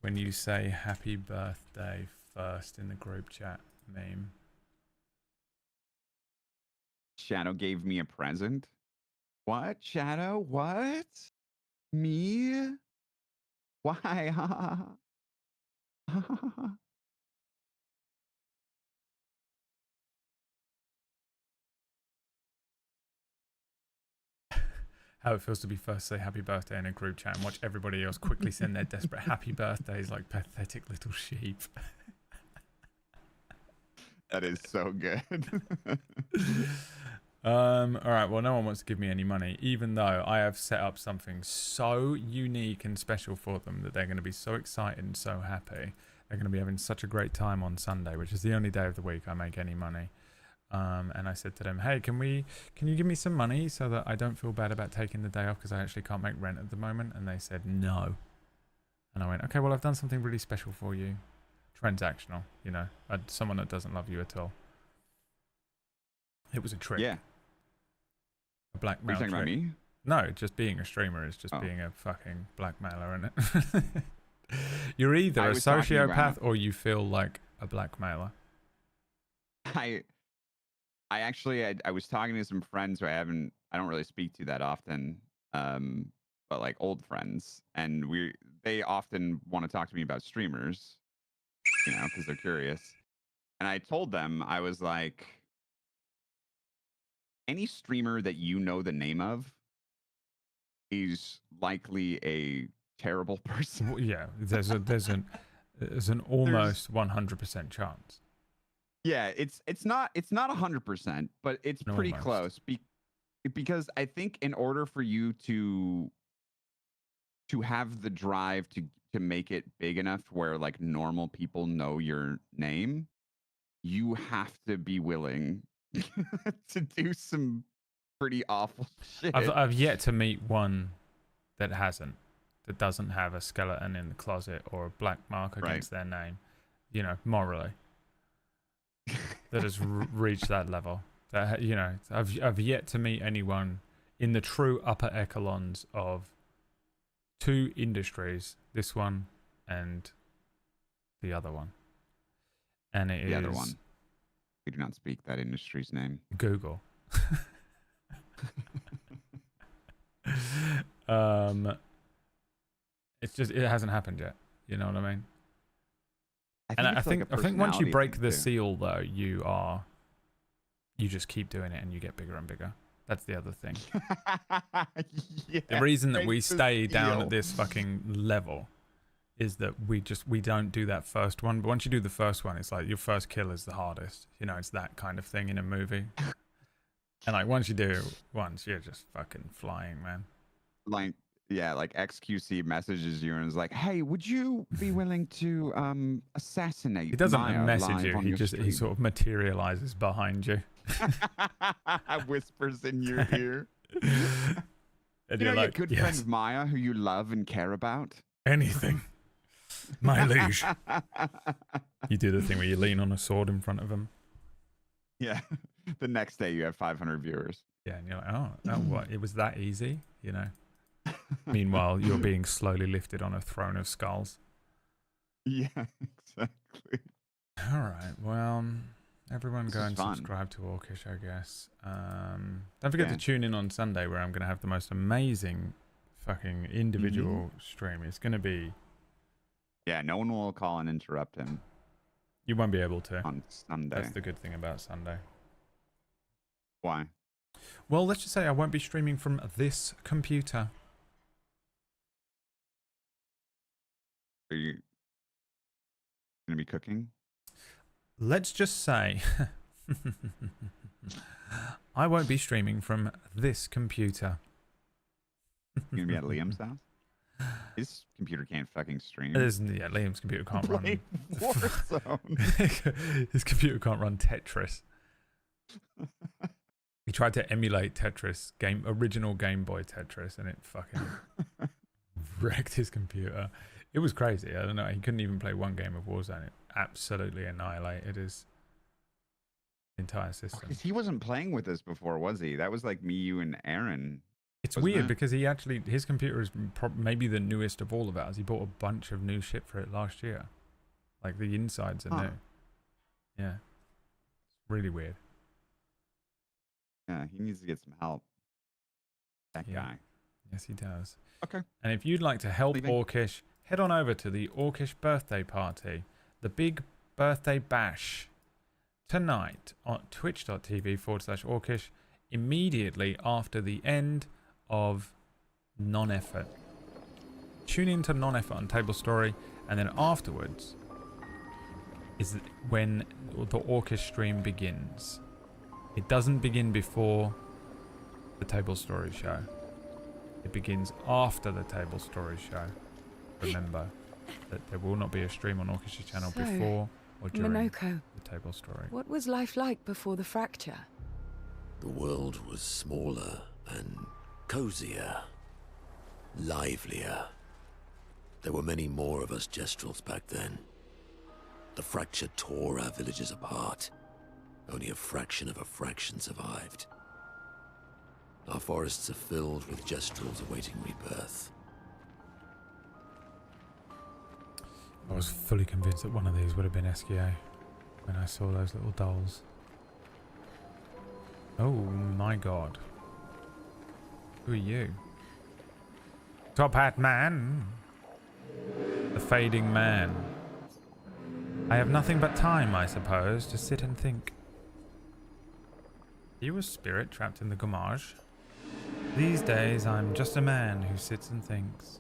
When you say happy birthday first in the group chat meme. Shadow gave me a present. What? Shadow? What? Me? Why? How it feels to be first to say happy birthday in a group chat and watch everybody else quickly send their desperate happy birthdays like pathetic little sheep. That is so good. Alright, well, no one wants to give me any money, even though I have set up something so unique and special for them that they're going to be so excited and so happy. They're going to be having such a great time on Sunday, which is the only day of the week I make any money. And I said to them, hey, can you give me some money so that I don't feel bad about taking the day off because I actually can't make rent at the moment? And they said no. And I went, okay, well, I've done something really special for you. Transactional, you know, someone that doesn't love you at all. It was a trick. Yeah. A blackmail Are you talking trick. about me? No, just being a streamer is just being a fucking blackmailer, isn't it? You're either a sociopath or you feel like a blackmailer. I actually I was talking to some friends who I don't really speak to that often, but like old friends, and they often want to talk to me about streamers, you know, because they're curious. And I told them, I was like, any streamer that you know the name of is likely a terrible person. Well, yeah, there's an almost 100% chance. Yeah, it's not 100%, but it's pretty close. Because I think in order for you to have the drive to make it big enough where like normal people know your name, you have to be willing to do some pretty awful shit. I've yet to meet one that doesn't have a skeleton in the closet or a black mark against their name, you know, morally. That has reached that level. That, you know, I've yet to meet anyone in the true upper echelons of two industries, this one and the other one. And it is the other one. We do not speak that industry's name. Google. It's just, it hasn't happened yet. You know what I mean? I think once you break the seal, though, you just keep doing it and you get bigger and bigger. That's the other thing. Yeah, the reason that we stay down at this fucking level is that we don't do that first one. But once you do the first one, it's like your first kill is the hardest. You know, it's that kind of thing in a movie. And like once you do it once, you're just fucking flying, man. Like, yeah, like XQC messages you and is like, hey, would you be willing to assassinate He doesn't Maya message you, he sort of materializes behind you. Whispers in your ear. And you know, like, your good friend Maya, who you love and care about? Anything. My liege. You do the thing where you lean on a sword in front of him. Yeah. The next day you have 500 viewers. Yeah, and you're like, oh, what? It was that easy, you know? Meanwhile, you're being slowly lifted on a throne of skulls. Yeah, exactly. All right, well, everyone go and subscribe to Orcish, I guess. Don't forget to tune in on Sunday where I'm going to have the most amazing fucking individual stream. It's going to be... Yeah, no one will call and interrupt him. You won't be able to. On Sunday. That's the good thing about Sunday. Why? Well, let's just say I won't be streaming from this computer. Are you going to be cooking? Let's just say I won't be streaming from this computer. You going to be at Liam's house? His computer can't fucking stream. Yeah, Liam's computer can't run. Play Warzone. His computer can't run Tetris. He tried to emulate Tetris, original Game Boy Tetris, and it fucking wrecked his computer. It was crazy. I don't know. He couldn't even play one game of Warzone. It absolutely annihilated his entire system. Because he wasn't playing with us before, was he? That was like me, you, and Aaron. It's weird because his computer is maybe the newest of all of ours. He bought a bunch of new shit for it last year. Like the insides are new. Yeah. It's really weird. Yeah, he needs to get some help. That guy. Yes, he does. Okay. And if you'd like to help Orcish, head on over to the Orcish birthday party, the big birthday bash, tonight on twitch.tv/Orcish, immediately after the end of Non-Effort. Tune into Non-Effort on Table Story, and then afterwards is when the Orcish stream begins. It doesn't begin before the Table Story show. It begins after the Table Story show. Remember that there will not be a stream on Orcish's channel before or during Monoko, the Table Story. what was life like before the fracture? The world was smaller and cozier, livelier. There were many more of us Gestrels back then. The fracture tore our villages apart. Only a fraction of a fraction survived. Our forests are filled with Gestrels awaiting rebirth. I was fully convinced that one of these would have been SKA when I saw those little dolls. Oh my god. Who are you? Top Hat Man. The Fading Man. I have nothing but time, I suppose, to sit and think. Are you a spirit trapped in the Gommage? These days, I'm just a man who sits and thinks.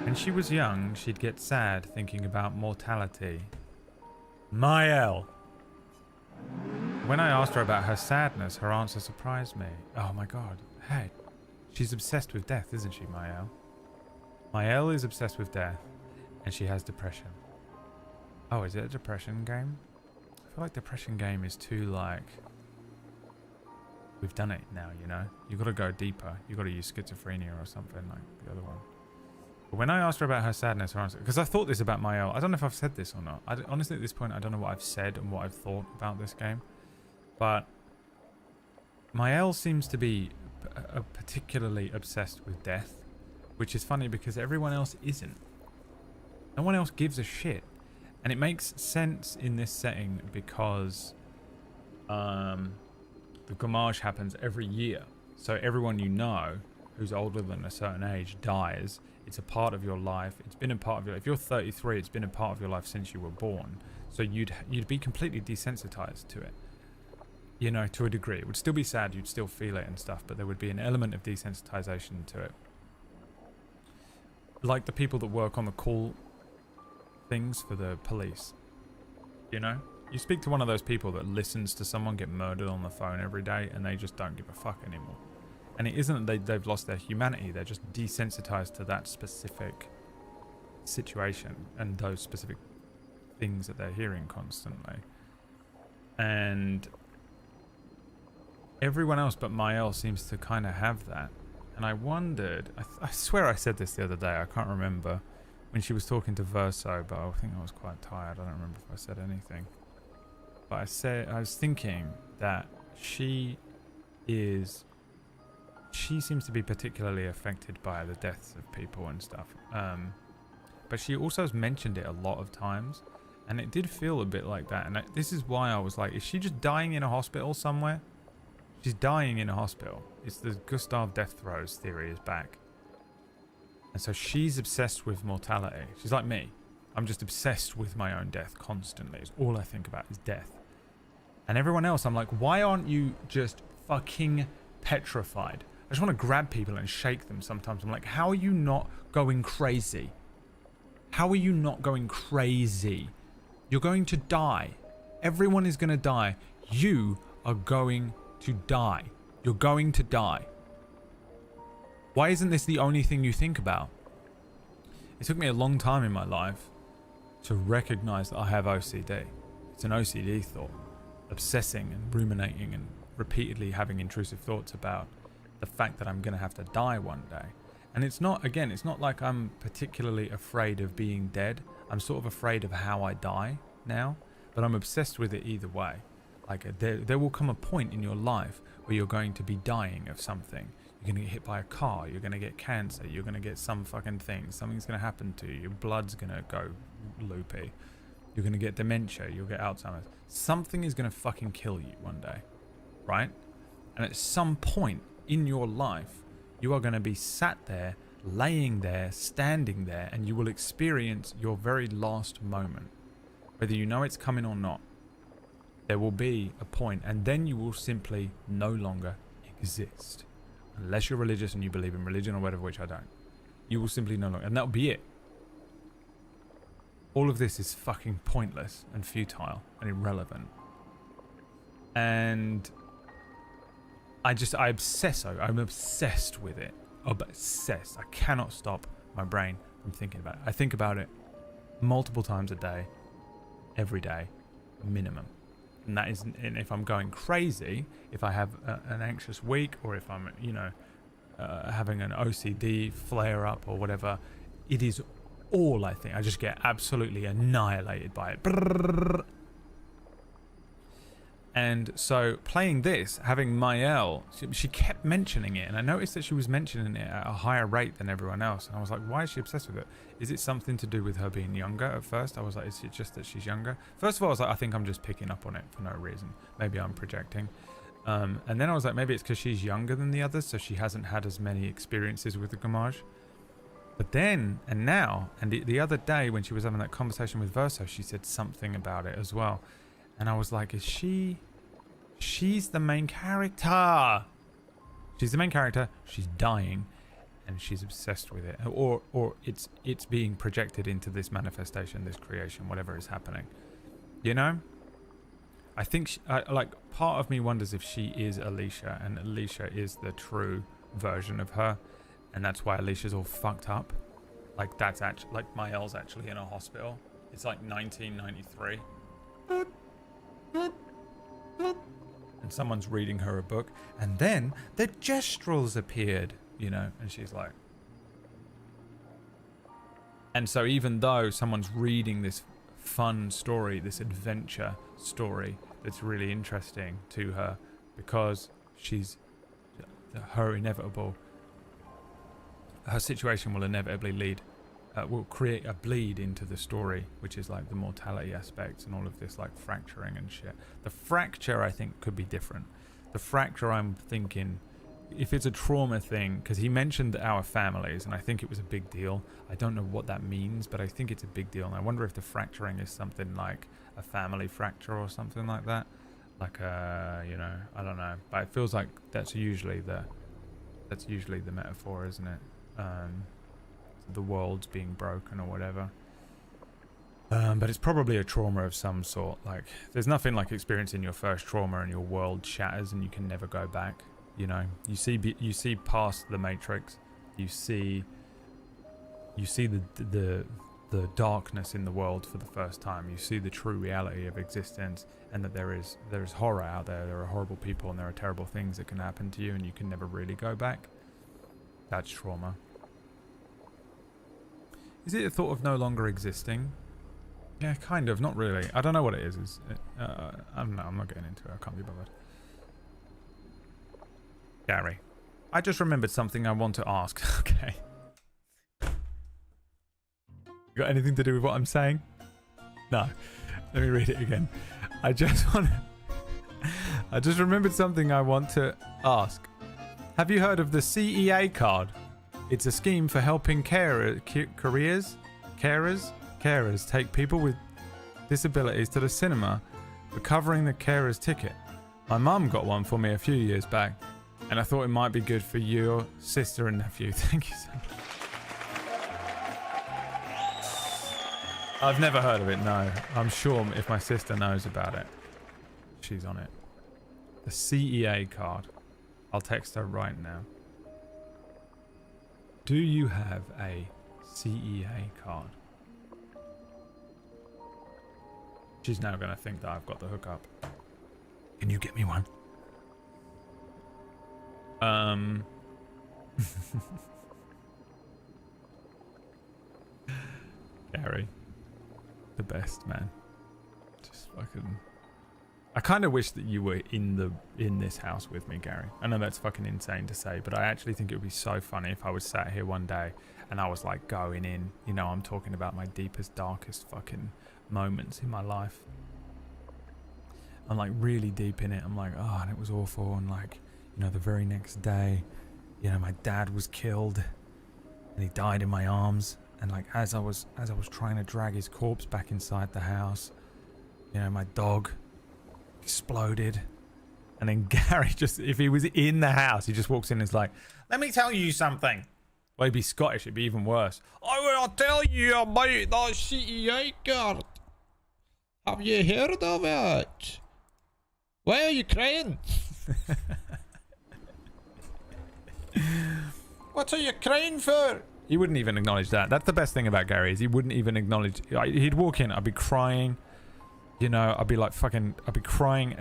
When she was young, she'd get sad thinking about mortality. Mael. When I asked her about her sadness, her answer surprised me. Oh my god. Hey, she's obsessed with death, isn't she, Mael? Mael is obsessed with death, and she has depression. Oh, is it a depression game? I feel like depression game is too like... We've done it now, you know? You gotta go deeper. You gotta use schizophrenia or something like the other one. But when I asked her about her sadness, her answer... Because I thought this about Mael. I don't know if I've said this or not. Honestly, at this point, I don't know what I've said and what I've thought about this game. But Mael seems to be particularly obsessed with death, which is funny because everyone else isn't. No one else gives a shit. And it makes sense in this setting because the Gommage happens every year. So everyone you know who's older than a certain age dies. It's a part of your life. It's been a part of your life. If you're 33, it's been a part of your life since you were born. So you'd be completely desensitized to it. You know, to a degree. It would still be sad, you'd still feel it and stuff, but there would be an element of desensitization to it. Like the people that work on the call things for the police. You know? You speak to one of those people that listens to someone get murdered on the phone every day and they just don't give a fuck anymore. And it isn't that they've lost their humanity, they're just desensitized to that specific situation and those specific things that they're hearing constantly. And everyone else but Mael seems to kind of have that. And I wondered, I swear I said this the other day, I can't remember, when she was talking to Verso, but I think I was quite tired, I don't remember if I said anything. But I was thinking that she seems to be particularly affected by the deaths of people and stuff. But she also has mentioned it a lot of times, and it did feel a bit like that. And this is why I was like, is she just dying in a hospital somewhere? She's dying in a hospital. It's the Gustav death throes theory is back. And so she's obsessed with mortality. She's like me. I'm just obsessed with my own death constantly. It's all I think about is death. And everyone else, I'm like, why aren't you just fucking petrified? I just want to grab people and shake them sometimes. I'm like, how are you not going crazy? How are you not going crazy? You're going to die. Everyone is going to die. You are going to die. You're going to die. Why isn't this the only thing you think about? It took me a long time in my life to recognize that I have OCD. It's an OCD thought. Obsessing and ruminating and repeatedly having intrusive thoughts about the fact that I'm going to have to die one day. And it's not, again, it's not like I'm particularly afraid of being dead. I'm sort of afraid of how I die now, but I'm obsessed with it either way. Like there will come a point in your life where you're going to be dying of something. You're going to get hit by a car, you're going to get cancer, you're going to get some fucking thing, something's going to happen to you, your blood's going to go loopy, you're going to get dementia, you'll get Alzheimer's. Something is going to fucking kill you one day, right? And at some point in your life, you are going to be sat there, laying there, standing there, and you will experience your very last moment. Whether you know it's coming or not, there will be a point, and then you will simply no longer exist. Unless you're religious and you believe in religion or whatever, which I don't. You will simply no longer, and that'll be it. All of this is fucking pointless and futile and irrelevant. And I'm obsessed with it. Obsessed. I cannot stop my brain from thinking about it. I think about it multiple times a day, every day, minimum. And that is, and if I'm going crazy, if I have an anxious week, or if I'm, having an OCD flare up or whatever, it is all I think. I just get absolutely annihilated by it. And so playing this, having Maëlle, she kept mentioning it, and I noticed that she was mentioning it at a higher rate than everyone else. And I was like, why is she obsessed with it? Is it something to do with her being younger at first? I was like, is it just that she's younger? First of all, I was like, I think I'm just picking up on it for no reason. Maybe I'm projecting. And then I was like, maybe it's because she's younger than the others, so she hasn't had as many experiences with the Gamage. But then, and now, and the other day when she was having that conversation with Verso, she said something about it as well. And I was like, she's the main character. She's the main character. She's dying, and she's obsessed with it. Or it's being projected into this manifestation, this creation, whatever is happening. You know? I think, part of me wonders if she is Alicia, and Alicia is the true version of her. And that's why Alicia's all fucked up. Like, that's actually, like, Maëlle's actually in a hospital. It's like 1993. And someone's reading her a book, and then the Gestrels appeared, and she's like, and so even though someone's reading this fun story, this adventure story that's really interesting to her, because she's her situation will inevitably lead will create a bleed into the story, which is like the mortality aspects and all of this like fracturing and shit. The fracture, I think, could be different. The fracture, I'm thinking, if it's a trauma thing, because he mentioned our families, and I think it was a big deal. I don't know what that means, but I think it's a big deal. And I wonder if the fracturing is something like a family fracture or something like that. Like I don't know. But it feels like that's usually the metaphor, isn't it? The world's being broken or whatever. But it's probably a trauma of some sort. Like, there's nothing like experiencing your first trauma and your world shatters and you can never go back. You see past the Matrix. You see the darkness in the world for the first time. You see the true reality of existence, and that there is horror out there. There are horrible people and there are terrible things that can happen to you, and you can never really go back. That's trauma. Is it a thought of no longer existing? Yeah, kind of. Not really. I don't know what it is. I don't know. I'm not getting into it. I can't be bothered. Gary, I just remembered something I want to ask. Okay. Got anything to do with what I'm saying? No. Let me read it again. I just remembered something I want to ask. Have you heard of the CEA card? It's a scheme for helping carers take people with disabilities to the cinema for covering the carer's ticket. My mum got one for me a few years back, and I thought it might be good for your sister and nephew. Thank you so much. I've never heard of it, no. I'm sure if my sister knows about it, she's on it. The CEA card. I'll text her right now. Do you have a CEA card? She's now going to think that I've got the hookup. Can you get me one? Gary. The best, man. Just fucking... I kind of wish that you were in this house with me, Gary. I know that's fucking insane to say, but I actually think it would be so funny if I was sat here one day and I was like going in, you know, I'm talking about my deepest, darkest fucking moments in my life. I'm like really deep in it. I'm like, oh, and it was awful. And like, you know, the very next day, you know, my dad was killed and he died in my arms. And like, as I was trying to drag his corpse back inside the house, you know, my dog exploded. And then Gary just, if he was in the house, he just walks in and is like, let me tell you something. Well, he'd be Scottish, it'd be even worse. I will tell you about the CEA card. Have you heard of it? Why are you crying? What are you crying for? He wouldn't even acknowledge that. That's the best thing about Gary, is he wouldn't even acknowledge. He'd walk in, I'd be crying. You know, I'd be like fucking, I'd be crying.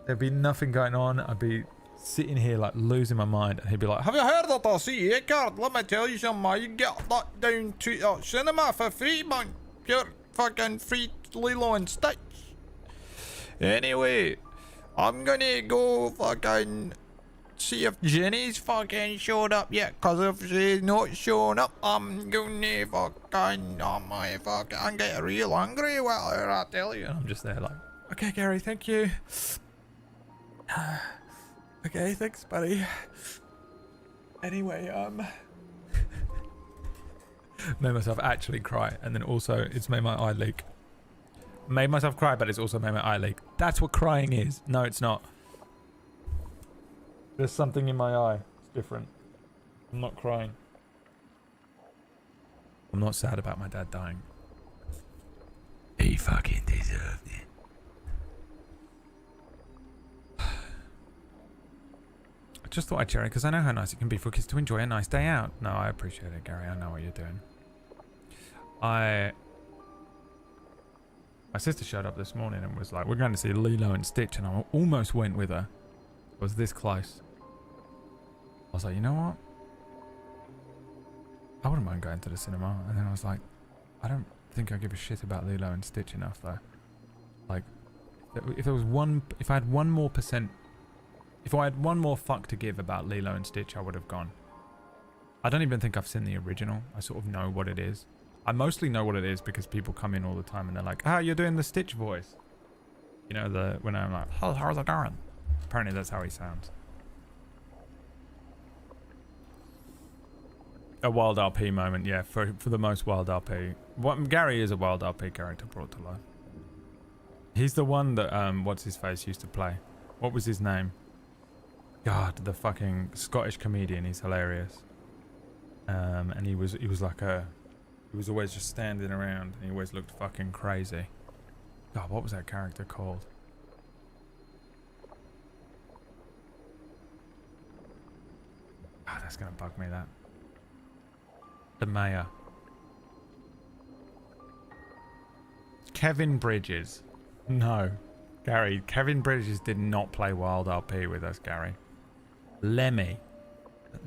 There'd be nothing going on. I'd be sitting here like losing my mind. And he'd be like, have you heard of the CEA card? Let me tell you something. You get that down to cinema for free, man. Pure fucking free Lilo and Stitch. Anyway, I'm gonna go fucking see if Jenny's fucking showed up yet. Cause if she's not showing up, I'm gonna fucking, I'm get real angry while I tell you. And I'm just there like, okay, Gary, thank you. Okay, thanks, buddy. Anyway, made myself actually cry, and then also it's made my eye leak. Made myself cry, but it's also made my eye leak. That's what crying is. No, it's not. There's something in my eye. It's different. I'm not crying. I'm not sad about my dad dying. He fucking deserved it. I just thought I'd share it because I know how nice it can be for kids to enjoy a nice day out. No, I appreciate it, Gary. I know what you're doing. My sister showed up this morning and was like, we're going to see Lilo and Stitch, and I almost went with her. I was this close. I was like, you know what? I wouldn't mind going to the cinema. And then I was like, I don't think I give a shit about Lilo and Stitch enough though. Like, if there was if I had one more fuck to give about Lilo and Stitch, I would have gone. I don't even think I've seen the original. I sort of know what it is. I mostly know what it is because people come in all the time and they're like, ah, you're doing the Stitch voice. You know, when I'm like, oh, how's it going? Apparently that's how he sounds. A wild RP moment, yeah, for the most wild RP. Gary is a wild RP character brought to life. He's the one that, what's his face used to play. What was his name? God, the fucking Scottish comedian. He's hilarious. And he was like he was always just standing around and he always looked fucking crazy. God, what was that character called? Ah, that's gonna bug me, that. The mayor. Kevin Bridges. No. Gary, Kevin Bridges did not play Wild RP with us, Gary. Lemmy,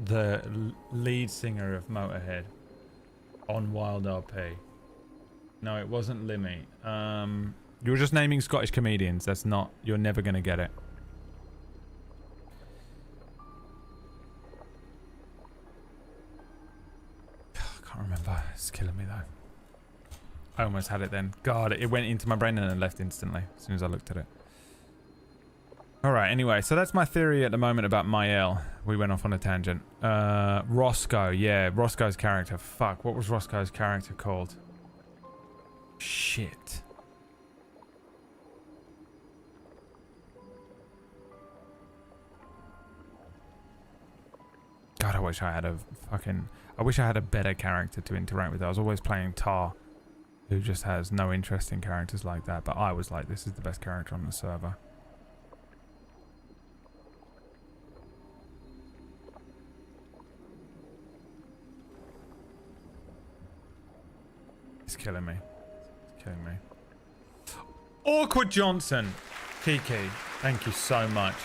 the lead singer of Motorhead on Wild RP. No, it wasn't Lemmy. You were just naming Scottish comedians. That's not... You're never going to get it. I can't remember. It's killing me, though. I almost had it then. God, it went into my brain and then left instantly as soon as I looked at it. Alright, anyway, so that's my theory at the moment about Mael. We went off on a tangent. Roscoe, yeah, Roscoe's character. Fuck, what was Roscoe's character called? Shit. God, I wish I had a better character to interact with. I was always playing Tar, who just has no interest in characters like that, but I was like, this is the best character on the server. It's killing me. It's killing me. Awkward Johnson. Kiki, thank you so much.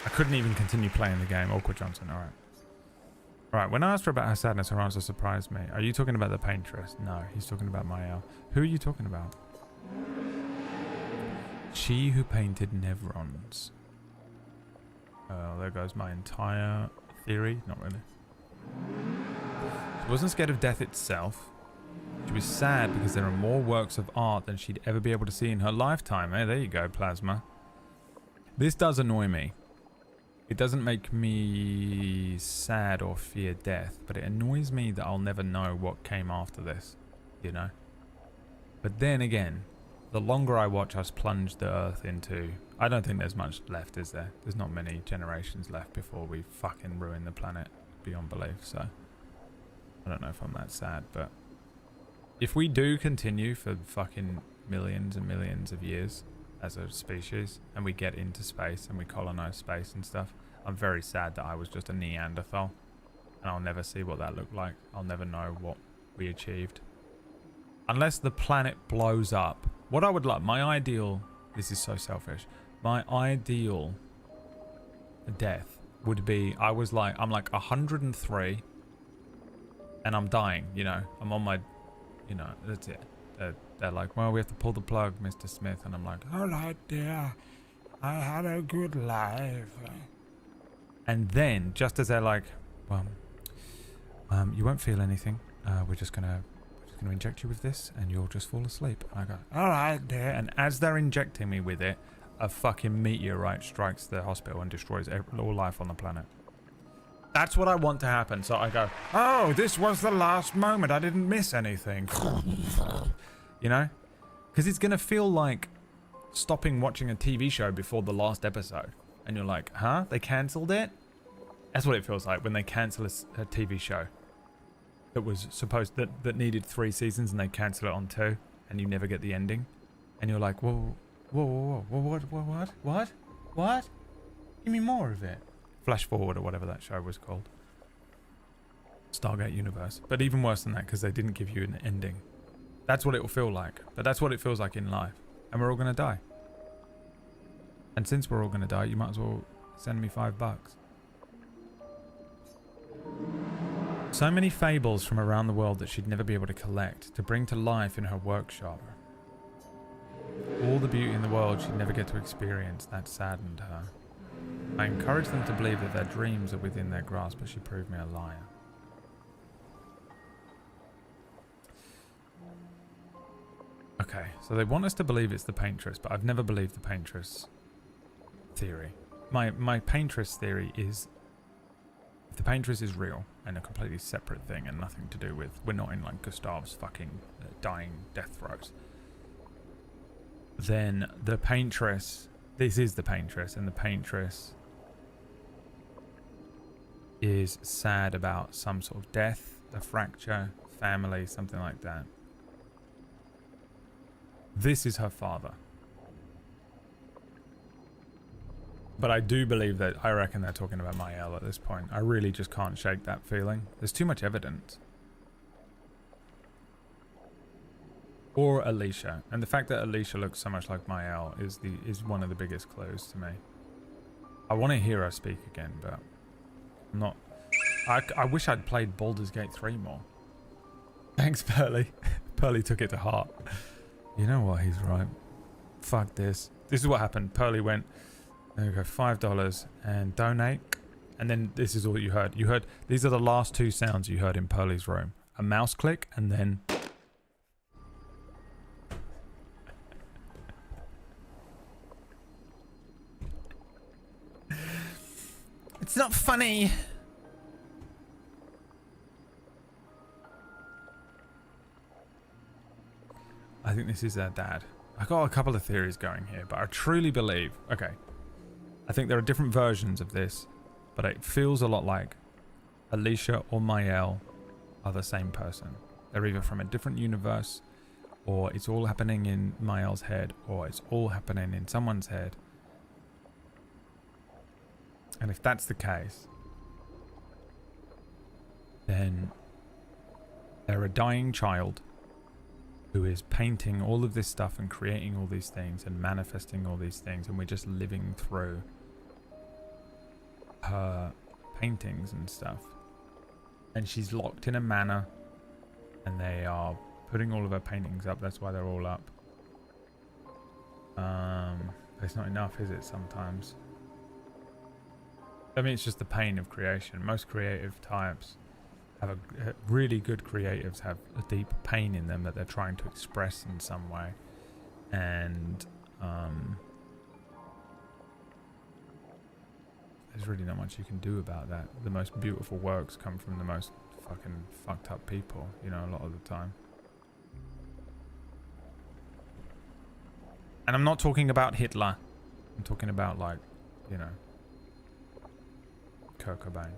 I couldn't even continue playing the game. Awkward Johnson, alright. Alright, when I asked her about her sadness, her answer surprised me. Are you talking about the paintress? No, he's talking about Mael. Who are you talking about? She who painted Nevrons. Oh, there goes my entire theory. Not really. She wasn't scared of death itself. She was sad because there are more works of art than she'd ever be able to see in her lifetime. Hey, there you go, Plasma. This does annoy me. It doesn't make me sad or fear death, but it annoys me that I'll never know what came after this, you know? But then again, the longer I watch us plunge the Earth into... I don't think there's much left, is there? There's not many generations left before we fucking ruin the planet beyond belief, so... I don't know if I'm that sad, but... If we do continue for fucking millions and millions of years as a species, and we get into space and we colonize space and stuff, I'm very sad that I was just a Neanderthal, and I'll never see what that looked like. I'll never know what we achieved. Unless the planet blows up. What I would like, my ideal, this is so selfish, my ideal death would be, I'm like 103 and I'm dying, you know, I'm on my, you know, that's it. They're like, well, we have to pull the plug, Mr. Smith. And I'm like, all right, dear, I had a good life. And then, just as they're like, well, you won't feel anything. We're just gonna inject you with this, and you'll just fall asleep. And I go, all right, dear. And as they're injecting me with it, a fucking meteorite strikes the hospital and destroys all life on the planet. That's what I want to happen. So I go, oh, this was the last moment. I didn't miss anything. You know? Because it's going to feel like stopping watching a TV show before the last episode. And you're like, huh? They cancelled it? That's what it feels like when they cancel a TV show that was supposed that needed 3 seasons and they cancel it on 2 and you never get the ending. And you're like, whoa, what? Give me more of it. Flash Forward or whatever that show was called. Stargate Universe. But even worse than that because they didn't give you an ending. That's what it will feel like. But that's what it feels like in life. And we're all going to die. And since we're all going to die, you might as well send me $5. So many fables from around the world that she'd never be able to collect, to bring to life in her workshop. All the beauty in the world she'd never get to experience, that saddened her. I encouraged them to believe that their dreams are within their grasp, but she proved me a liar. Okay, so they want us to believe it's the paintress, but I've never believed the paintress theory. My paintress theory is, if the paintress is real and a completely separate thing and nothing to do with, we're not in like Gustave's fucking dying death throes, then the paintress, this is the paintress, and the paintress is sad about some sort of death, a fracture, family, something like that. This is her father. But I do believe that, I reckon they're talking about Mael at this point. I really just can't shake that feeling. There's too much evidence. Or Alicia. And the fact that Alicia looks so much like Mael is one of the biggest clues to me. I want to hear her speak again, but I'm not... I wish I'd played Baldur's Gate 3 more. Thanks, Pearly. Pearly took it to heart. You know what? He's right. Fuck this. This is what happened. Pearly went, there we go, $5 and donate. And then this is all you heard. You heard, these are the last 2 sounds you heard in Pearly's room. A mouse click and then... It's not funny. I think this is their dad. I got a couple of theories going here, but I truly believe... Okay. I think there are different versions of this, but it feels a lot like Alicia or Mael are the same person. They're either from a different universe, or it's all happening in Mael's head, or it's all happening in someone's head. And if that's the case, then they're a dying child who is painting all of this stuff and creating all these things and manifesting all these things, and we're just living through her paintings and stuff. And she's locked in a manor, and they are putting all of her paintings up. That's why they're all up. It's not enough, is it, sometimes? I mean, it's just the pain of creation. Most creative types have really good creatives have a deep pain in them that they're trying to express in some way. And there's really not much you can do about that. The most beautiful works come from the most fucking fucked up people, you know, a lot of the time. And I'm not talking about Hitler. I'm talking about, like, you know, Kurt Cobain.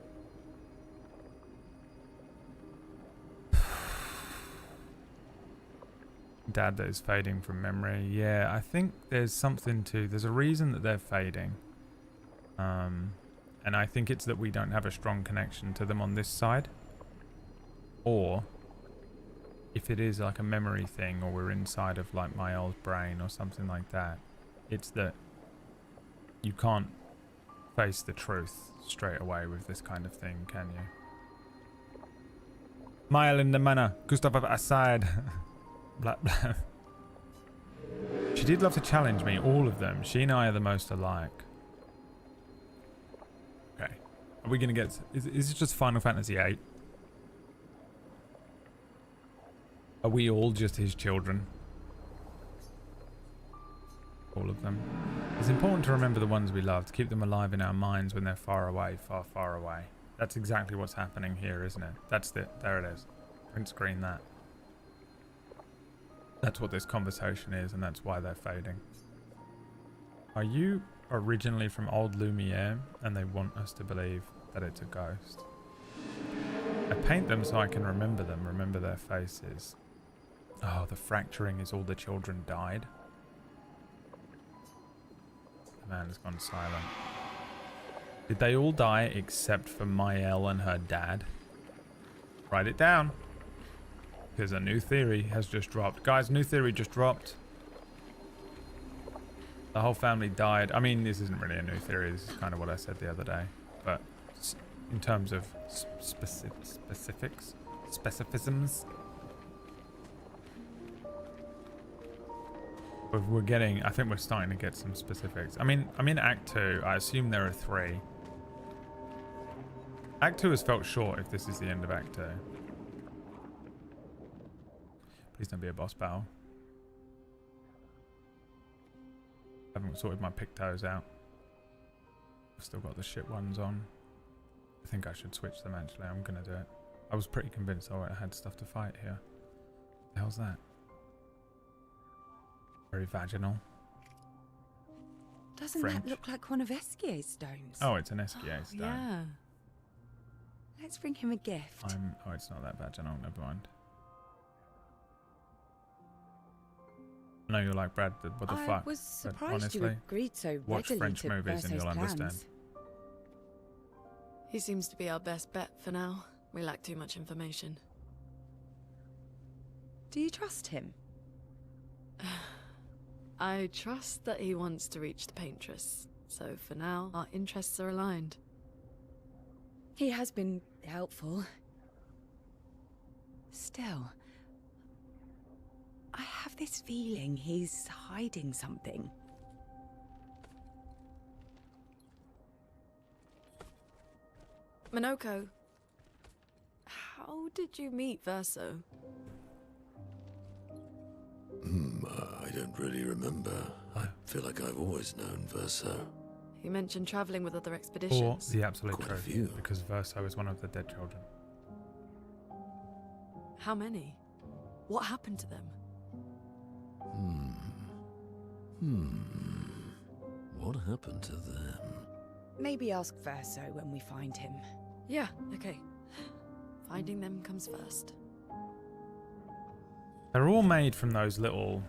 Dad that is fading from memory. Yeah, I think there's something to... There's a reason that they're fading. And I think it's that we don't have a strong connection to them on this side. Or... if it is like a memory thing, or we're inside of like my old brain or something like that, it's that you can't face the truth straight away with this kind of thing, can you? Mile in the manor, Gustav aside. Blah, blah. She did love to challenge me, all of them. She and I are the most alike. Okay. Are we gonna get... Is it just Final Fantasy VIII? Are we all just his children? All of them. It's important to remember the ones we love, to keep them alive in our minds when they're far away, far, far away. That's exactly what's happening here, isn't it? That's it. There it is. Print screen that. That's what this conversation is, and that's why they're fading. Are you originally from old Lumiere, and they want us to believe that it's a ghost? I paint them so I can remember them, remember their faces. Oh, the fracturing is all the children died. The man has gone silent. Did they all die except for Mael and her dad? Write it down. Because a new theory has just dropped. Guys, new theory just dropped. The whole family died. I mean, this isn't really a new theory. This is kind of what I said the other day. But in terms of specificisms, we're getting... I think we're starting to get some specifics. I mean, I'm in Act 2. I assume there are 3. Act 2 has felt short if this is the end of Act 2. Please don't be a boss battle. I haven't sorted my pictos out. I've still got the shit ones on. I think I should switch them actually. I'm gonna do it. I was pretty convinced I had stuff to fight here. What the hell's that? Very vaginal. Doesn't French. that look like one of Esquier's stones? Oh, it's an Esquier stone. Yeah. Let's bring him a gift. Oh, it's not that vaginal. Never mind. I know you're like, Brad, what the fuck? I was surprised honestly, you agreed so watch readily French to movies and Verso's you'll plans. understand. He seems to be our best bet for now. We lack too much information. Do you trust him? I trust that he wants to reach the Paintress. So for now, our interests are aligned. He has been helpful. Still, I have this feeling he's hiding something. Minoko, how did you meet Verso? I don't really remember. I feel like I've always known Verso. You mentioned traveling with other expeditions. Or the absolute Quite a truth, few. because Verso is one of the dead children. How many? What happened to them? What happened to them? Maybe ask Verso when we find him. Yeah, okay. Finding them comes first. They're all made from those little...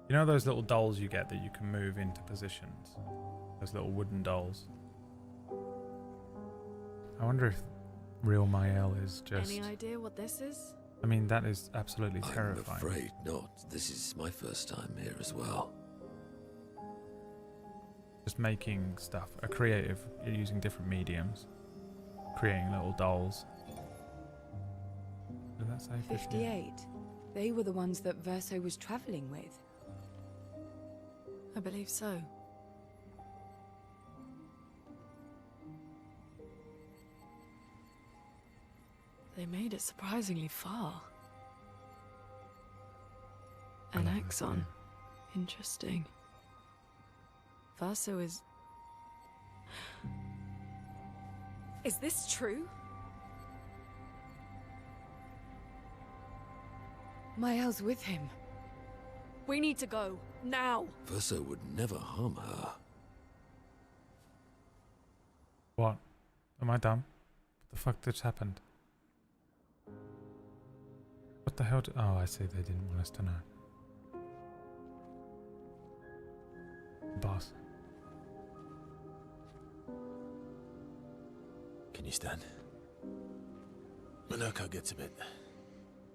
You know those little dolls you get that you can move into positions? Those little wooden dolls. I wonder if real Mael is just... Any idea what this is? I mean, that is absolutely terrifying. I'm afraid not. This is my first time here as well. Just making stuff, a creative, using different mediums, creating little dolls. Did that say 58? They were the ones that Verso was traveling with. I believe so. They made it surprisingly far. An axon. Interesting. Verso is... Is this true? Mael's with him. We need to go. Now. Verso would never harm her. What? Am I dumb? What the fuck just happened? What the hell? Oh, I see. They didn't want us to know. Boss. Can you stand? Minoko gets a bit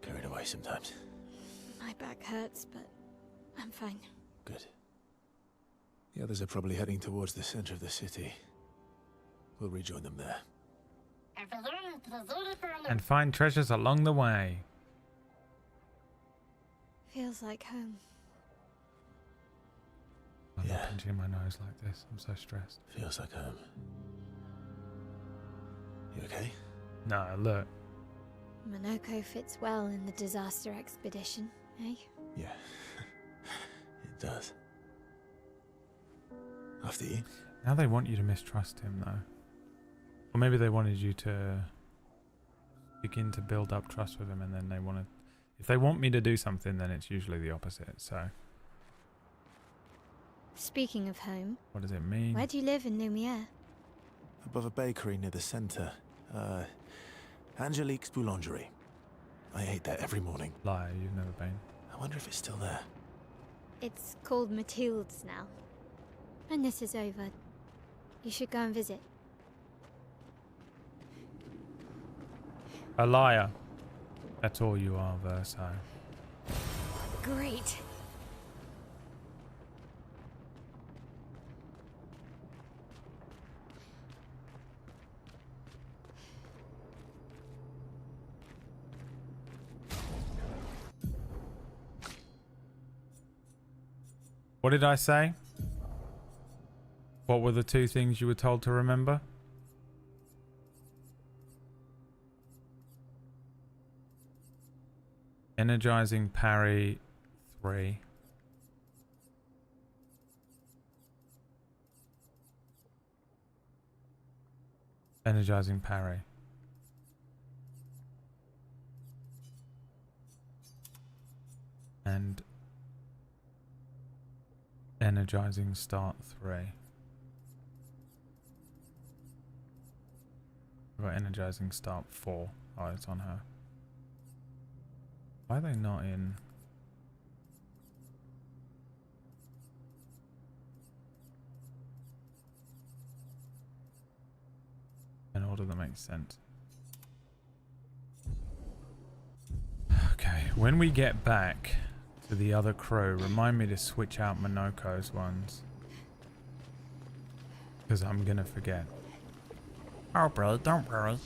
carried away sometimes. My back hurts, but I'm fine. Good. The others are probably heading towards the center of the city. We'll rejoin them there. And find treasures along the way. Feels like home. I'm not pinching my nose like this. I'm so stressed. Feels like home. You okay? No, look. Minoko fits well in the disaster expedition, eh? Yeah. It does. After you. Now they want you to mistrust him, though. Or maybe they wanted you to begin to build up trust with him, and then they want to... If they want me to do something, then it's usually the opposite, so... Speaking of home... What does it mean? Where do you live in Lumiere? Above a bakery near the center. Angelique's Boulangerie. I ate there every morning. Liar, you've never been. I wonder if it's still there. It's called Mathilde's now. When this is over, you should go and visit. A liar. That's all you are, Verso. Great. What did I say? What were the two things you were told to remember? Energizing parry 3. Energizing parry. And energizing start 3. We've got energizing start 4. Oh, it's on her. Why are they not in? An order that makes sense. Okay, when we get back to the other crew, remind me to switch out Minoko's ones. Because I'm gonna forget. Oh, bro, don't worry.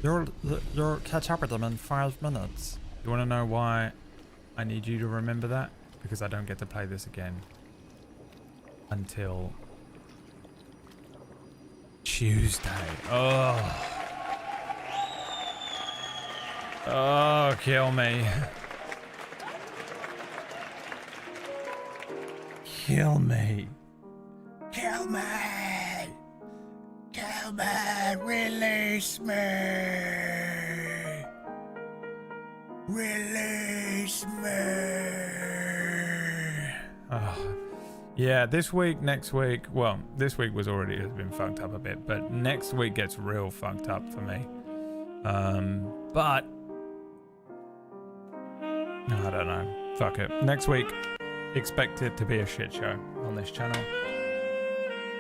You'll catch up with them in 5 minutes. You want to know why I need you to remember that? Because I don't get to play this again until Tuesday. Oh. Oh, kill me. Kill me. Kill me. Kill me. Release me. Release me. Oh. Yeah, this week, next week, well, this week has been fucked up a bit, but next week gets real fucked up for me. But I don't know. Fuck it. Next week, expect it to be a shit show on this channel.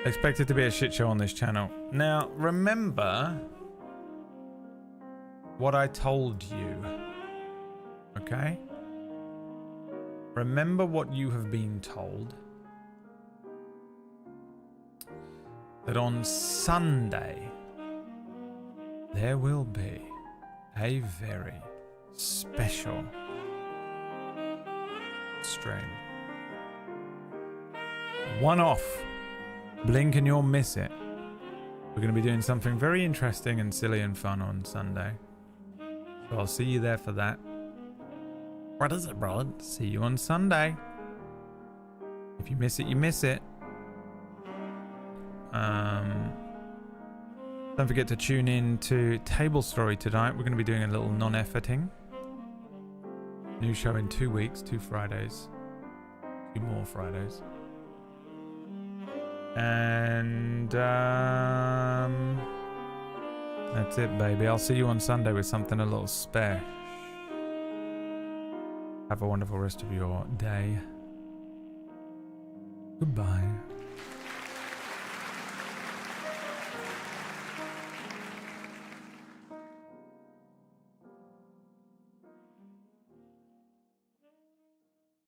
Expect it to be a shit show on this channel. Now, remember what I told you Okay? Remember what you have been told. That on Sunday, there will be a very special stream. One off. Blink and you'll miss it. We're going to be doing something very interesting and silly and fun on Sunday. So I'll see you there for that. What is it, bro? See you on Sunday. If you miss it, you miss it. Don't forget to tune in to Table Story tonight. We're going to be doing a little non-efforting. New show in 2 weeks, 2 Fridays. 2 more Fridays. And that's it, baby. I'll see you on Sunday with something a little spare. Have a wonderful rest of your day. Goodbye.